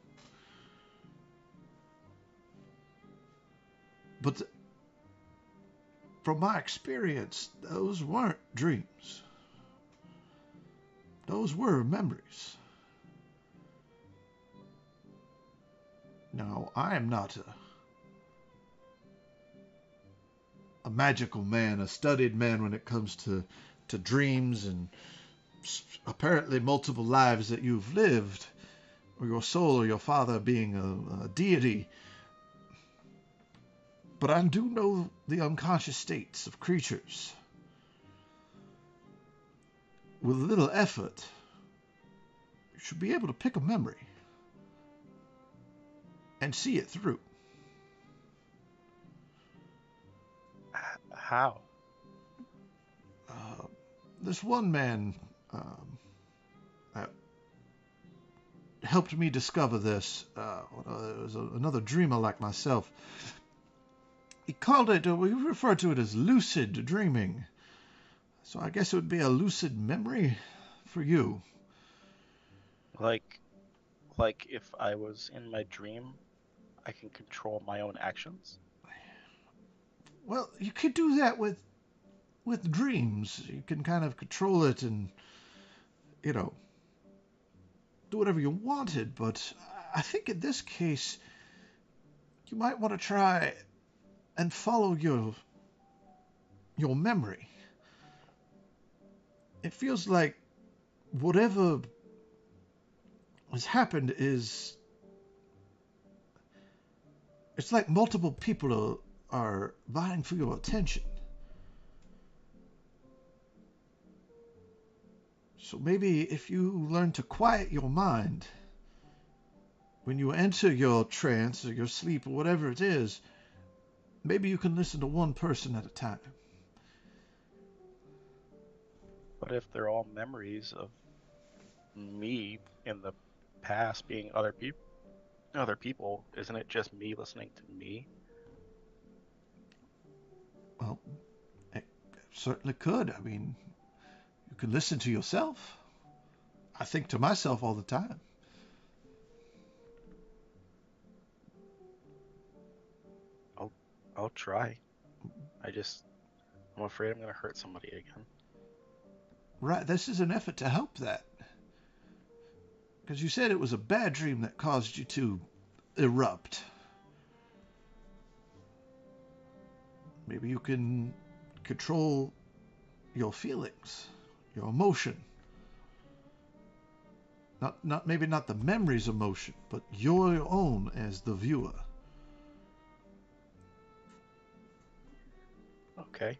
[SPEAKER 1] But from my experience, those weren't dreams. Those were memories. Now, I am not a magical man, a studied man when it comes to dreams and apparently multiple lives that you've lived, or your soul or your father being a deity. But I do know the unconscious states of creatures. With a little effort, you should be able to pick a memory and see it through.
[SPEAKER 5] How?
[SPEAKER 1] This one man helped me discover this. It was another dreamer like myself. He called it, we refer to it as lucid dreaming. So I guess it would be a lucid memory for you.
[SPEAKER 5] Like if I was in my dream, I can control my own actions?
[SPEAKER 1] Well, you could do that with dreams. You can kind of control it and, do whatever you wanted. But I think in this case, you might want to try and follow your memory. It feels like whatever has happened it's like multiple people are vying for your attention. So maybe if you learn to quiet your mind when you enter your trance or your sleep or whatever it is, maybe you can listen to one person at a time.
[SPEAKER 5] But if they're all memories of me in the past being other people, isn't it just me listening to me?
[SPEAKER 1] Well, it certainly could. I mean, you could listen to yourself. I think to myself all the time.
[SPEAKER 5] I'll try. I'm afraid I'm going to hurt somebody again.
[SPEAKER 1] Right, this is an effort to help that. Because you said it was a bad dream that caused you to erupt. Maybe you can control your feelings, your emotion. Maybe not the memory's emotion, but your own as the viewer.
[SPEAKER 5] Okay.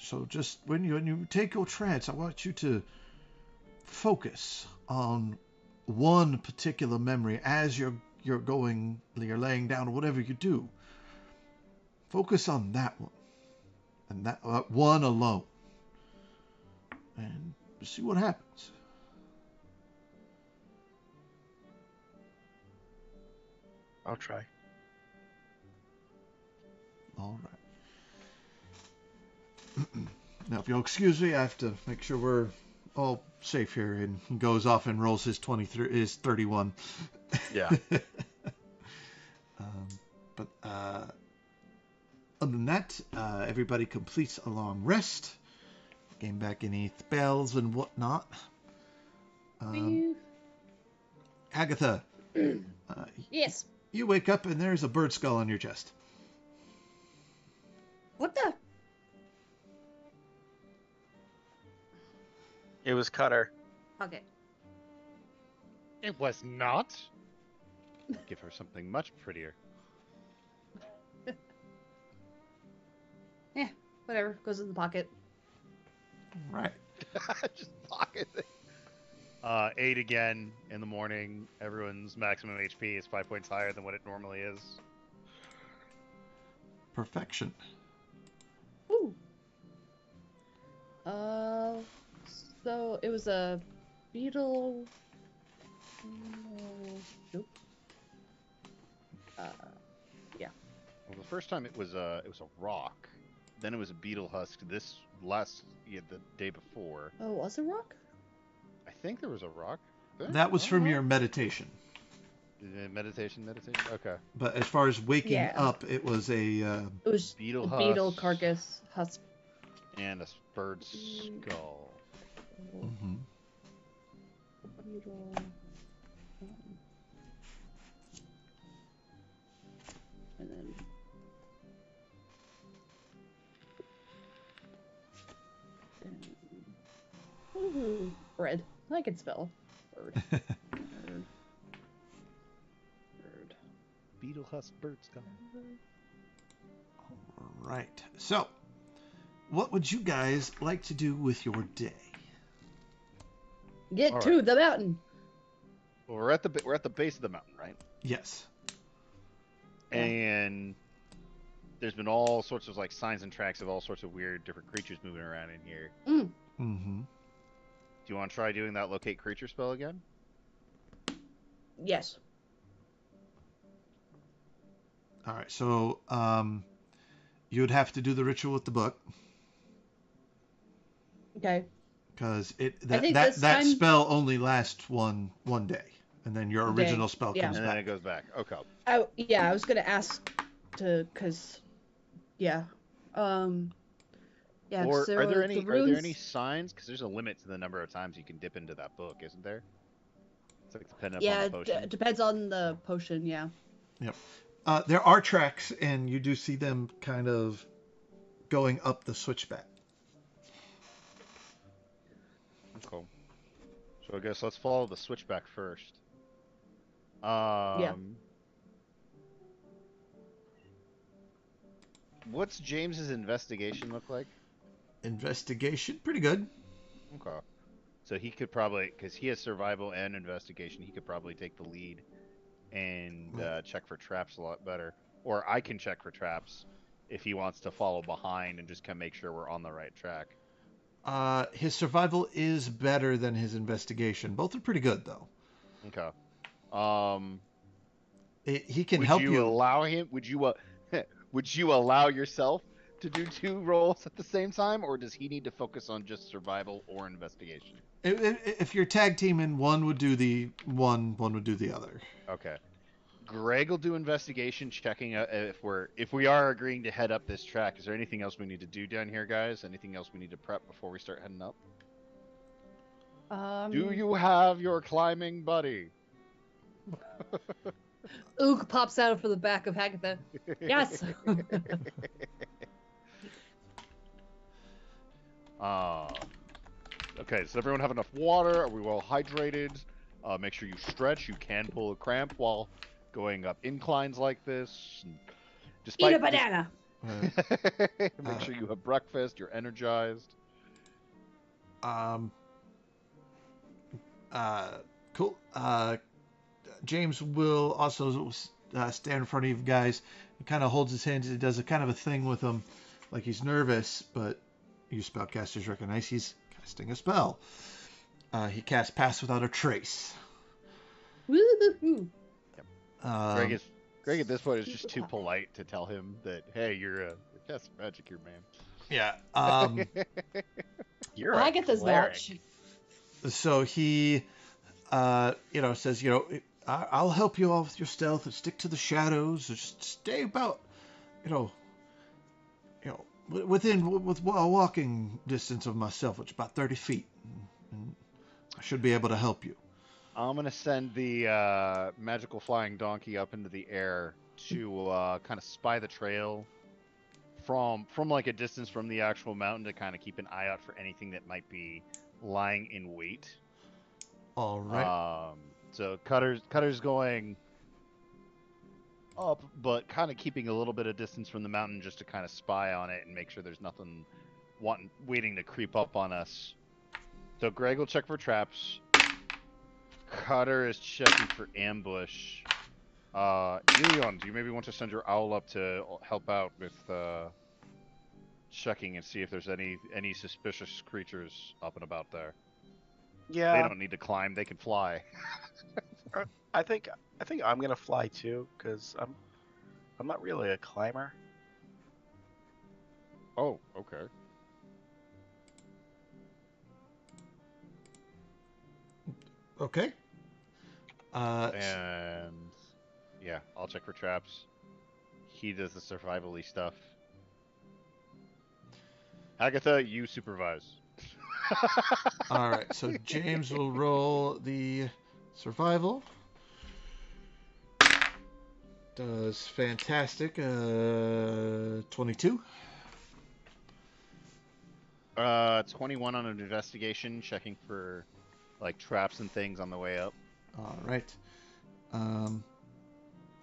[SPEAKER 1] So just when you take your trance, I want you to focus on one particular memory as you're laying down or whatever you do. Focus on that one. And that one alone. And see what happens.
[SPEAKER 4] I'll try.
[SPEAKER 1] All right. Now, if you'll excuse me, I have to make sure we're all safe here. And he goes off and rolls his 31.
[SPEAKER 5] Yeah.
[SPEAKER 1] But other than that, everybody completes a long rest. Came back any spells and whatnot. Hagatha,
[SPEAKER 3] Yes.
[SPEAKER 1] you wake up and there's a bird skull on your chest.
[SPEAKER 3] What the?
[SPEAKER 5] It was Cutter.
[SPEAKER 3] Okay.
[SPEAKER 2] It was not. Give her something much prettier.
[SPEAKER 3] Yeah, whatever. Goes in the pocket.
[SPEAKER 1] Right.
[SPEAKER 2] Just pocket it. 8 again in the morning. Everyone's maximum HP is 5 points higher than what it normally is.
[SPEAKER 1] Perfection.
[SPEAKER 3] Ooh. So it was a beetle. Nope. Yeah.
[SPEAKER 2] Well, the first time it was a rock. Then it was a beetle husk. The day before.
[SPEAKER 3] Oh, was it rock?
[SPEAKER 2] I think there was a rock.
[SPEAKER 1] That was from your meditation.
[SPEAKER 2] Meditation. Okay.
[SPEAKER 1] But as far as waking up, it was a...
[SPEAKER 3] It was
[SPEAKER 2] beetle
[SPEAKER 3] a
[SPEAKER 2] husk.
[SPEAKER 3] beetle carcass husk.
[SPEAKER 2] And a bird skull.
[SPEAKER 1] Mm-hmm.
[SPEAKER 3] Beetle. And then. Ooh, bread. I can spell. Bird. Bird.
[SPEAKER 2] Beetle husk bird skull.
[SPEAKER 1] All right. So, what would you guys like to do with your day?
[SPEAKER 3] Get
[SPEAKER 2] All
[SPEAKER 3] to
[SPEAKER 2] right.
[SPEAKER 3] the mountain.
[SPEAKER 2] Well, we're at the base of the mountain, right?
[SPEAKER 1] Yes.
[SPEAKER 3] Yeah.
[SPEAKER 2] And there's been all sorts of like signs and tracks of all sorts of weird different creatures moving around in here.
[SPEAKER 1] Mm-hmm.
[SPEAKER 2] Do you want to try doing that locate creature spell again?
[SPEAKER 3] Yes.
[SPEAKER 1] All right. So, you would have to do the ritual with the book.
[SPEAKER 3] Okay.
[SPEAKER 1] Because
[SPEAKER 3] think
[SPEAKER 1] that
[SPEAKER 3] this time-
[SPEAKER 1] spell only lasts one day. And then your
[SPEAKER 3] Okay,
[SPEAKER 1] original spell
[SPEAKER 3] yeah.
[SPEAKER 1] comes
[SPEAKER 2] And then it
[SPEAKER 1] back.
[SPEAKER 2] goes back. Okay.
[SPEAKER 3] I was gonna ask cause, yeah, yeah.
[SPEAKER 2] Or
[SPEAKER 3] so
[SPEAKER 2] are there
[SPEAKER 3] the
[SPEAKER 2] any
[SPEAKER 3] runes,
[SPEAKER 2] signs? Because there's a limit to the number of times you can dip into that book, isn't there? It's like dependent
[SPEAKER 3] Yeah,
[SPEAKER 2] upon the potion.
[SPEAKER 3] depends on the potion. Yeah.
[SPEAKER 1] Yep. There are tracks, and you do see them kind of going up the switchback.
[SPEAKER 2] Cool. So I guess let's follow the switchback first. What's James's investigation look like?
[SPEAKER 1] Investigation, pretty good.
[SPEAKER 2] Okay. So he could probably, because he has survival and investigation, he could probably take the lead and check for traps a lot better. Or I can check for traps if he wants to follow behind and just kind of make sure we're on the right track.
[SPEAKER 1] His survival is better than his investigation. Both are pretty good, though.
[SPEAKER 2] Okay.
[SPEAKER 1] He can help you.
[SPEAKER 2] Would you allow him? Would you allow yourself to do 2 rolls at the same time, or does he need to focus on just survival or investigation?
[SPEAKER 1] If you're tag teaming, one would do the one would do the other.
[SPEAKER 2] Okay. Greg will do investigation, checking if we are agreeing to head up this track. Is there anything else we need to do down here, guys? Anything else we need to prep before we start heading up? Do you have your climbing buddy?
[SPEAKER 3] Ook pops out from the back of Hagatha. Yes.
[SPEAKER 2] Okay, does everyone have enough water? Are we well hydrated? Make sure you stretch. You can pull a cramp while going up inclines like this.
[SPEAKER 3] Eat a banana.
[SPEAKER 2] Make sure you have breakfast. You're energized.
[SPEAKER 1] Cool. James will also stand in front of you guys, kind of holds his hands. He does a kind of a thing with them, like he's nervous, but you spellcasters recognize he's casting a spell. He casts Pass Without a Trace.
[SPEAKER 3] Woo-hoo-hoo.
[SPEAKER 2] Greg at this point is just too polite to tell him that, hey, you're casting magic here, man.
[SPEAKER 1] Yeah.
[SPEAKER 5] You're
[SPEAKER 3] Well,
[SPEAKER 5] a
[SPEAKER 3] Hagatha's
[SPEAKER 5] cleric.
[SPEAKER 3] not.
[SPEAKER 1] So he, says, I'll help you all with your stealth and stick to the shadows. Just stay about, within a walking distance of myself, which is about 30 feet. And I should be able to help you.
[SPEAKER 2] I'm going to send the magical flying donkey up into the air to kind of spy the trail from like a distance from the actual mountain to kind of keep an eye out for anything that might be lying in wait.
[SPEAKER 1] All right.
[SPEAKER 2] So Cutter's going up, but kind of keeping a little bit of distance from the mountain just to kind of spy on it and make sure there's nothing waiting to creep up on us. So Greg will check for traps. Cutter is checking for ambush. Elion, do you maybe want to send your owl up to help out with checking and see if there's any suspicious creatures up and about there?
[SPEAKER 5] Yeah.
[SPEAKER 2] They don't need to climb; they can fly.
[SPEAKER 5] I think I'm gonna fly too, because I'm not really a climber.
[SPEAKER 2] Oh, okay.
[SPEAKER 1] Okay.
[SPEAKER 2] And yeah, I'll check for traps. He does the survival-y stuff. Hagatha, you supervise.
[SPEAKER 1] All right. So James will roll the survival. Does fantastic. 22.
[SPEAKER 2] 21 on an investigation, checking for like traps and things on the way up.
[SPEAKER 1] All right.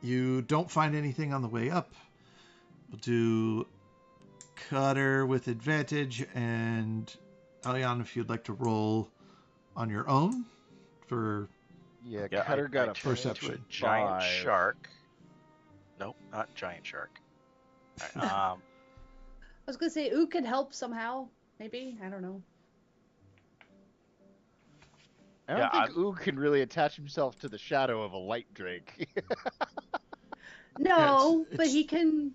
[SPEAKER 1] You don't find anything on the way up. We'll do Cutter with advantage, and Elion, if you'd like to roll on your own for
[SPEAKER 2] Yeah,
[SPEAKER 5] Yeah,
[SPEAKER 2] Cutter got a
[SPEAKER 5] turned into
[SPEAKER 1] perception.
[SPEAKER 5] a giant
[SPEAKER 2] 5.
[SPEAKER 5] shark. Nope, not giant shark.
[SPEAKER 3] I was gonna say Ook could help somehow. Maybe, I don't know.
[SPEAKER 2] I don't think Ook can really attach himself to the shadow of a light drake.
[SPEAKER 3] No,
[SPEAKER 1] it's-
[SPEAKER 3] but he can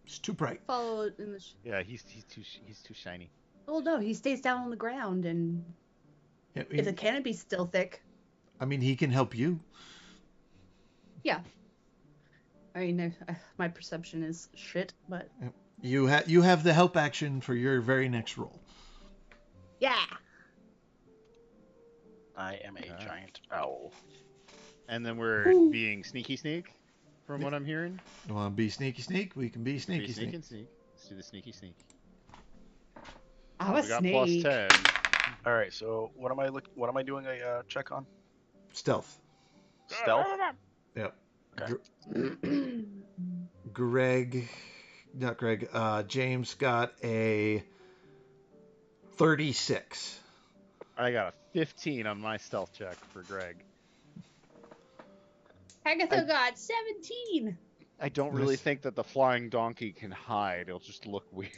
[SPEAKER 1] it's too bright.
[SPEAKER 3] follow it in the.
[SPEAKER 2] Yeah, he's too shiny.
[SPEAKER 3] Oh no, he stays down on the ground, and
[SPEAKER 1] Yeah,
[SPEAKER 3] if the canopy's still thick,
[SPEAKER 1] I mean, he can help you.
[SPEAKER 3] yeah. I mean, my perception is shit, but
[SPEAKER 1] You have the help action for your very next roll.
[SPEAKER 3] yeah.
[SPEAKER 5] I am a
[SPEAKER 2] Okay.
[SPEAKER 5] giant owl.
[SPEAKER 2] And then we're
[SPEAKER 3] Ooh.
[SPEAKER 2] being sneaky sneak, from what I'm hearing.
[SPEAKER 1] You want to be sneaky sneak? We can be sneaky
[SPEAKER 2] Be sneak
[SPEAKER 1] sneak.
[SPEAKER 2] and sneak. Let's do the sneaky sneak.
[SPEAKER 3] I'm
[SPEAKER 2] we
[SPEAKER 3] a
[SPEAKER 2] got
[SPEAKER 3] snake.
[SPEAKER 2] plus 10.
[SPEAKER 5] All right, so what am I doing a check on?
[SPEAKER 1] Stealth.
[SPEAKER 5] Stealth.
[SPEAKER 1] Yep.
[SPEAKER 5] Okay.
[SPEAKER 1] James got a 36.
[SPEAKER 2] I got a 15 on my stealth check for Greg.
[SPEAKER 3] Hagatha got 17.
[SPEAKER 2] I don't really
[SPEAKER 1] Nice.
[SPEAKER 2] think that the flying donkey can hide. It'll just look weird.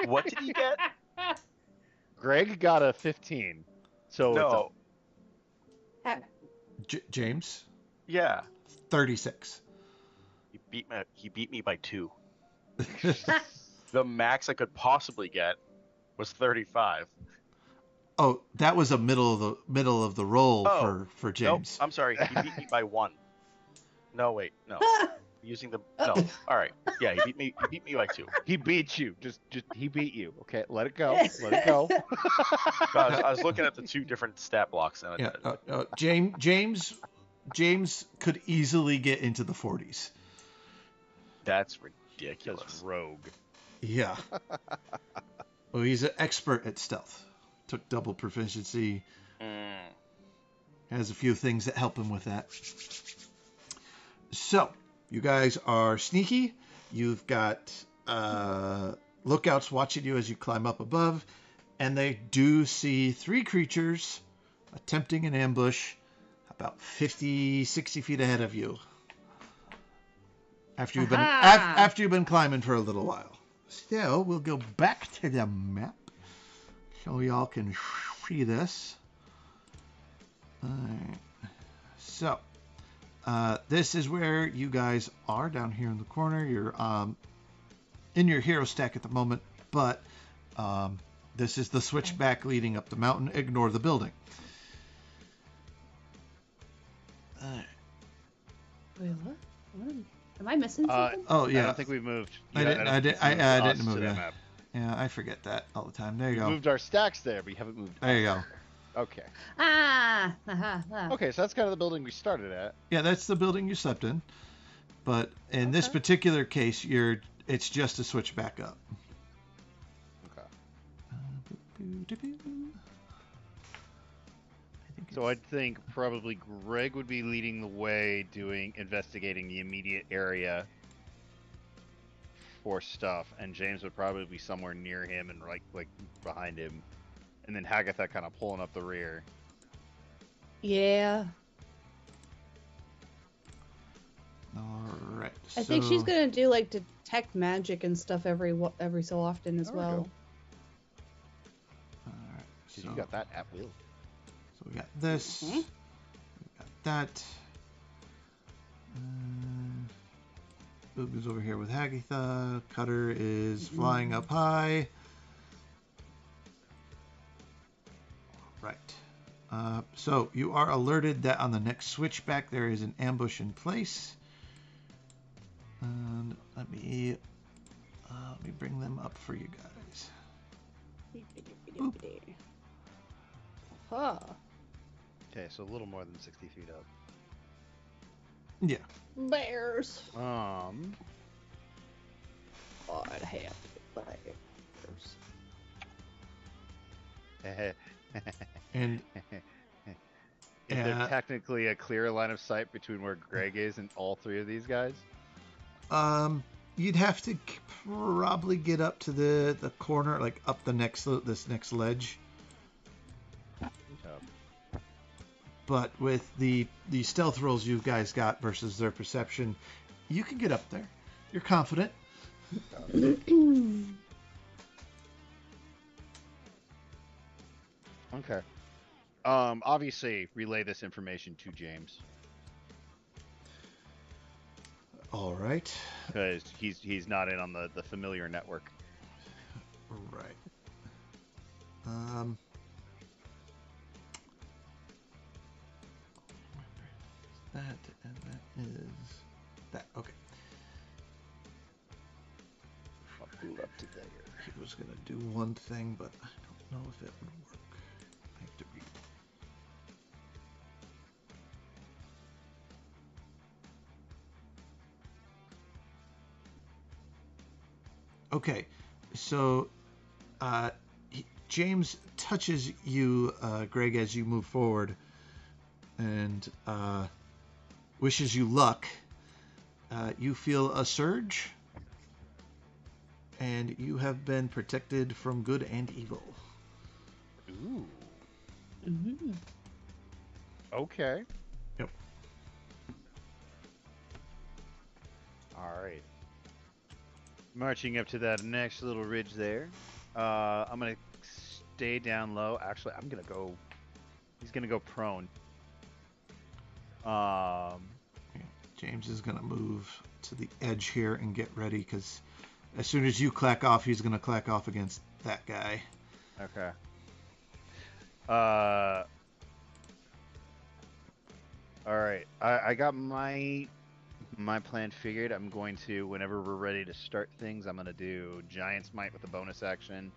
[SPEAKER 5] What did you get?
[SPEAKER 2] Greg got a 15. So
[SPEAKER 5] No.
[SPEAKER 1] James,
[SPEAKER 5] Yeah.
[SPEAKER 1] 36.
[SPEAKER 5] He beat me by 2. The max I could possibly get was 35.
[SPEAKER 1] Oh, that was a middle of the roll
[SPEAKER 5] Oh,
[SPEAKER 1] for
[SPEAKER 5] Nope,
[SPEAKER 1] James.
[SPEAKER 5] I'm sorry. He beat me by 1. No, wait, no. Using the no. All right. Yeah, he beat me by 2.
[SPEAKER 2] he beat you. Just he beat you. Okay, let it go. Let it go.
[SPEAKER 5] I was looking at the 2 different stat blocks and
[SPEAKER 1] Yeah, James could easily get into the 40s.
[SPEAKER 5] that's
[SPEAKER 2] Just
[SPEAKER 5] ridiculous.
[SPEAKER 2] rogue.
[SPEAKER 1] Yeah. Well, he's an expert at stealth. Took double proficiency. Has a few things that help him with that. So, you guys are sneaky. You've got lookouts watching you as you climb up above, and they do see 3 creatures attempting an ambush about 50, 60 feet ahead of you. After you've been
[SPEAKER 3] Aha!
[SPEAKER 1] after you've been climbing for a little while. So we'll go back to the map so y'all can see this. Alright. So this is where you guys are down here in the corner. You're in your hero stack at the moment, but this is the switchback leading up the mountain. Ignore the building. Alright.
[SPEAKER 3] Wait, what? Am I missing something?
[SPEAKER 1] Oh yeah.
[SPEAKER 2] I don't think we've moved.
[SPEAKER 1] I
[SPEAKER 2] Yeah,
[SPEAKER 1] didn't.
[SPEAKER 2] don't
[SPEAKER 1] I
[SPEAKER 2] think
[SPEAKER 1] didn't.
[SPEAKER 2] we've
[SPEAKER 1] I
[SPEAKER 2] moved
[SPEAKER 1] didn't
[SPEAKER 2] us
[SPEAKER 1] move.
[SPEAKER 2] to that
[SPEAKER 1] Yeah.
[SPEAKER 2] map.
[SPEAKER 1] Yeah, I forget that all the time. There you
[SPEAKER 2] We
[SPEAKER 1] go.
[SPEAKER 2] moved our stacks there, but you haven't moved.
[SPEAKER 1] There you go.
[SPEAKER 2] Okay.
[SPEAKER 3] Ah!
[SPEAKER 2] Okay, so that's kind of the building we started at.
[SPEAKER 1] Yeah, that's the building you slept in. But in this
[SPEAKER 2] Okay.
[SPEAKER 1] particular case, it's just a switch back up.
[SPEAKER 2] Okay. So I think probably Greg would be leading the way, investigating the immediate area for stuff, and James would probably be somewhere near him and like behind him, and then Hagatha kind of pulling up the rear.
[SPEAKER 3] Yeah.
[SPEAKER 1] All right.
[SPEAKER 3] I think she's gonna do like detect magic and stuff every so often as
[SPEAKER 2] There we
[SPEAKER 3] well.
[SPEAKER 2] go.
[SPEAKER 1] All right.
[SPEAKER 2] 'Cause
[SPEAKER 1] So,
[SPEAKER 2] you got that at will.
[SPEAKER 1] so we got this.
[SPEAKER 3] Mhm.
[SPEAKER 1] We got that. Boog is over here with Hagatha. Cutter is flying up high. Right. So you are alerted that on the next switchback there is an ambush in place. And let me bring them up for you guys.
[SPEAKER 3] Huh.
[SPEAKER 2] Okay, so a little more than 60 feet up.
[SPEAKER 1] Yeah.
[SPEAKER 3] Bears.
[SPEAKER 2] Um,
[SPEAKER 3] Oh, I'd have to bears.
[SPEAKER 1] And
[SPEAKER 2] is there technically a clear line of sight between where Greg is and all three of these guys?
[SPEAKER 1] you'd have to probably get up to the corner, like up this next ledge. But with the stealth rolls you guys got versus their perception, you can get up there. You're confident.
[SPEAKER 2] Okay. Obviously, relay this information to James
[SPEAKER 1] All right.
[SPEAKER 2] because he's not in on the familiar network.
[SPEAKER 1] Right. That and that is that. Okay.
[SPEAKER 2] I'll move up to there.
[SPEAKER 1] He was gonna do one thing, but I don't know if it would work. I have to read. Okay, so James touches you, Greg, as you move forward, and wishes you luck. You feel a surge, and you have been protected from good and evil.
[SPEAKER 2] Ooh.
[SPEAKER 3] Mm-hmm.
[SPEAKER 2] Okay.
[SPEAKER 1] Yep.
[SPEAKER 2] All right. Marching up to that next little ridge there. I'm gonna stay down low. Actually, I'm gonna go. He's gonna go prone.
[SPEAKER 1] James is gonna move to the edge here and get ready, because as soon as you clack off, he's gonna clack off against that guy.
[SPEAKER 2] Okay. All right. I got my plan figured. I'm going to, whenever we're ready to start things, I'm gonna do Giant Smite with a bonus action,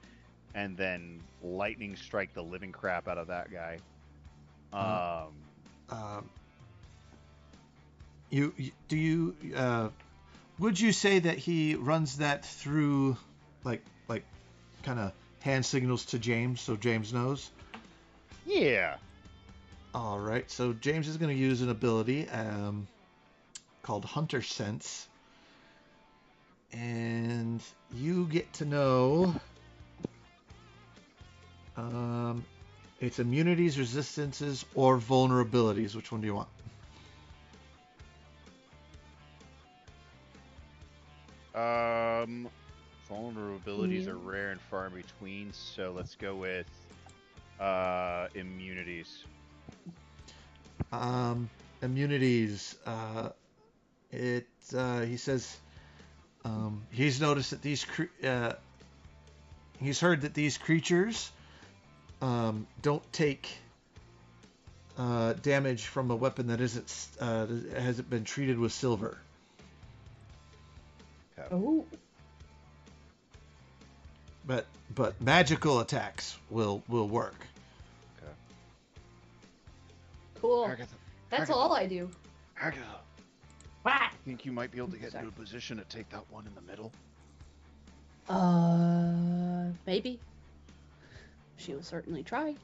[SPEAKER 2] and then Lightning Strike the living crap out of that guy.
[SPEAKER 1] Would you say that he runs that through, like kind of hand signals to James, so James knows?
[SPEAKER 2] Yeah.
[SPEAKER 1] All right, so James is going to use an ability called Hunter Sense, and you get to know its immunities, resistances, or vulnerabilities. Which one do you want?
[SPEAKER 2] Vulnerabilities are rare and far in between, so let's go with immunities.
[SPEAKER 1] Immunities. He says he's noticed that he's heard that these creatures don't take damage from a weapon that hasn't been treated with silver.
[SPEAKER 2] Okay.
[SPEAKER 3] Oh.
[SPEAKER 1] But magical attacks will work.
[SPEAKER 2] Okay.
[SPEAKER 3] Cool.
[SPEAKER 2] Hagatha,
[SPEAKER 3] That's
[SPEAKER 2] Hagatha,
[SPEAKER 3] all I do.
[SPEAKER 2] Hagatha,
[SPEAKER 3] What?
[SPEAKER 2] think you might be able to get
[SPEAKER 3] Sorry.
[SPEAKER 2] into a position to take that one in the middle?
[SPEAKER 3] Maybe. She will certainly try.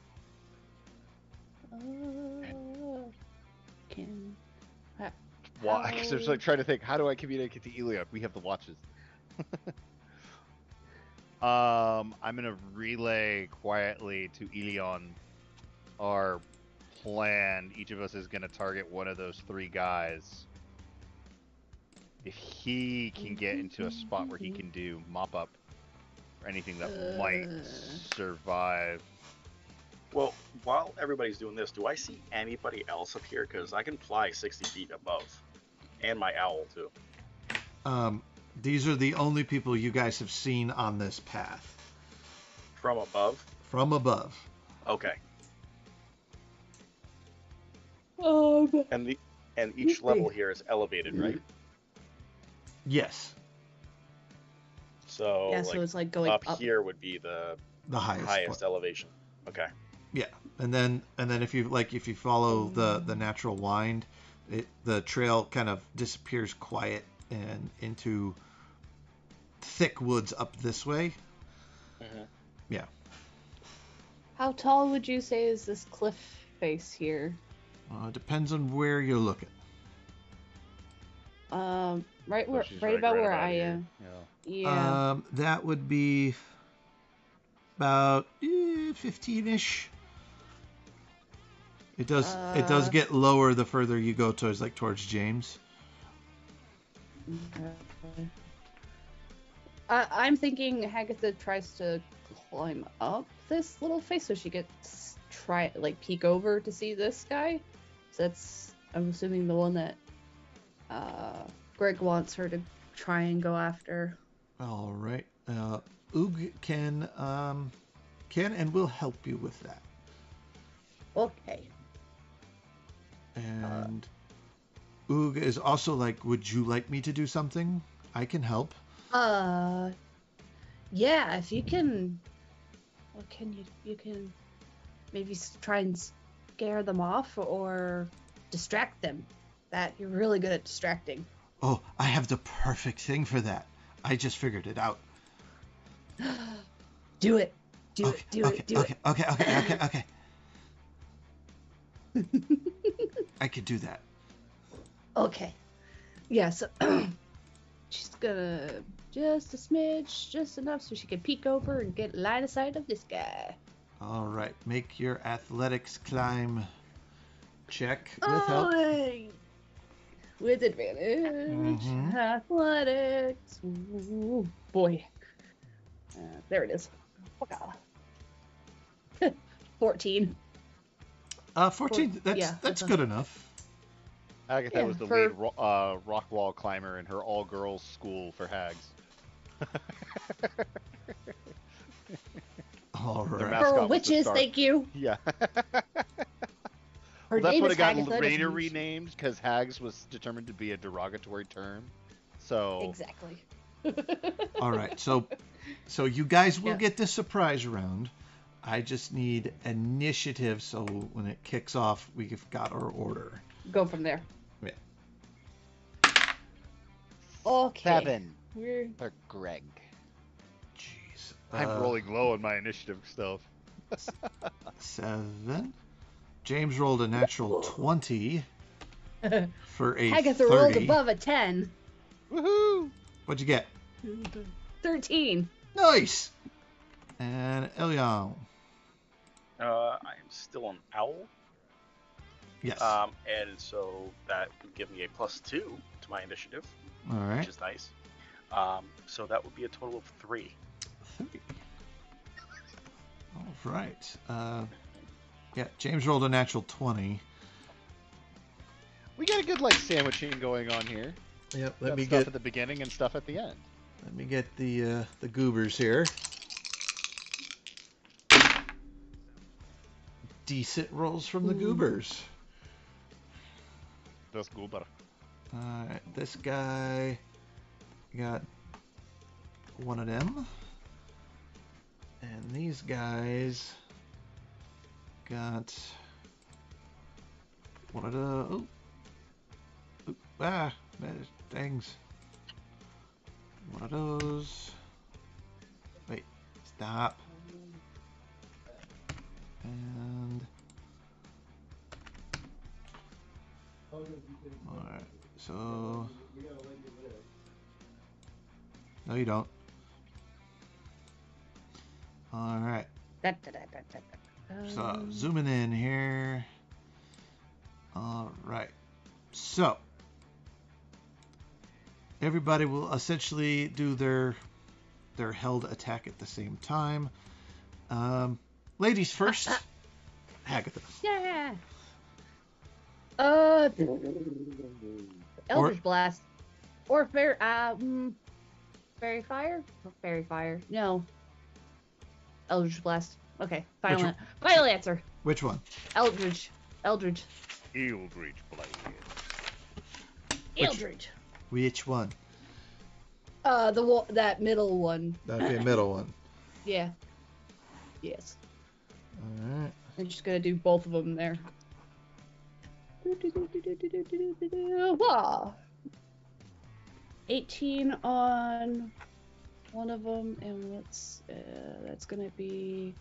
[SPEAKER 3] Can.
[SPEAKER 2] Well, I guess I was like trying to think, how do I communicate to Eliab? We have the watches. I'm gonna relay quietly to Elion our plan. Each of us is gonna target one of those three guys. If he can get into a spot where he can do mop up or anything that might survive.
[SPEAKER 5] Well, while everybody's doing this, do I see anybody else up here? Because I can fly 60 feet above. And my owl, too.
[SPEAKER 1] These are the only people you guys have seen on this path.
[SPEAKER 5] From above?
[SPEAKER 1] From above.
[SPEAKER 5] Okay.
[SPEAKER 3] Um,
[SPEAKER 5] And each level here is elevated, right?
[SPEAKER 1] Yes.
[SPEAKER 5] So,
[SPEAKER 3] yeah, so it's like going up.
[SPEAKER 5] here would be the
[SPEAKER 1] The highest point.
[SPEAKER 5] elevation. Okay.
[SPEAKER 1] Yeah, and then if you follow the natural wind, the trail kind of disappears quiet and into thick woods up this way.
[SPEAKER 5] Mm-hmm.
[SPEAKER 1] Yeah.
[SPEAKER 3] How tall would you say is this cliff face here?
[SPEAKER 1] It depends on where you're looking.
[SPEAKER 3] Right
[SPEAKER 2] So
[SPEAKER 3] where,
[SPEAKER 2] she's
[SPEAKER 3] right about where
[SPEAKER 2] about
[SPEAKER 3] I
[SPEAKER 2] here.
[SPEAKER 3] am.
[SPEAKER 2] Yeah.
[SPEAKER 3] Yeah.
[SPEAKER 1] That would be about 15-ish. It does get lower the further you go towards James.
[SPEAKER 3] Okay. I'm thinking Hagatha tries to climb up this little face so she gets peek over to see this guy. So that's, I'm assuming, the one that Greg wants her to try and go after.
[SPEAKER 1] All right. Oog can and will help you with that.
[SPEAKER 3] Okay.
[SPEAKER 1] And Oog is also like, would you like me to do something? I can help.
[SPEAKER 3] Yeah, if you can, what can you can maybe try and scare them off or distract them. That you're really good at distracting.
[SPEAKER 1] Oh, I have the perfect thing for that. I just figured it out.
[SPEAKER 3] Do it. Do
[SPEAKER 1] Okay,
[SPEAKER 3] it. Do
[SPEAKER 1] okay,
[SPEAKER 3] it. Do
[SPEAKER 1] okay,
[SPEAKER 3] it.
[SPEAKER 1] okay. I could do that.
[SPEAKER 3] Okay. Yeah, so she's gonna just a smidge, just enough so she can peek over and get line of sight of this guy.
[SPEAKER 1] All right, make your athletics climb check with help.
[SPEAKER 3] With advantage.
[SPEAKER 1] Mhm.
[SPEAKER 3] Athletics. Ooh, boy. There it is. 14.
[SPEAKER 1] 14. That's good enough.
[SPEAKER 2] Hagatha
[SPEAKER 3] Yeah,
[SPEAKER 2] was the
[SPEAKER 3] for-
[SPEAKER 2] lead rock wall climber in her all-girls school for hags.
[SPEAKER 1] All
[SPEAKER 2] Their
[SPEAKER 1] right.
[SPEAKER 2] mascot
[SPEAKER 3] For
[SPEAKER 2] was the
[SPEAKER 3] witches,
[SPEAKER 2] star.
[SPEAKER 3] thank you.
[SPEAKER 2] Yeah.
[SPEAKER 3] Her
[SPEAKER 2] Well, that's
[SPEAKER 3] name
[SPEAKER 2] what
[SPEAKER 3] is
[SPEAKER 2] it got
[SPEAKER 3] Hagatha.
[SPEAKER 2] later renamed because hags was determined to be a derogatory term. So
[SPEAKER 3] Exactly.
[SPEAKER 1] All right. So you guys will
[SPEAKER 3] Yeah.
[SPEAKER 1] get this surprise round. I just need initiative so when it kicks off, we've got our order.
[SPEAKER 3] Go from there.
[SPEAKER 1] Yeah.
[SPEAKER 3] Okay.
[SPEAKER 2] 7
[SPEAKER 3] We're
[SPEAKER 2] for Greg.
[SPEAKER 1] Jeez.
[SPEAKER 2] I'm rolling low on my initiative stuff.
[SPEAKER 1] 7. James rolled a natural 20 for a
[SPEAKER 3] Hagatha
[SPEAKER 1] 30.
[SPEAKER 3] rolled above a 10.
[SPEAKER 2] Woohoo!
[SPEAKER 1] What'd you get?
[SPEAKER 3] 13.
[SPEAKER 1] Nice. And Elion.
[SPEAKER 5] I am still an owl.
[SPEAKER 1] Yes.
[SPEAKER 5] And so that would give me a +2 to my initiative,
[SPEAKER 1] All right.
[SPEAKER 5] which is nice. So that would be a total of 3.
[SPEAKER 1] 3. All right. Yeah, James rolled a natural 20.
[SPEAKER 2] We got a good like sandwiching going on here.
[SPEAKER 1] Yep.
[SPEAKER 2] Got stuff at the beginning and stuff at the end.
[SPEAKER 1] Let me get the goobers here. Decent rolls from the goobers.
[SPEAKER 2] Das Goober.
[SPEAKER 1] Alright, this guy got one of them. And these guys got one of the... things. One of those. Wait, stop. And... Alright, so... No, you don't. Alright. So, zooming in here. Alright. So, everybody will essentially do their held attack at the same time. Ladies first. Hagatha.
[SPEAKER 3] Yeah. Eldritch Blast. Or Fairy Fire? Fairy Fire. No. Eldritch Blast. Okay. Final answer.
[SPEAKER 1] Which one?
[SPEAKER 3] Eldritch.
[SPEAKER 2] Eldritch Blade.
[SPEAKER 3] Eldritch.
[SPEAKER 1] Which one?
[SPEAKER 3] That middle one.
[SPEAKER 1] That'd be a middle one.
[SPEAKER 3] Yeah. Yes.
[SPEAKER 1] Alright.
[SPEAKER 3] I'm just gonna do both of them there. Wow. 18 on one of them, and that's gonna be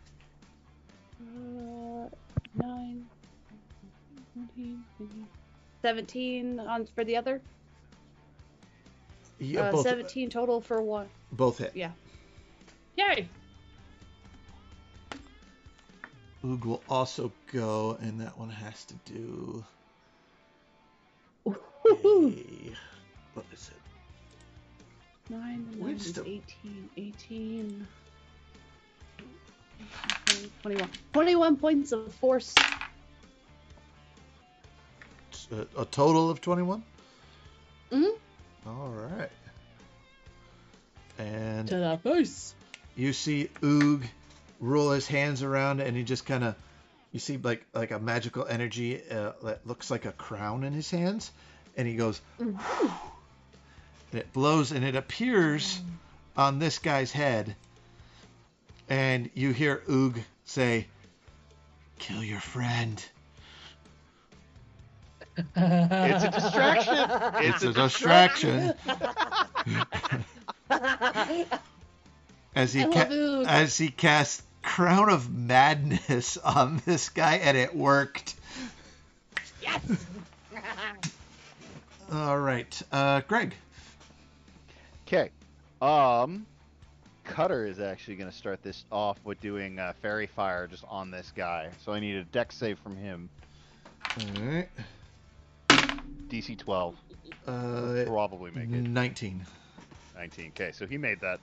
[SPEAKER 3] 9, 17 on for the other.
[SPEAKER 1] Yeah, both,
[SPEAKER 3] 17 total for one.
[SPEAKER 1] Both hit.
[SPEAKER 3] Yeah. Yay!
[SPEAKER 1] Oog will also go, and that one has to do. What is it?
[SPEAKER 3] 9 and 9 is 18. 18. 21. 21 points of force.
[SPEAKER 1] A total of 21?
[SPEAKER 3] Mm-hmm.
[SPEAKER 1] All right. And
[SPEAKER 3] To the face.
[SPEAKER 1] You see Oog roll his hands around, and he just kind of, you see like a magical energy that looks like a crown in his hands, and he goes, and it blows, and it appears on this guy's head, and you hear Oog say, "Kill your friend."
[SPEAKER 2] It's a distraction.
[SPEAKER 1] It's a distraction. As he casts Crown of Madness on this guy, and it worked.
[SPEAKER 3] Yes.
[SPEAKER 1] All right, Greg.
[SPEAKER 2] Okay. Cutter is actually going to start this off with doing Fairy Fire just on this guy. So I need a dex save from him.
[SPEAKER 1] All right.
[SPEAKER 2] DC 12. Probably make it.
[SPEAKER 1] 19.
[SPEAKER 2] 19. Okay, so he made that.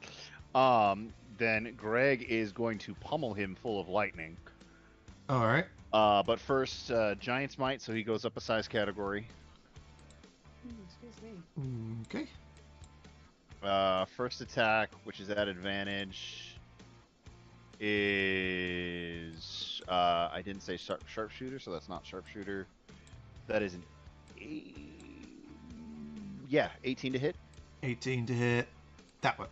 [SPEAKER 2] Then Greg is going to pummel him full of lightning.
[SPEAKER 1] All right.
[SPEAKER 2] But first, Giant's Might, so he goes up a size category.
[SPEAKER 3] Excuse me.
[SPEAKER 1] Okay.
[SPEAKER 2] First attack, which is at advantage, is I didn't say sharpshooter, so that's not sharpshooter. That is an 18 to hit.
[SPEAKER 1] 18 to hit. That one.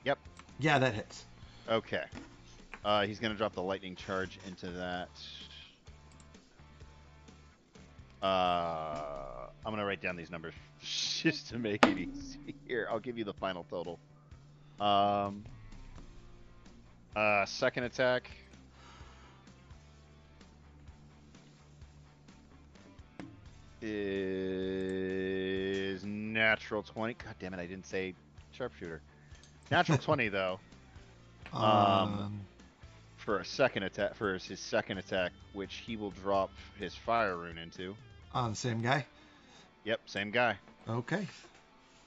[SPEAKER 2] Yep.
[SPEAKER 1] Yeah, that hits.
[SPEAKER 2] Okay. He's gonna drop the lightning charge into that. I'm gonna write down these numbers just to make it easy. Here, I'll give you the final total. Second attack. Is natural 20. God damn it, I didn't say sharpshooter. Natural 20 though. For a second attack, for his second attack, which he will drop his fire rune into.
[SPEAKER 1] On the same guy?
[SPEAKER 2] Yep, same guy.
[SPEAKER 1] Okay.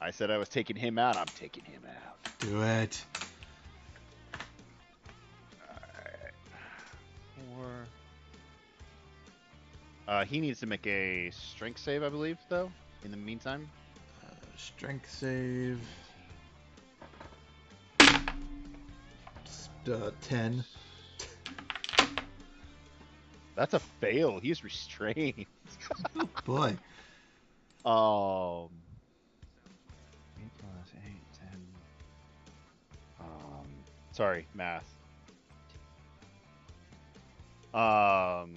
[SPEAKER 2] I said I was taking him out. I'm taking him out.
[SPEAKER 1] Do it.
[SPEAKER 2] Alright. 4. He needs to make a strength save, I believe, though, in the meantime.
[SPEAKER 1] Strength save. 10.
[SPEAKER 2] That's a fail. He's restrained.
[SPEAKER 1] Oh boy.
[SPEAKER 2] 8 plus 8, 10. Sorry, math. So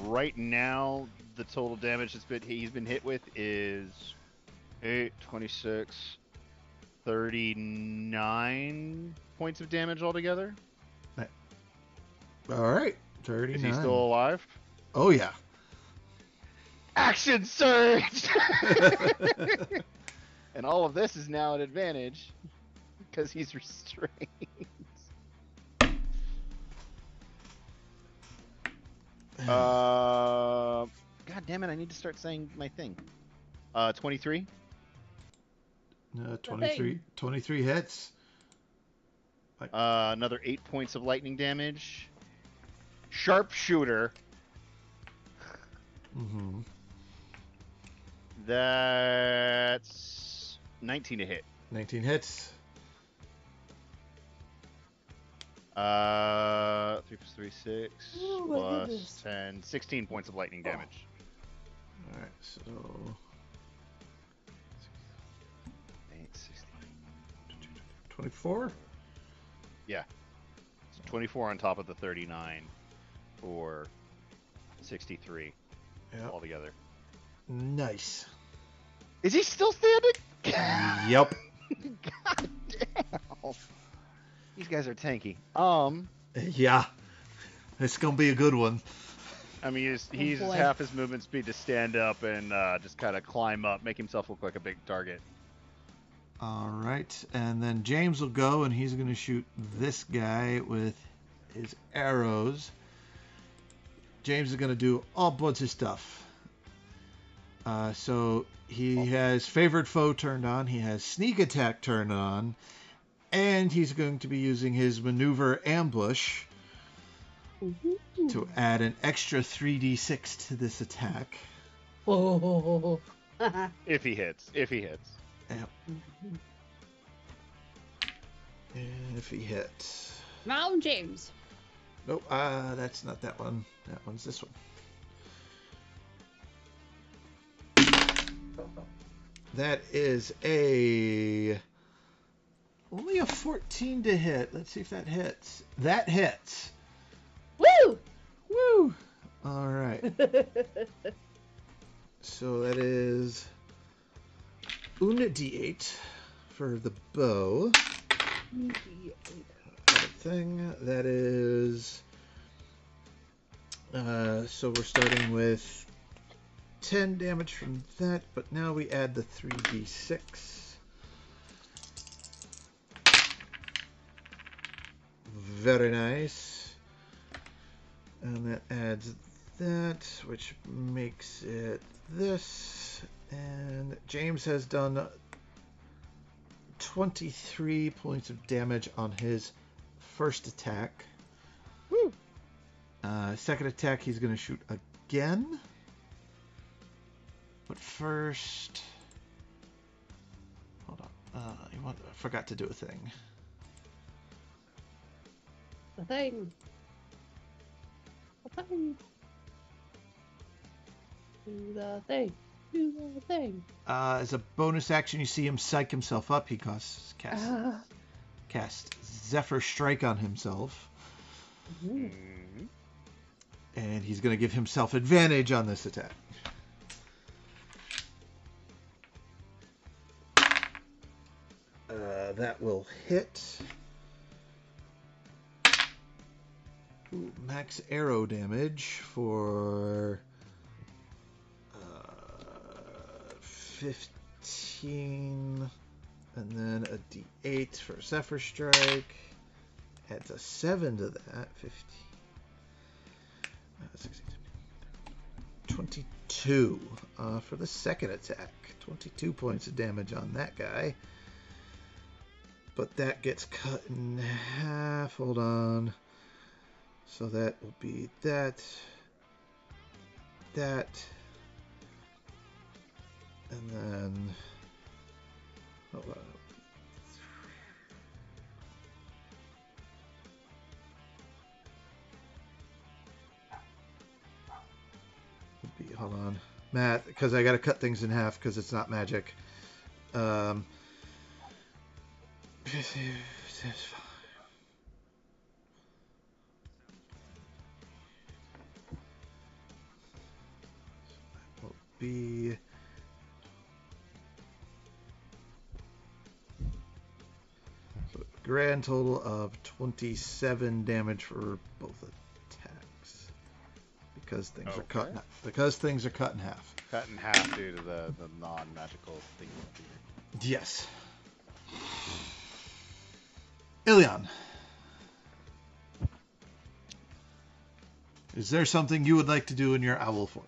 [SPEAKER 2] right now, the total damage he's been hit with is 8, 26, 39 points of damage altogether.
[SPEAKER 1] All right. 39.
[SPEAKER 2] Is he still alive?
[SPEAKER 1] Oh, yeah.
[SPEAKER 2] Action surge! And all of this is now an advantage because he's restrained. God damn it, I need to start saying my thing. 23?
[SPEAKER 1] 23 hits.
[SPEAKER 2] Another 8 points of lightning damage. Sharpshooter.
[SPEAKER 1] Mm-hmm.
[SPEAKER 2] That's 19 to hit.
[SPEAKER 1] 19 hits.
[SPEAKER 2] 3 plus 3, 6.
[SPEAKER 3] Oh, my
[SPEAKER 2] Plus
[SPEAKER 3] goodness.
[SPEAKER 2] 10, 16 points of lightning damage.
[SPEAKER 1] All right, so
[SPEAKER 2] 8, 16.
[SPEAKER 1] 24.
[SPEAKER 2] Yeah. So 24 on top of the 39 for 63
[SPEAKER 1] Yeah.
[SPEAKER 2] altogether.
[SPEAKER 1] Nice.
[SPEAKER 2] Is he still standing?
[SPEAKER 1] Yep.
[SPEAKER 2] God damn. These guys are tanky.
[SPEAKER 1] Yeah. It's gonna be a good one.
[SPEAKER 2] I mean, he uses
[SPEAKER 3] boy.
[SPEAKER 2] half his movement speed to stand up and just kind of climb up, make himself look like a big target.
[SPEAKER 1] All right, and then James will go, and he's gonna shoot this guy with his arrows. James is gonna do all bunch of stuff. So he has favored foe turned on. He has sneak attack turned on. And he's going to be using his maneuver ambush to add an extra 3d6 to this attack.
[SPEAKER 3] Oh.
[SPEAKER 2] If he hits.
[SPEAKER 1] Yep. And if he hits...
[SPEAKER 3] Now, James.
[SPEAKER 1] Nope, that's not that one. That one's this one. That is only a 14 to hit. Let's see if that hits. That hits.
[SPEAKER 3] Woo!
[SPEAKER 1] Woo! All right. So that is una d8 for the bow. Thing that is. So we're starting with 10 damage from that, but now we add the 3d6. Very nice. And that adds that, which makes it this. And James has done 23 points of damage on his first attack.
[SPEAKER 2] Woo!
[SPEAKER 1] Second attack, he's going to shoot again. But first... Hold on. I forgot to do a thing.
[SPEAKER 3] The thing. The thing. Do the thing. Do the thing.
[SPEAKER 1] As a bonus action, you see him psych himself up. He cast Zephyr Strike on himself.
[SPEAKER 2] Mm-hmm.
[SPEAKER 1] And he's going to give himself advantage on this attack. That will hit. Ooh, max arrow damage for 15, and then a d8 for Zephyr Strike. Adds a 7 to that. 15. 16, 22 for the second attack. 22 points of damage on that guy. But that gets cut in half. Hold on. So that will be that. And then... Hold on. Hold on. Math, because I got to cut things in half because it's not magic. Will be so grand total of 27 damage for both attacks because things are cut. Because things are cut in half.
[SPEAKER 2] Cut in half due to the non-magical thing.
[SPEAKER 1] Yes. Ilion. Is there something you would like to do in your owl form?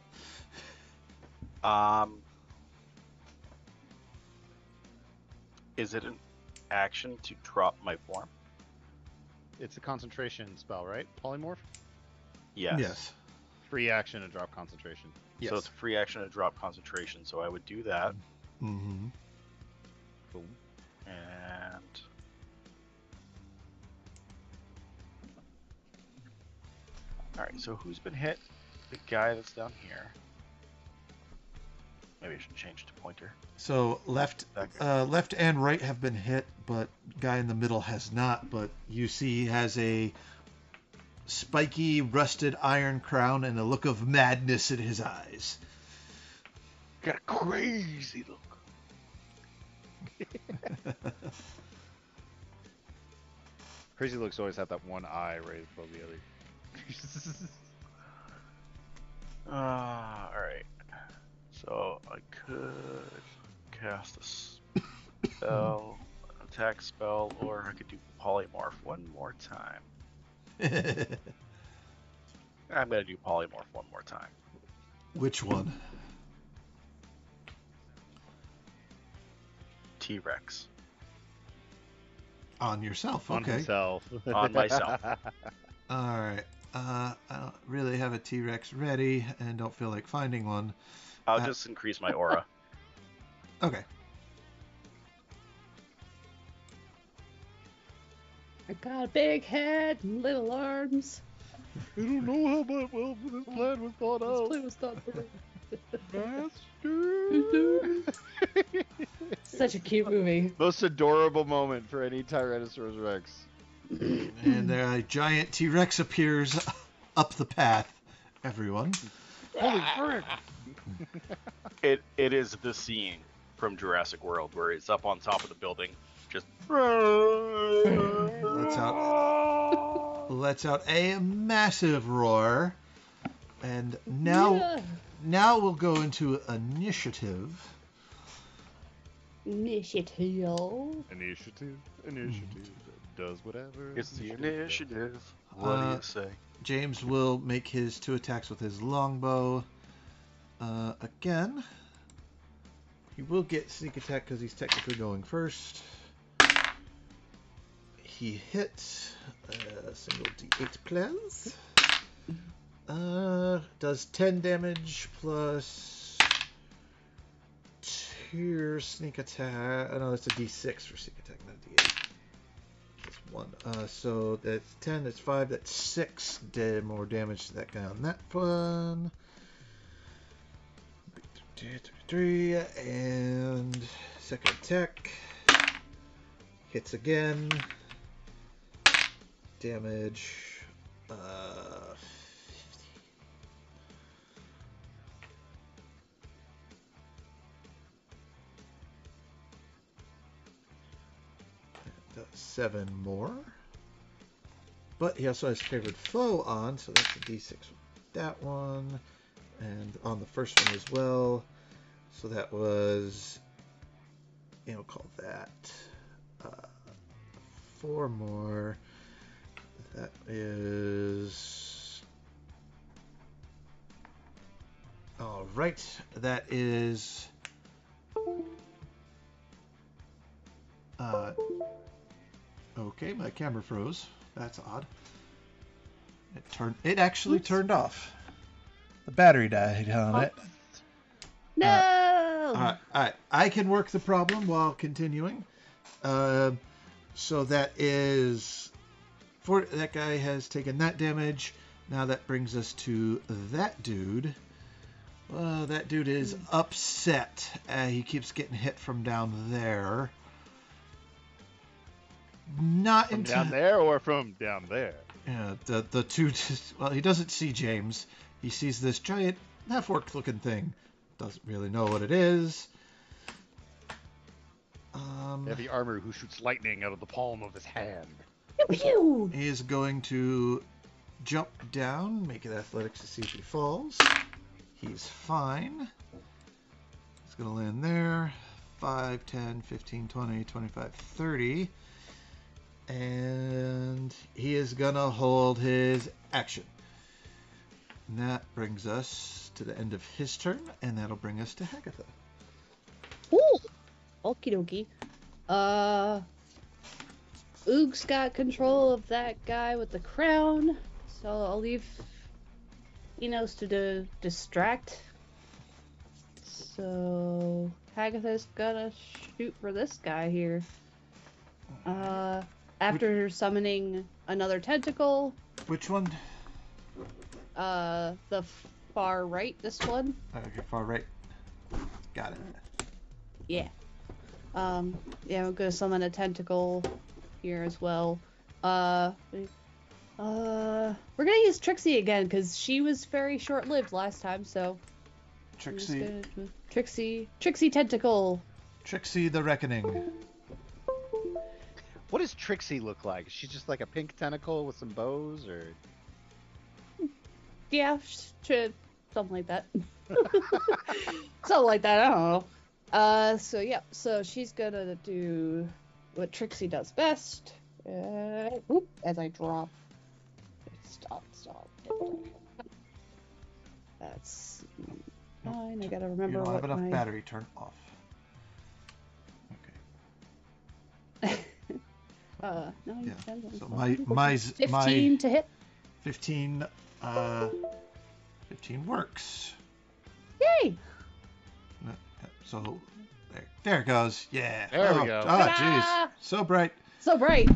[SPEAKER 5] Is it an action to drop my form?
[SPEAKER 2] It's a concentration spell, right? Polymorph?
[SPEAKER 5] Yes.
[SPEAKER 1] Yes.
[SPEAKER 2] Free action to drop concentration.
[SPEAKER 1] Yes.
[SPEAKER 5] So it's a free action to drop concentration, so I would do that.
[SPEAKER 1] Mm-hmm.
[SPEAKER 2] Cool.
[SPEAKER 5] And... Alright, so who's been hit? The guy that's down here. Maybe I should change to pointer.
[SPEAKER 1] So left and right have been hit, but guy in the middle has not. But you see he has a spiky, rusted iron crown and a look of madness in his eyes.
[SPEAKER 4] Got a crazy look.
[SPEAKER 2] Crazy looks always have that one eye raised above the other.
[SPEAKER 5] Alright. So I could cast a spell, an attack spell, or I could do polymorph one more time. I'm gonna do polymorph one more time.
[SPEAKER 1] Which one?
[SPEAKER 5] T-Rex.
[SPEAKER 1] On yourself,
[SPEAKER 2] On
[SPEAKER 1] okay.
[SPEAKER 2] himself.
[SPEAKER 5] On myself.
[SPEAKER 1] All right. I don't really have a T-Rex ready and don't feel like finding one.
[SPEAKER 5] I'll just increase my aura.
[SPEAKER 1] Okay.
[SPEAKER 3] I got a big head and little arms.
[SPEAKER 2] I don't know how well this plan was thought
[SPEAKER 3] This
[SPEAKER 2] out.
[SPEAKER 3] play was thought through.
[SPEAKER 2] Master.
[SPEAKER 3] Such a cute movie.
[SPEAKER 2] Most adorable moment for any Tyrannosaurus Rex.
[SPEAKER 1] And a giant T-Rex appears up the path. Everyone.
[SPEAKER 2] Holy frick!
[SPEAKER 5] It is the scene from Jurassic World where it's up on top of the building, just
[SPEAKER 1] Lets out a massive roar. And now we'll go into initiative.
[SPEAKER 3] Initiative.
[SPEAKER 2] Initiative. Does whatever.
[SPEAKER 5] it's the initiative. What do you say?
[SPEAKER 1] James will make his 2 attacks with his longbow. Again, he will get sneak attack because he's technically going first. He hits a single d8 plus. Does 10 damage plus 2 sneak attack. Oh, no, that's a d6 for sneak attack, not a d8. That's 1. So that's 10, that's 5, that's 6 more damage to that guy on that one. 3, and second attack. Hits again. Damage. 50. That's 7 more. But he also has favored foe on, so that's a d6 with that one. And on the first one as well. So that was, we'll call that 4 more. That is... Alright, that is Uh, okay, my camera froze. That's odd. It actually
[SPEAKER 3] Oops.
[SPEAKER 1] turned off. The battery died on it.
[SPEAKER 3] No.
[SPEAKER 1] I can work the problem while continuing. So that is that guy has taken that damage. Now that brings us to that dude. That dude is upset. He keeps getting hit from down there. Not
[SPEAKER 2] From
[SPEAKER 1] into
[SPEAKER 2] down there or from down there?
[SPEAKER 1] Yeah, the two. Well, he doesn't see James. He sees this giant half-orc looking thing. Doesn't really know what it is.
[SPEAKER 2] Heavy armor who shoots lightning out of the palm of his hand.
[SPEAKER 3] Pew pew.
[SPEAKER 1] He is going to jump down, make it athletics to see if he falls. He's fine. He's going to land there. 5, 10, 15, 20, 25, 30. And he is going to hold his action. And that brings us to the end of his turn, and that'll bring us to Hagatha.
[SPEAKER 3] Ooh. Okie dokie. Oog's got control of that guy with the crown, so I'll leave Enos to distract. So Hagatha's gonna shoot for this guy here. After summoning another tentacle.
[SPEAKER 1] Which one?
[SPEAKER 3] The far right, this one.
[SPEAKER 1] Okay, far right. Got it.
[SPEAKER 3] Yeah. Yeah, I'm gonna summon a tentacle here as well. We're gonna use Trixie again because she was very short-lived last time. So
[SPEAKER 1] Trixie.
[SPEAKER 3] Trixie tentacle.
[SPEAKER 1] Trixie the Reckoning.
[SPEAKER 2] What does Trixie look like? Is she just like a pink tentacle with some bows, or?
[SPEAKER 3] Yeah, something like that. Something like that. I don't know. So she's gonna do what Trixie does best. As I drop. Stop. That's fine. I gotta remember
[SPEAKER 1] You don't
[SPEAKER 3] what
[SPEAKER 1] have enough
[SPEAKER 3] my...
[SPEAKER 1] battery. Turn off. Okay.
[SPEAKER 3] 9,
[SPEAKER 1] Yeah.
[SPEAKER 3] 10, 11,
[SPEAKER 1] So
[SPEAKER 3] 12,
[SPEAKER 1] my
[SPEAKER 3] 15 to hit.
[SPEAKER 1] 15 works.
[SPEAKER 3] Yay!
[SPEAKER 1] So there it goes. Yeah.
[SPEAKER 2] There we go.
[SPEAKER 1] Oh, jeez.
[SPEAKER 3] Ta-da!
[SPEAKER 1] So bright.
[SPEAKER 3] So bright.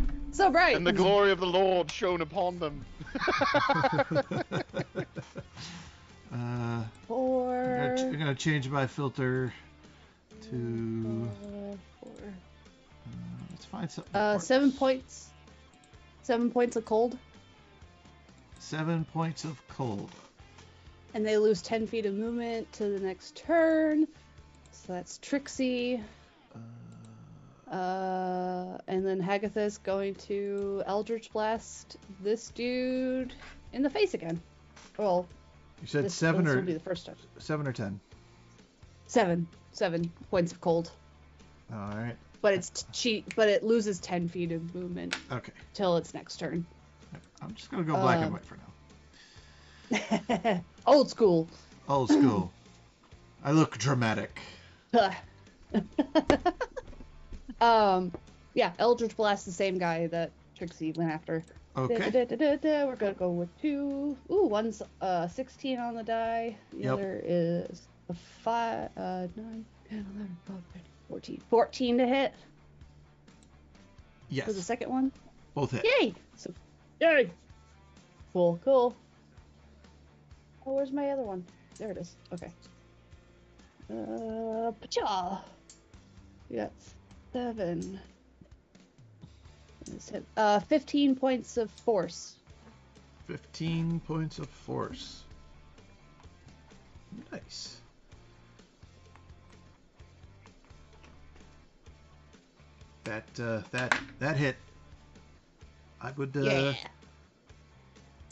[SPEAKER 2] And the glory of the Lord shone upon them.
[SPEAKER 3] 4.
[SPEAKER 1] I'm gonna change my filter to.
[SPEAKER 3] 4.
[SPEAKER 1] Let's find something.
[SPEAKER 3] 7 points. 7 points of cold.
[SPEAKER 1] 7 points of cold.
[SPEAKER 3] And they lose 10 feet of movement to the next turn. So that's Trixie. And then Hagatha's going to Eldritch Blast this dude in the face again. Well,
[SPEAKER 1] You said
[SPEAKER 3] this
[SPEAKER 1] 7
[SPEAKER 3] will
[SPEAKER 1] or
[SPEAKER 3] be the first time.
[SPEAKER 1] 7 or 10.
[SPEAKER 3] 7 points of cold.
[SPEAKER 1] All right.
[SPEAKER 3] But but it loses 10 feet of movement
[SPEAKER 1] Okay.
[SPEAKER 3] till its next turn.
[SPEAKER 1] I'm just gonna go black and white for now.
[SPEAKER 3] Old school.
[SPEAKER 1] Old school. I look dramatic.
[SPEAKER 3] Yeah, Eldritch Blast, the same guy that Trixie went after.
[SPEAKER 1] Okay.
[SPEAKER 3] We're gonna go with 2. Ooh, one's 16 on the die. The
[SPEAKER 1] Yep.
[SPEAKER 3] other is a 5, 9, 10, 11, 12, 13, 14. 14 to hit
[SPEAKER 1] Yes.
[SPEAKER 3] for the second one.
[SPEAKER 1] Both hit.
[SPEAKER 3] Yay! So, yay! Cool. Oh, where's my other one? There it is. Okay. Pacha! We got 7. 15 points of force.
[SPEAKER 1] 15 points of force. Nice. That hit. I would
[SPEAKER 3] Yeah.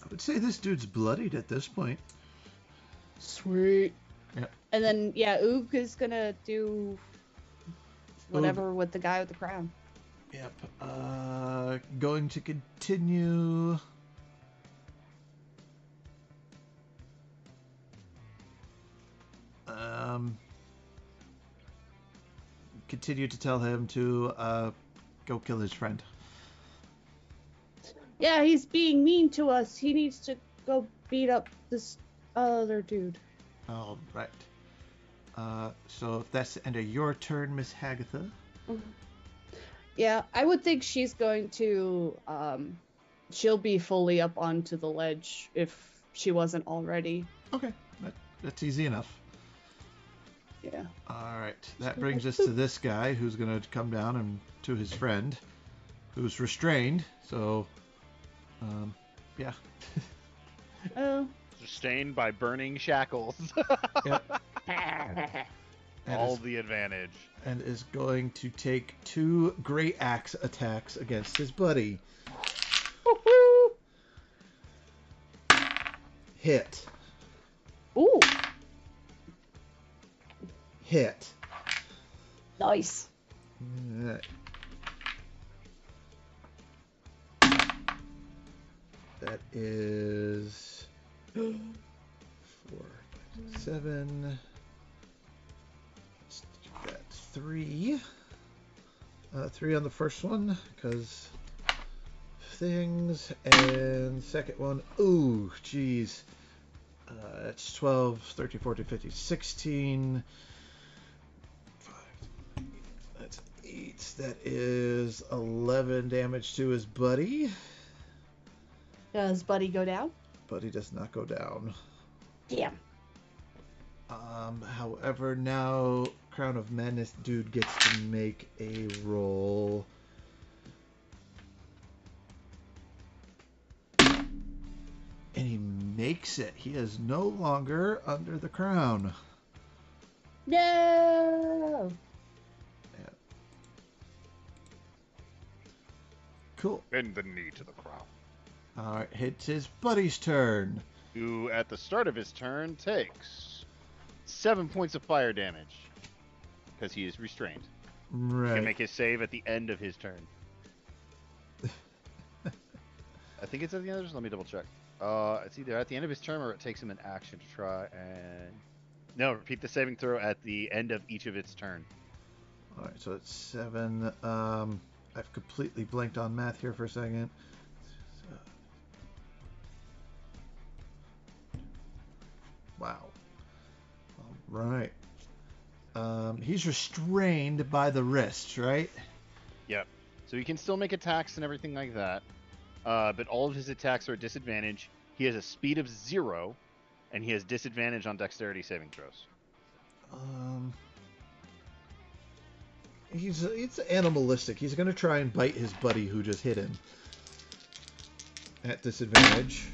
[SPEAKER 1] I would say this dude's bloodied at this point.
[SPEAKER 3] Sweet.
[SPEAKER 1] Yep.
[SPEAKER 3] And then, yeah, Oog is gonna do whatever with the guy with the crown.
[SPEAKER 1] Yep. Going to continue. Continue to tell him to go kill his friend.
[SPEAKER 3] Yeah, he's being mean to us. He needs to go beat up this other dude.
[SPEAKER 1] All right. So if that's the end of your turn, Miss Hagatha.
[SPEAKER 3] Yeah, I would think she's going to, she'll be fully up onto the ledge if she wasn't already.
[SPEAKER 1] Okay, that's easy enough.
[SPEAKER 3] Yeah.
[SPEAKER 1] All right, that brings us to this guy who's going to come down and to his friend, who's restrained. So, yeah.
[SPEAKER 3] Oh.
[SPEAKER 2] Sustained by burning shackles.
[SPEAKER 1] Yep.
[SPEAKER 2] All the advantage.
[SPEAKER 1] And is going to take 2 great axe attacks against his buddy.
[SPEAKER 3] Woohoo!
[SPEAKER 1] Hit.
[SPEAKER 3] Ooh.
[SPEAKER 1] Hit.
[SPEAKER 3] Nice.
[SPEAKER 1] Alright. That is 4, 7. Let's do that. 3. 3 on the first one, because things. And second one, ooh, jeez. That's 12, 13, 14, 15, 16. 5, that's 8. That is 11 damage to his buddy.
[SPEAKER 3] Does Buddy go down?
[SPEAKER 1] Buddy does not go down.
[SPEAKER 3] Damn.
[SPEAKER 1] However, now Crown of Madness dude gets to make a roll. And he makes it. He is no longer under the crown.
[SPEAKER 3] No.
[SPEAKER 1] Yeah. Cool.
[SPEAKER 2] Bend the knee to the crown.
[SPEAKER 1] Alright, it's his buddy's turn.
[SPEAKER 2] Who, at the start of his turn, takes 7 points of fire damage. Because he is restrained. He
[SPEAKER 1] Right.
[SPEAKER 2] can make his save at the end of his turn. I think it's at the end of his... Let me double check. It's either at the end of his turn or it takes him an action to try and... No, repeat the saving throw at the end of each of its turn.
[SPEAKER 1] Alright, so it's 7. I've completely blanked on math here for a second. Wow. Alright. He's restrained by the wrist, right?
[SPEAKER 2] Yep. So he can still make attacks and everything like that. But all of his attacks are at disadvantage. He has a speed of 0, and he has disadvantage on dexterity saving throws.
[SPEAKER 1] It's animalistic. He's going to try and bite his buddy who just hit him. At disadvantage.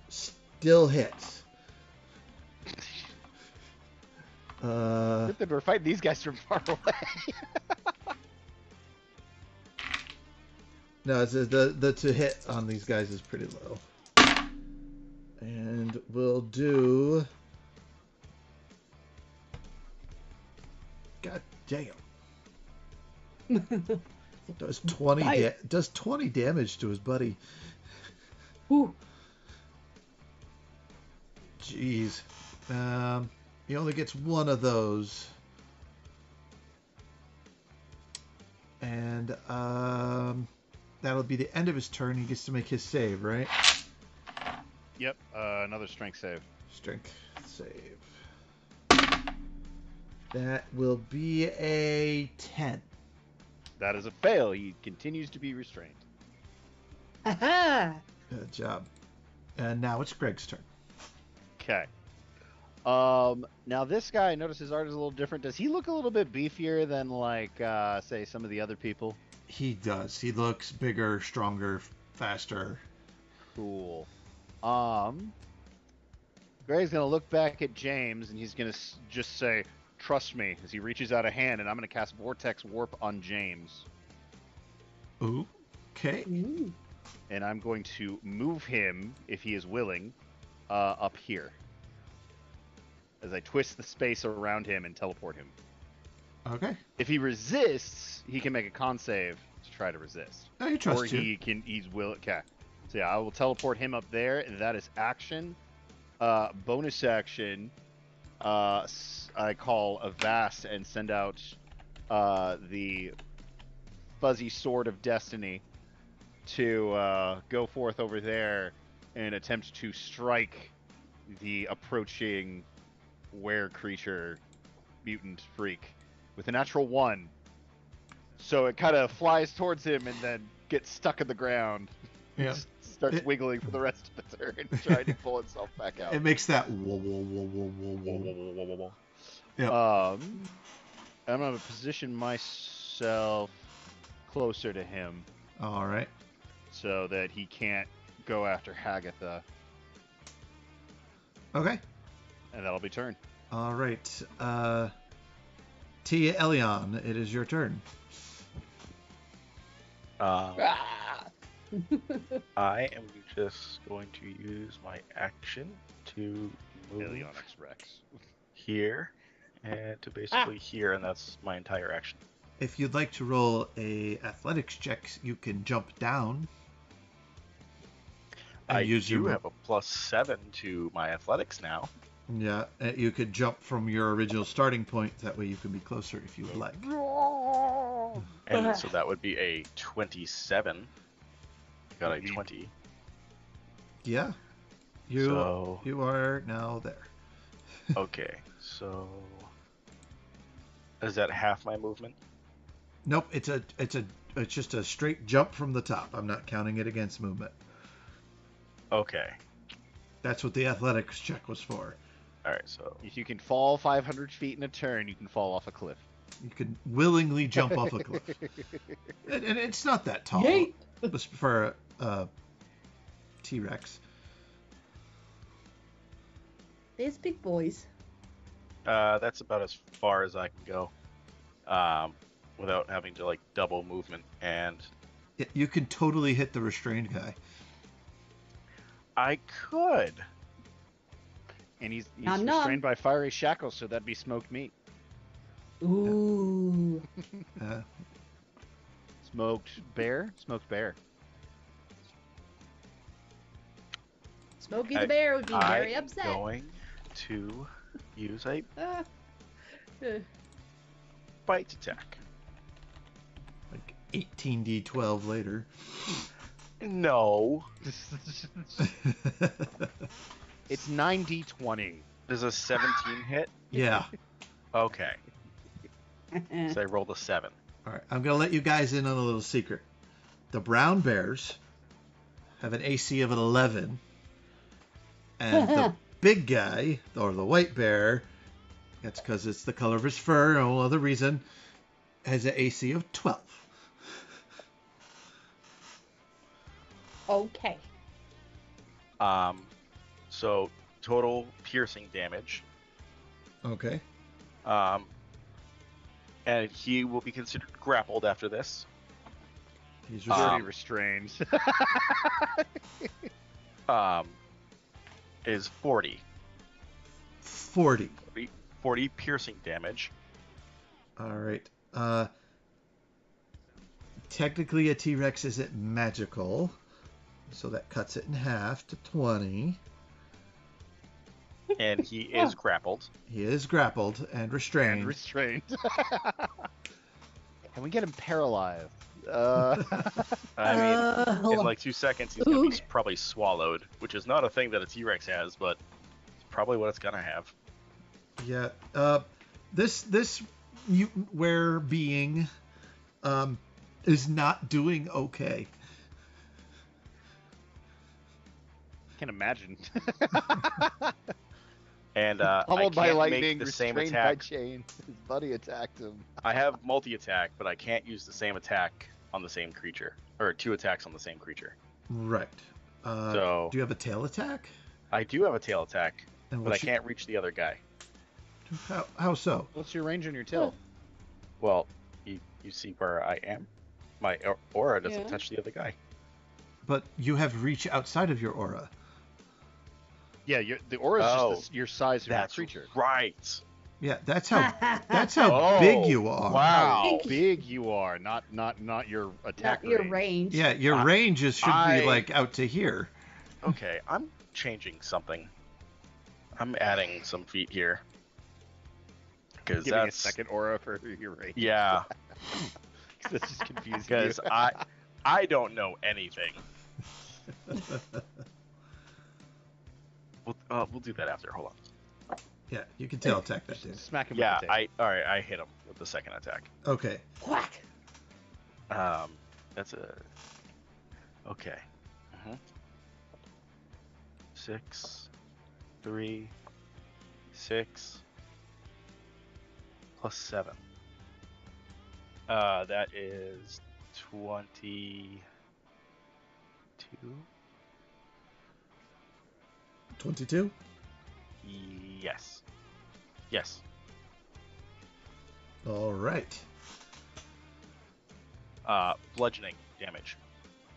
[SPEAKER 1] Still hits.
[SPEAKER 2] Good that we're fighting these guys from far away.
[SPEAKER 1] No, it's the to hit on these guys is pretty low. And we'll do... God damn. Does 20 does 20 damage to his buddy.
[SPEAKER 3] Ooh.
[SPEAKER 1] Jeez. He only gets one of those. And that'll be the end of his turn. He gets to make his save, right?
[SPEAKER 2] Yep, another strength save.
[SPEAKER 1] Strength save. That will be a 10.
[SPEAKER 2] That is a fail. He continues to be restrained.
[SPEAKER 3] Aha!
[SPEAKER 1] Good job. And now it's Greg's turn.
[SPEAKER 2] Okay. Now this guy, notice his art is a little different. Does he look a little bit beefier than, like, say, some of the other people?
[SPEAKER 1] He does. He looks bigger, stronger, faster.
[SPEAKER 2] Cool. Greg's gonna look back at James, and he's gonna just say, "Trust me," as he reaches out a hand, and I'm gonna cast Vortex Warp on James.
[SPEAKER 1] Ooh. Okay.
[SPEAKER 3] Ooh.
[SPEAKER 2] And I'm going to move him, if he is willing, up here. As I twist the space around him and teleport him.
[SPEAKER 1] Okay.
[SPEAKER 2] If he resists, he can make a con save to try to resist.
[SPEAKER 1] Oh, he trusts
[SPEAKER 2] or
[SPEAKER 1] you.
[SPEAKER 2] he's will. Okay. So yeah, I will teleport him up there, and that is action. Bonus action. I call a Vast and send out the fuzzy sword of destiny to go forth over there and attempt to strike the approaching were creature mutant freak with a natural 1. So it kind of flies towards him and then gets stuck in the ground.
[SPEAKER 1] Yeah.
[SPEAKER 2] Just starts wiggling for the rest of the turn, trying to pull itself back out.
[SPEAKER 1] It makes that whoa, whoa, whoa, whoa, whoa, whoa. Yep.
[SPEAKER 2] I'm going to position myself closer to him
[SPEAKER 1] All right.
[SPEAKER 2] so that he can't go after Hagatha,
[SPEAKER 1] Okay.
[SPEAKER 2] and that'll be turn.
[SPEAKER 1] All right. Tia Elion, it is your turn.
[SPEAKER 3] Ah!
[SPEAKER 4] I am just going to use my action to move
[SPEAKER 2] Alionyx Rex.
[SPEAKER 4] here and to basically here, and that's my entire action.
[SPEAKER 1] If you'd like to roll a athletics check, you can jump down. And
[SPEAKER 4] I
[SPEAKER 1] use
[SPEAKER 4] do
[SPEAKER 1] your
[SPEAKER 4] have a +7 to my athletics now.
[SPEAKER 1] Yeah, you could jump from your original starting point. That way you can be closer if you would like.
[SPEAKER 4] And so that would be a 27. Got a 20.
[SPEAKER 1] Yeah. You are now there.
[SPEAKER 4] Okay, so is that half my movement?
[SPEAKER 1] Nope, it's just a straight jump from the top. I'm not counting it against movement.
[SPEAKER 4] Okay.
[SPEAKER 1] That's what the athletics check was for.
[SPEAKER 4] All right, so
[SPEAKER 2] If you can fall 500 feet in a turn, you can fall off a cliff.
[SPEAKER 1] You can willingly jump off a cliff. And it's not that tall.
[SPEAKER 3] Yeet.
[SPEAKER 1] For a T-Rex.
[SPEAKER 3] There's big boys.
[SPEAKER 4] that's about as far as I can go, without having to like double movement. And
[SPEAKER 1] You can totally hit the restrained guy.
[SPEAKER 4] I could.
[SPEAKER 2] And he's
[SPEAKER 3] Nom nom.
[SPEAKER 2] restrained by fiery shackles, so that'd be smoked meat.
[SPEAKER 3] Ooh.
[SPEAKER 2] Smoked bear? Smoked bear.
[SPEAKER 3] Smokey the Bear would be very
[SPEAKER 4] I'm
[SPEAKER 3] upset.
[SPEAKER 4] going to use a
[SPEAKER 3] Ah.
[SPEAKER 4] bite attack.
[SPEAKER 1] Like 18d12 later.
[SPEAKER 4] No.
[SPEAKER 2] It's 9d20.
[SPEAKER 4] Does a 17 hit?
[SPEAKER 1] Yeah.
[SPEAKER 4] Okay. So I rolled a 7.
[SPEAKER 1] All right. I'm going to let you guys in on a little secret. The brown bears have an AC of an 11. And the big guy, or the white bear, that's because it's the color of his fur, no other reason, has an AC of 12.
[SPEAKER 3] Okay.
[SPEAKER 4] So total piercing damage.
[SPEAKER 1] Okay.
[SPEAKER 4] And he will be considered grappled after this.
[SPEAKER 1] He's
[SPEAKER 2] Already
[SPEAKER 1] restrained.
[SPEAKER 2] restrained.
[SPEAKER 4] Is 40.
[SPEAKER 1] 40.
[SPEAKER 4] 40 piercing damage.
[SPEAKER 1] All right. Technically, a T-Rex isn't magical, so that cuts it in half to 20.
[SPEAKER 4] And he is grappled.
[SPEAKER 1] He is grappled and restrained.
[SPEAKER 2] And restrained. Can we get him paralyzed? I
[SPEAKER 4] I mean, in
[SPEAKER 3] Oh.
[SPEAKER 4] like 2 seconds, he's going to be probably swallowed, which is not a thing that a T-Rex has, but it's probably what it's going to have.
[SPEAKER 1] Yeah. This mutant were being is not doing okay.
[SPEAKER 2] can imagine.
[SPEAKER 4] And I
[SPEAKER 2] Pummeled by
[SPEAKER 4] can't
[SPEAKER 2] lightning,
[SPEAKER 4] make the same
[SPEAKER 2] restrained by
[SPEAKER 4] attack.
[SPEAKER 2] chains. His buddy attacked him.
[SPEAKER 4] I have multi-attack, but I can't use the same attack on the same creature. Or 2 attacks on the same creature.
[SPEAKER 1] Right.
[SPEAKER 4] So
[SPEAKER 1] Do you have a tail attack?
[SPEAKER 4] I do have a tail attack,
[SPEAKER 1] And
[SPEAKER 4] but I
[SPEAKER 1] what's your-
[SPEAKER 4] can't reach the other guy.
[SPEAKER 1] How so?
[SPEAKER 2] What's your range on your tail?
[SPEAKER 4] Well, you see where I am? My aura doesn't
[SPEAKER 3] Yeah.
[SPEAKER 4] touch the other guy.
[SPEAKER 1] But you have reach outside of your aura.
[SPEAKER 2] Yeah, the aura is
[SPEAKER 4] Oh,
[SPEAKER 2] just your size of your
[SPEAKER 4] That's
[SPEAKER 2] creature.
[SPEAKER 4] right.
[SPEAKER 1] Yeah, that's how
[SPEAKER 4] Oh,
[SPEAKER 1] big you are.
[SPEAKER 4] Wow.
[SPEAKER 2] How big you are, not your attack
[SPEAKER 3] Not your
[SPEAKER 2] range.
[SPEAKER 3] range.
[SPEAKER 1] Yeah, your range should be like out to here.
[SPEAKER 4] Okay, I'm changing something. I'm adding some feet here. Because
[SPEAKER 2] Giving
[SPEAKER 4] that's
[SPEAKER 2] a second aura for your range.
[SPEAKER 4] yeah.
[SPEAKER 2] This is confusing.
[SPEAKER 5] Because I don't know anything. We'll do that after. Hold on.
[SPEAKER 1] Yeah, you can tail attack that dude.
[SPEAKER 2] Smack him
[SPEAKER 5] Yeah,
[SPEAKER 2] with the tail.
[SPEAKER 5] I hit him with the second attack.
[SPEAKER 1] Okay.
[SPEAKER 3] Quack.
[SPEAKER 5] That's a okay. 6, 3, 6 plus 7. That is 22.
[SPEAKER 1] 22?
[SPEAKER 5] Yes. Yes.
[SPEAKER 1] All right.
[SPEAKER 5] Bludgeoning damage.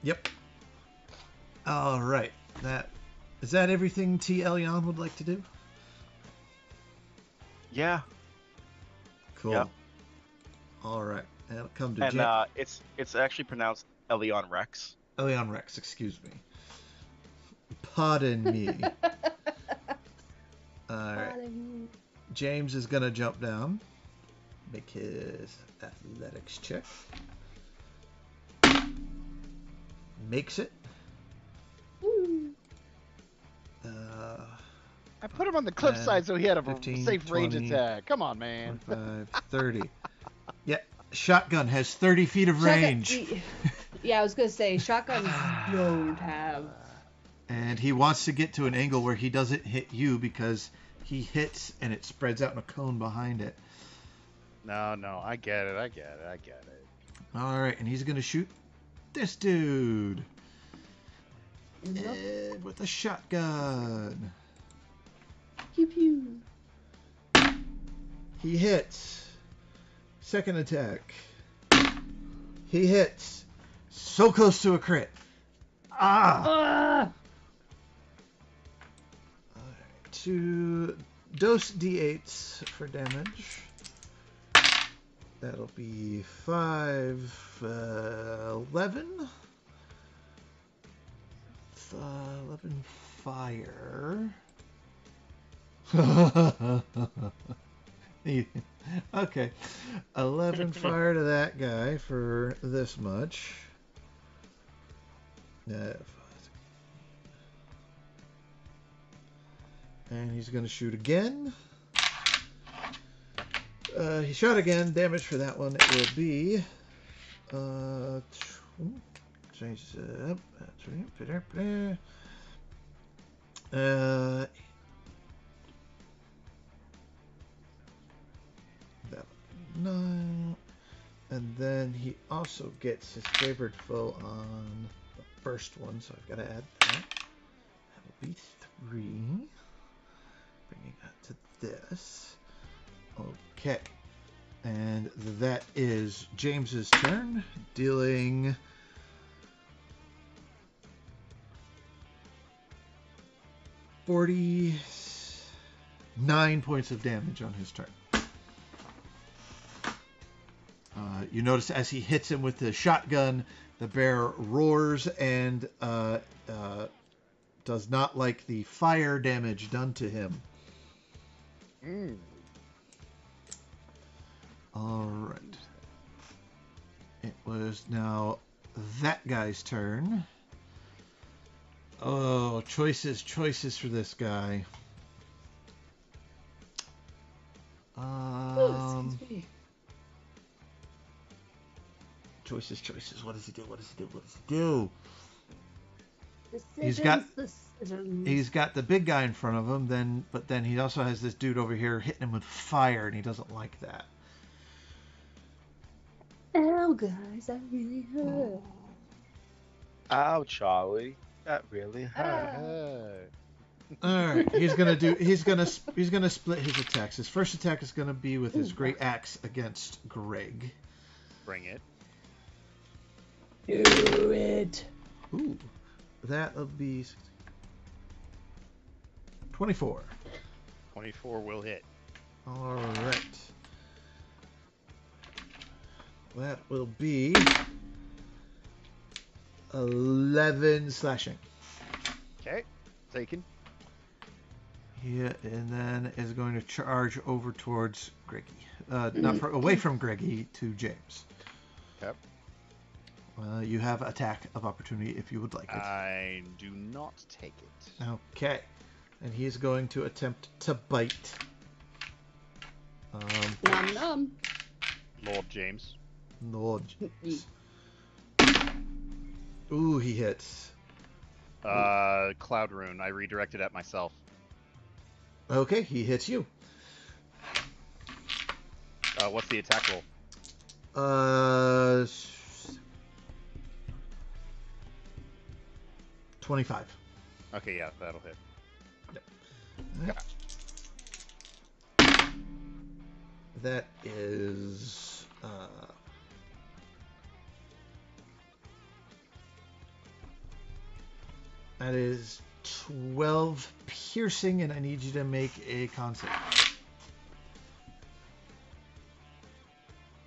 [SPEAKER 1] Yep. All right. Is that everything T. Elion would like to do?
[SPEAKER 5] Yeah.
[SPEAKER 1] Cool.
[SPEAKER 5] Yep.
[SPEAKER 1] All right. That'll come to
[SPEAKER 5] And it's actually pronounced Elion Rex.
[SPEAKER 1] Elion Rex, excuse me. Pardon me. All right. James is going to jump down. Make his athletics check. Makes it.
[SPEAKER 2] I put him on the cliffside so he had a
[SPEAKER 1] 15,
[SPEAKER 2] safe range
[SPEAKER 1] 20,
[SPEAKER 2] attack. Come on, man.
[SPEAKER 1] 25, 30. Yeah, shotgun has 30 feet of range.
[SPEAKER 3] Yeah, I was gonna say shotguns don't have.
[SPEAKER 1] And he wants to get to an angle where he doesn't hit you because he hits and it spreads out in a cone behind it.
[SPEAKER 2] No, I get it.
[SPEAKER 1] All right, and he's gonna shoot this dude with a shotgun.
[SPEAKER 3] Pew pew.
[SPEAKER 1] He hits. Second attack. He hits. So close to a crit. Ah! Alright, 2 dose d8s for damage. That'll be 5, 11. 11 fire. Okay. 11 fire to that guy for this much. And he's going to shoot again. He shot again. Damage for that one it will be. Change it up. That 9. And then he also gets his favored foe on the first one, so I've got to add that. That'll be 3. Bringing that to this. Okay. And that is James's turn, dealing 49 points of damage on his turn. You notice as he hits him with the shotgun, the bear roars and does not like the fire damage done to him. All right. It was now that guy's turn. Oh, choices for this guy.
[SPEAKER 3] Excuse me.
[SPEAKER 1] Choices. What does he do?
[SPEAKER 3] Decisions.
[SPEAKER 1] He's got the big guy in front of him, but then he also has this dude over here hitting him with fire, and he doesn't like that.
[SPEAKER 3] Ow, guys, that really hurt.
[SPEAKER 5] Ow, Charlie, that really hurt.
[SPEAKER 1] All right, he's gonna split his attacks. His first attack is gonna be with his great axe against Greg.
[SPEAKER 2] Bring it.
[SPEAKER 3] Do it.
[SPEAKER 1] Ooh, that'll be 24.
[SPEAKER 2] 24 will hit.
[SPEAKER 1] All right. That will be 11 slashing.
[SPEAKER 2] Okay, taken.
[SPEAKER 1] Yeah, and then is going to charge over towards Greggy. Away from Greggy to James.
[SPEAKER 2] Okay.
[SPEAKER 1] You have attack of opportunity if you would like it.
[SPEAKER 2] I do not take it.
[SPEAKER 1] Okay. And he's going to attempt to bite.
[SPEAKER 3] Nom nom.
[SPEAKER 2] Lord James.
[SPEAKER 1] Lord. Ooh, he hits.
[SPEAKER 2] Cloud Rune. I redirected at myself.
[SPEAKER 1] Okay, he hits you.
[SPEAKER 2] What's the attack roll?
[SPEAKER 1] 25.
[SPEAKER 2] Okay, yeah, that'll hit.
[SPEAKER 1] That is that is 12 piercing, and I need you to make a con save.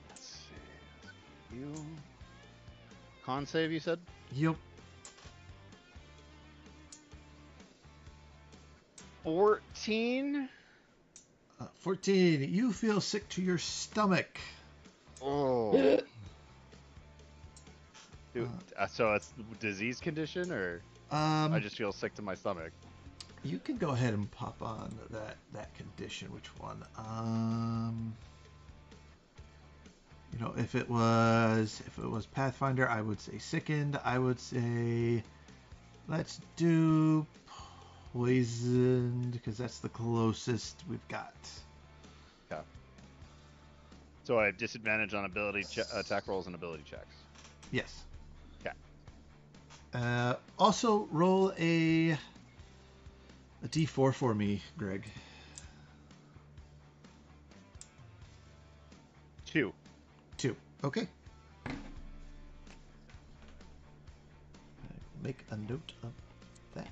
[SPEAKER 2] Let's see. You. Con save, you said?
[SPEAKER 1] Yep.
[SPEAKER 2] 14.
[SPEAKER 1] 14. You feel sick to your stomach.
[SPEAKER 2] Oh. Dude, so it's a disease condition, or I just feel sick to my stomach?
[SPEAKER 1] You can go ahead and pop on that condition. Which one? You know, if it was Pathfinder, I would say sickened. I would say let's do poisoned, because that's the closest we've got.
[SPEAKER 2] Okay. So I have disadvantage on ability attack rolls and ability checks.
[SPEAKER 1] Yes.
[SPEAKER 2] Okay.
[SPEAKER 1] Also, roll a D4 for me, Greg.
[SPEAKER 2] 2.
[SPEAKER 1] 2. Okay. Make a note of that.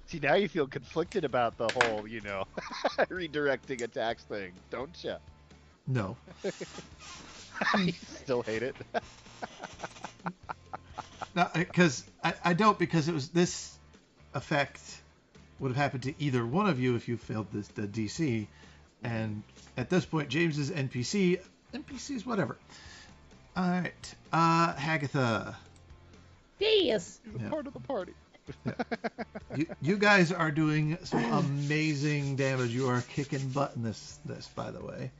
[SPEAKER 2] See, now you feel conflicted about the whole, redirecting attacks thing, don't you?
[SPEAKER 1] No.
[SPEAKER 2] You still hate it?
[SPEAKER 1] No, because I don't, because it was this effect would have happened to either one of you if you failed the DC, and at this point, James's NPCs, whatever. All right, Hagatha.
[SPEAKER 3] Yes.
[SPEAKER 2] You're the part of the party.
[SPEAKER 1] You guys are doing some amazing damage. You are kicking butt in this, by the way.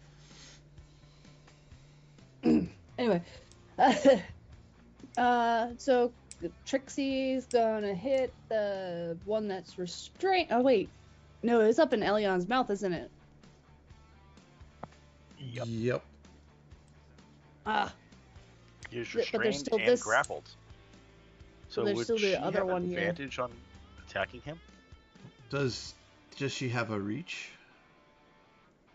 [SPEAKER 3] Anyway, so Trixie's gonna hit the one that's restrained. Oh wait, no, it's up in Elion's mouth, isn't it?
[SPEAKER 1] Yep.
[SPEAKER 3] Ah,
[SPEAKER 5] He's
[SPEAKER 3] But there's
[SPEAKER 5] restrained
[SPEAKER 3] still
[SPEAKER 5] and
[SPEAKER 3] this-
[SPEAKER 5] grappled. So
[SPEAKER 3] there's
[SPEAKER 5] would
[SPEAKER 3] still the
[SPEAKER 5] she
[SPEAKER 3] other
[SPEAKER 5] have
[SPEAKER 3] one here.
[SPEAKER 5] advantage on attacking him?
[SPEAKER 1] Does she have a reach?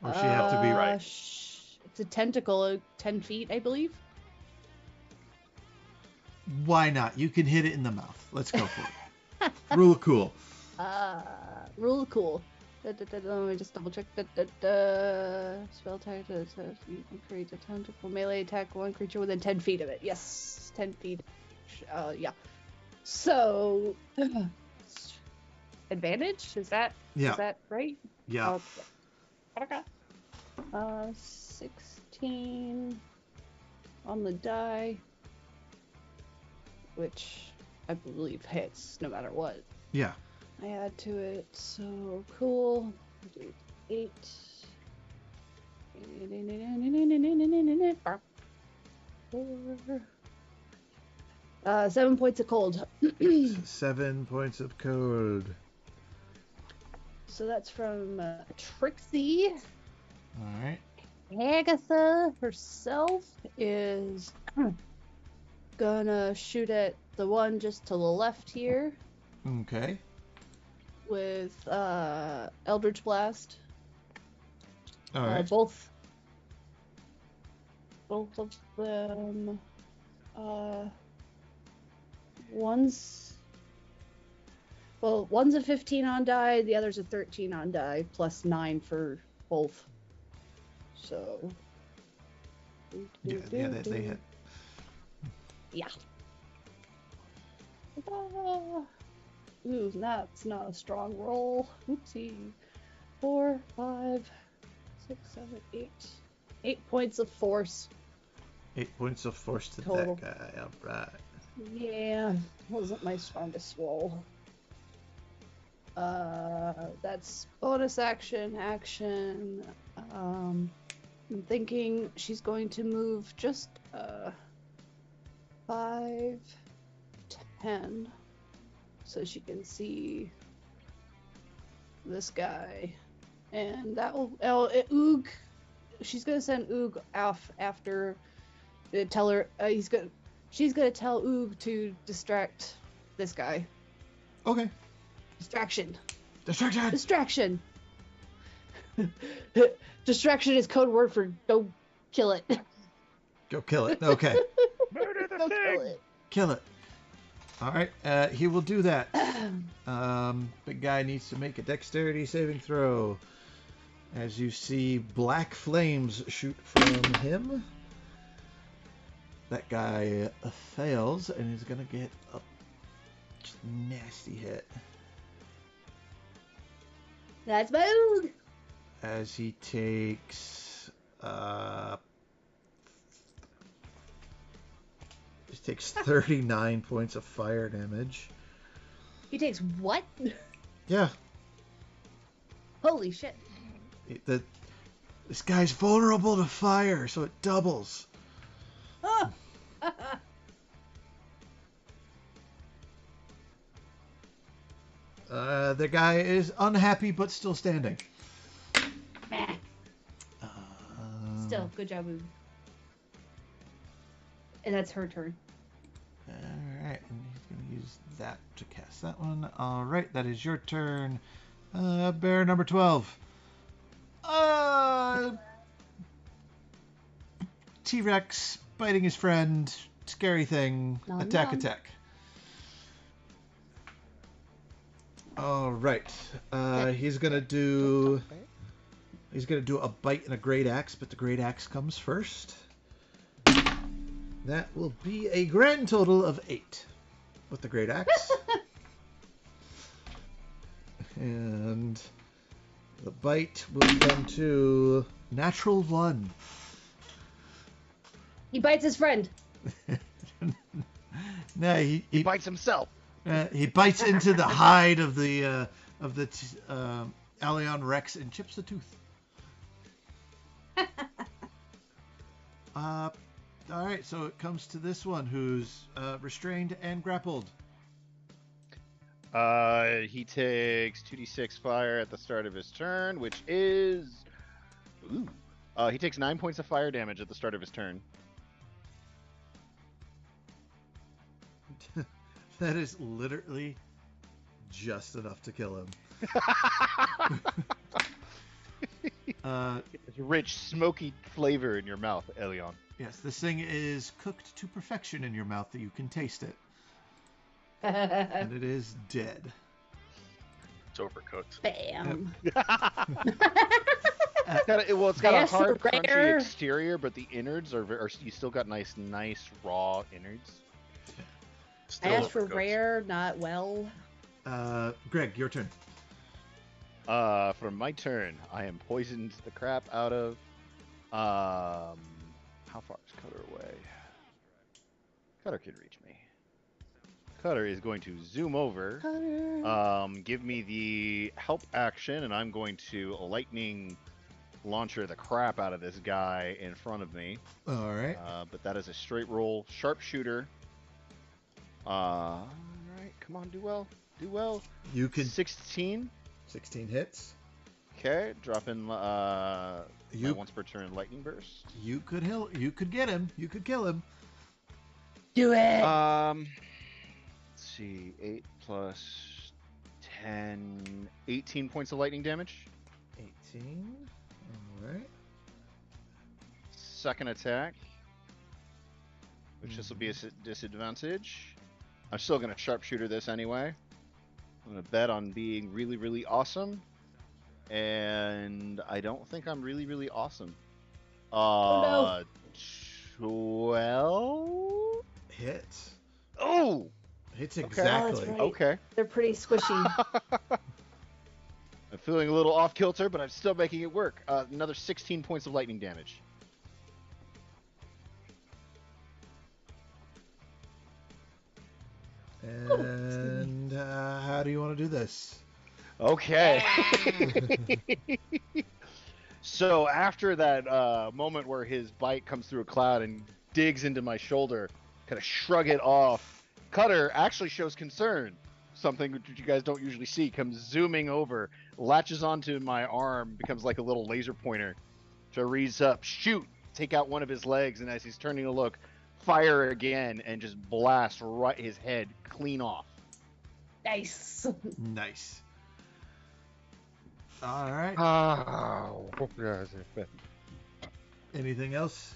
[SPEAKER 1] Or she have to be
[SPEAKER 5] Right.
[SPEAKER 3] It's a tentacle, 10 feet, I believe.
[SPEAKER 1] Why not? You can hit it in the mouth. Let's go for it. Rule of cool.
[SPEAKER 3] Rule cool. Let me just double check. Spell attack you can create a tentacle melee attack one creature within 10 feet of it. Yes, 10 feet. Yeah. So, advantage? Is that right?
[SPEAKER 1] Yeah.
[SPEAKER 3] Okay. 16 on the die, which I believe hits no matter what.
[SPEAKER 1] Yeah.
[SPEAKER 3] I add to it, so cool. 8. 7 points of cold.
[SPEAKER 1] 7 points of cold.
[SPEAKER 3] So that's from Trixie.
[SPEAKER 1] All right.
[SPEAKER 3] Hagatha herself is gonna shoot at the one just to the left here
[SPEAKER 1] Okay.
[SPEAKER 3] with Eldritch Blast.
[SPEAKER 1] All right.
[SPEAKER 3] Both of them. One's a 15 on die, the other's a 13 on die, plus 9 for both. So.
[SPEAKER 1] Yeah, they hit.
[SPEAKER 3] Yeah. Ooh, that's not a strong roll. Oopsie. 4, 5, 6, 7, 8. 8 points of force.
[SPEAKER 1] 8 points of force to
[SPEAKER 3] Total.
[SPEAKER 1] that guy. All right.
[SPEAKER 3] Yeah, wasn't my strongest roll. That's bonus action. I'm thinking she's going to move just 5, 10, so she can see this guy, and that will Oog. She's gonna send Oog off after. Tell her she's gonna tell Oog to distract this guy.
[SPEAKER 1] Okay.
[SPEAKER 3] Distraction.
[SPEAKER 1] Distraction.
[SPEAKER 3] Distraction is code word for go kill it.
[SPEAKER 1] Go kill it. Okay.
[SPEAKER 2] Murder the
[SPEAKER 3] Go
[SPEAKER 2] thing!
[SPEAKER 3] kill it.
[SPEAKER 1] Kill it. All right. He will do that. Big guy needs to make a dexterity saving throw. As you see black flames shoot from him. That guy fails and is going to get a nasty hit.
[SPEAKER 3] That's my Oog.
[SPEAKER 1] As he takes... he takes 39 points of fire damage.
[SPEAKER 3] He takes what?
[SPEAKER 1] Yeah.
[SPEAKER 3] Holy shit.
[SPEAKER 1] This guy's vulnerable to fire, so it doubles.
[SPEAKER 3] Oh.
[SPEAKER 1] The guy is unhappy but still standing.
[SPEAKER 3] Meh. Still, good job, Oog. And that's her turn.
[SPEAKER 1] Alright, and he's going to use that to cast that one. Alright, that is your turn. Bear number 12. T-Rex biting his friend. Scary thing.
[SPEAKER 3] Nom
[SPEAKER 1] Attack.
[SPEAKER 3] nom.
[SPEAKER 1] Alright. He's going to do a bite and a great axe, but the great axe comes first. That will be a grand total of 8 with the great axe. And the bite will come to natural 1.
[SPEAKER 3] He bites his friend.
[SPEAKER 1] No, he
[SPEAKER 2] bites himself.
[SPEAKER 1] He bites into the hide of the Allion Rex and chips the tooth. All right, so it comes to this one who's restrained and grappled.
[SPEAKER 2] He takes 2d6 fire at the start of his turn, which is... Ooh. He takes 9 points of fire damage at the start of his turn.
[SPEAKER 1] That is literally just enough to kill him.
[SPEAKER 2] It's a rich, smoky flavor in your mouth, Elion.
[SPEAKER 1] Yes, this thing is cooked to perfection in your mouth that you can taste it.
[SPEAKER 3] Bam.
[SPEAKER 1] And it is dead.
[SPEAKER 5] It's overcooked.
[SPEAKER 2] It's got a
[SPEAKER 3] Yes,
[SPEAKER 2] hard,
[SPEAKER 3] rare.
[SPEAKER 2] crunchy exterior, but the innards are you still got nice, raw innards.
[SPEAKER 3] I
[SPEAKER 5] Still
[SPEAKER 3] asked for
[SPEAKER 5] overcooked.
[SPEAKER 3] rare, not well.
[SPEAKER 1] Greg, your turn.
[SPEAKER 2] For my turn, I am poisoned the crap out of. How far is Cutter away? Cutter can reach me. Cutter is going to zoom over. Give me the help action, and I'm going to lightning launcher the crap out of this guy in front of me.
[SPEAKER 1] All right.
[SPEAKER 2] But that is a straight roll sharpshooter. All right, come on, do well.
[SPEAKER 1] You can
[SPEAKER 2] 16.
[SPEAKER 1] 16 hits.
[SPEAKER 2] Okay, drop in my
[SPEAKER 1] You-
[SPEAKER 2] once per turn lightning burst.
[SPEAKER 1] You could get him. You could kill him.
[SPEAKER 3] Do it.
[SPEAKER 2] Let's see, 8 plus 10, 18 points of lightning damage.
[SPEAKER 1] 18. All right.
[SPEAKER 2] Second attack, which this will be a disadvantage. I'm still gonna sharpshooter this anyway. I'm gonna bet on being really, really awesome, and I don't think I'm really, really awesome.
[SPEAKER 3] no.
[SPEAKER 2] 12.
[SPEAKER 1] Hits.
[SPEAKER 2] Oh.
[SPEAKER 1] Hits
[SPEAKER 2] Okay.
[SPEAKER 1] exactly.
[SPEAKER 3] Oh, that's right.
[SPEAKER 2] Okay.
[SPEAKER 3] They're pretty squishy.
[SPEAKER 2] And feeling a little off kilter, but I'm still making it work. Another 16 points of lightning damage.
[SPEAKER 1] And how do you want to do this?
[SPEAKER 2] Okay. So after that moment where his bite comes through a cloud and digs into my shoulder, kind of shrug it off, Cutter actually shows concern. Something which you guys don't usually see. Comes zooming over, latches onto my arm, becomes like a little laser pointer. To raise up, shoot, take out one of his legs, and as he's turning to look, fire again and just blast right his head clean off.
[SPEAKER 3] Nice.
[SPEAKER 1] Nice. All right.
[SPEAKER 2] Oh,
[SPEAKER 1] Anything else?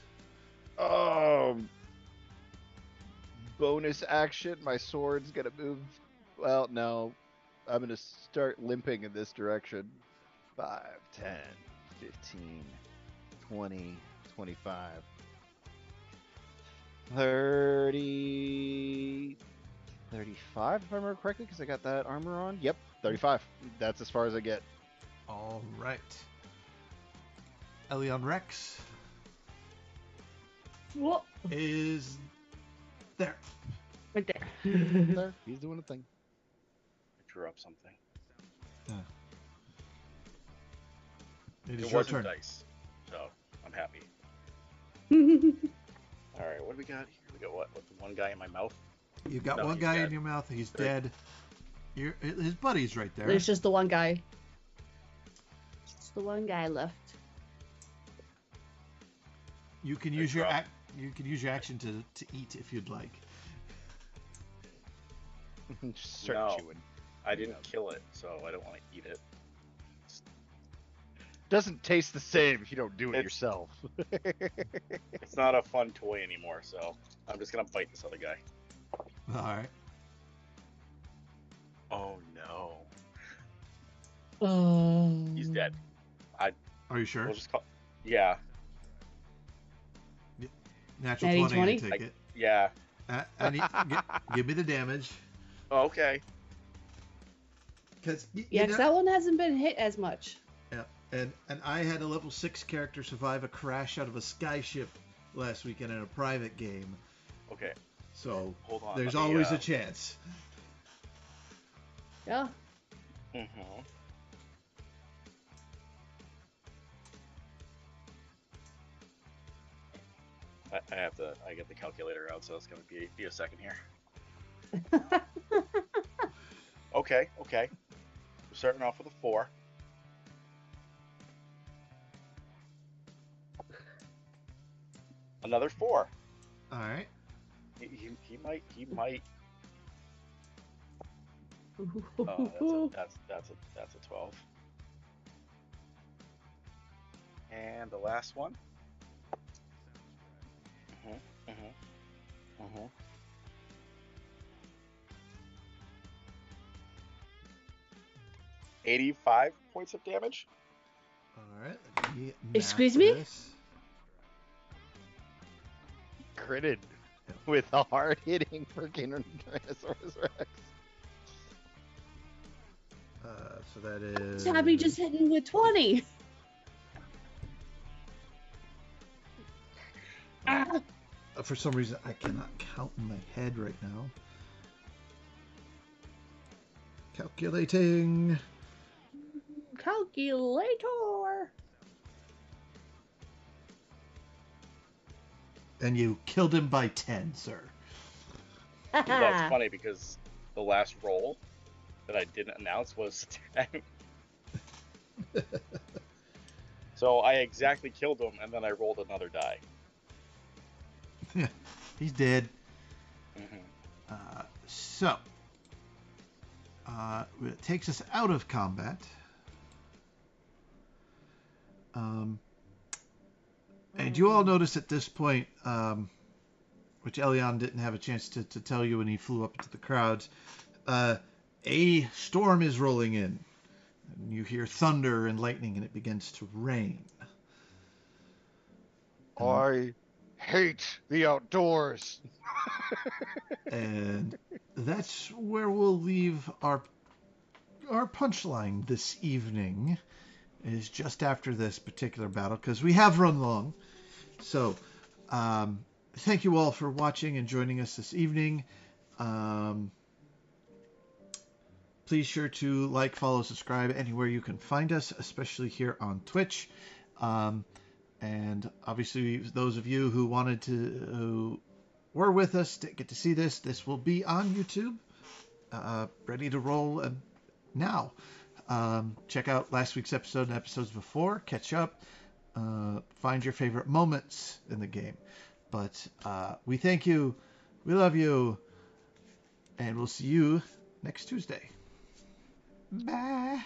[SPEAKER 2] Bonus action. My sword's gonna move. Well, no. I'm gonna start limping in this direction. 5, 10, 15, 20, 25, 30, 35, if I remember correctly, because I got that armor on. Yep, 35. That's as far as I get.
[SPEAKER 1] All right. Elion Rex
[SPEAKER 3] Whoa.
[SPEAKER 1] is there.
[SPEAKER 3] Right there.
[SPEAKER 2] There, he's doing a thing.
[SPEAKER 5] I drew up something.
[SPEAKER 1] It is
[SPEAKER 5] It
[SPEAKER 1] your
[SPEAKER 5] wasn't
[SPEAKER 1] turn.
[SPEAKER 5] dice, so I'm happy. All right, what do we got here? We got what? With the one guy in my mouth?
[SPEAKER 1] You got
[SPEAKER 5] No,
[SPEAKER 1] one
[SPEAKER 5] he's
[SPEAKER 1] guy
[SPEAKER 5] dead.
[SPEAKER 1] in your mouth. He's
[SPEAKER 5] Three.
[SPEAKER 1] dead. His buddy's right there.
[SPEAKER 3] There's just the one guy. Just the one guy left.
[SPEAKER 1] You can
[SPEAKER 5] I
[SPEAKER 1] use your
[SPEAKER 5] dropped-
[SPEAKER 1] you can use your action to eat if you'd like.
[SPEAKER 2] Just start
[SPEAKER 5] No.
[SPEAKER 2] chewing.
[SPEAKER 5] I didn't kill it, so I don't want to eat it.
[SPEAKER 2] Doesn't taste the same if you don't do it
[SPEAKER 5] It's-
[SPEAKER 2] yourself.
[SPEAKER 5] It's not a fun toy anymore, so I'm just gonna bite this other guy.
[SPEAKER 1] All right.
[SPEAKER 5] Oh no,
[SPEAKER 3] Oh.
[SPEAKER 5] he's dead.
[SPEAKER 1] Are you sure?
[SPEAKER 5] We'll just call. Yeah,
[SPEAKER 1] Natural
[SPEAKER 3] Natty
[SPEAKER 1] 20, I
[SPEAKER 3] 20?
[SPEAKER 1] take it.
[SPEAKER 5] yeah.
[SPEAKER 1] I need, give me the damage.
[SPEAKER 5] Oh, okay.
[SPEAKER 1] Because
[SPEAKER 3] Yeah, because that one hasn't been hit as much.
[SPEAKER 1] Yeah, and I had a level 6 character survive a crash out of a skyship last weekend in a private game.
[SPEAKER 5] Okay.
[SPEAKER 1] So
[SPEAKER 5] Hold on.
[SPEAKER 1] there's
[SPEAKER 5] let me,
[SPEAKER 1] always a chance.
[SPEAKER 3] Yeah.
[SPEAKER 5] Mm-hmm. I get the calculator out, so it's gonna be a second here. Okay. We're starting off with a 4. Another 4.
[SPEAKER 1] All right.
[SPEAKER 5] He might. Oh, that's a 12. And the last one. Mm-hmm. 85 points of damage.
[SPEAKER 1] All right. Let me
[SPEAKER 3] Excuse
[SPEAKER 1] map
[SPEAKER 3] me?
[SPEAKER 1] this.
[SPEAKER 2] Critted with a hard hitting freaking Tyrannosaurus Rex.
[SPEAKER 1] So that is.
[SPEAKER 3] Tabby just hitting with 20. Ah.
[SPEAKER 1] For some reason, I cannot count in my head right now. Calculating.
[SPEAKER 3] Calculator.
[SPEAKER 1] And you killed him by 10, sir.
[SPEAKER 5] That's funny because the last roll that I didn't announce was 10. So I exactly killed him, and then I rolled another die.
[SPEAKER 1] He's dead.
[SPEAKER 5] Mm-hmm.
[SPEAKER 1] So, it takes us out of combat. And you all notice at this point, which Elion didn't have a chance to tell you when he flew up into the crowds, a storm is rolling in. And you hear thunder and lightning, and it begins to rain.
[SPEAKER 2] I hate the outdoors.
[SPEAKER 1] And that's where we'll leave our our punchline this evening is just after this particular battle, because we have run long. So, thank you all for watching and joining us this evening. Please sure to like, follow, subscribe anywhere you can find us, especially here on Twitch. And obviously, those of you who who were with us to get to see this will be on YouTube, ready to roll now. Check out last week's episode and episodes before, catch up, find your favorite moments in the game. But we thank you, we love you, and we'll see you next Tuesday. Bye.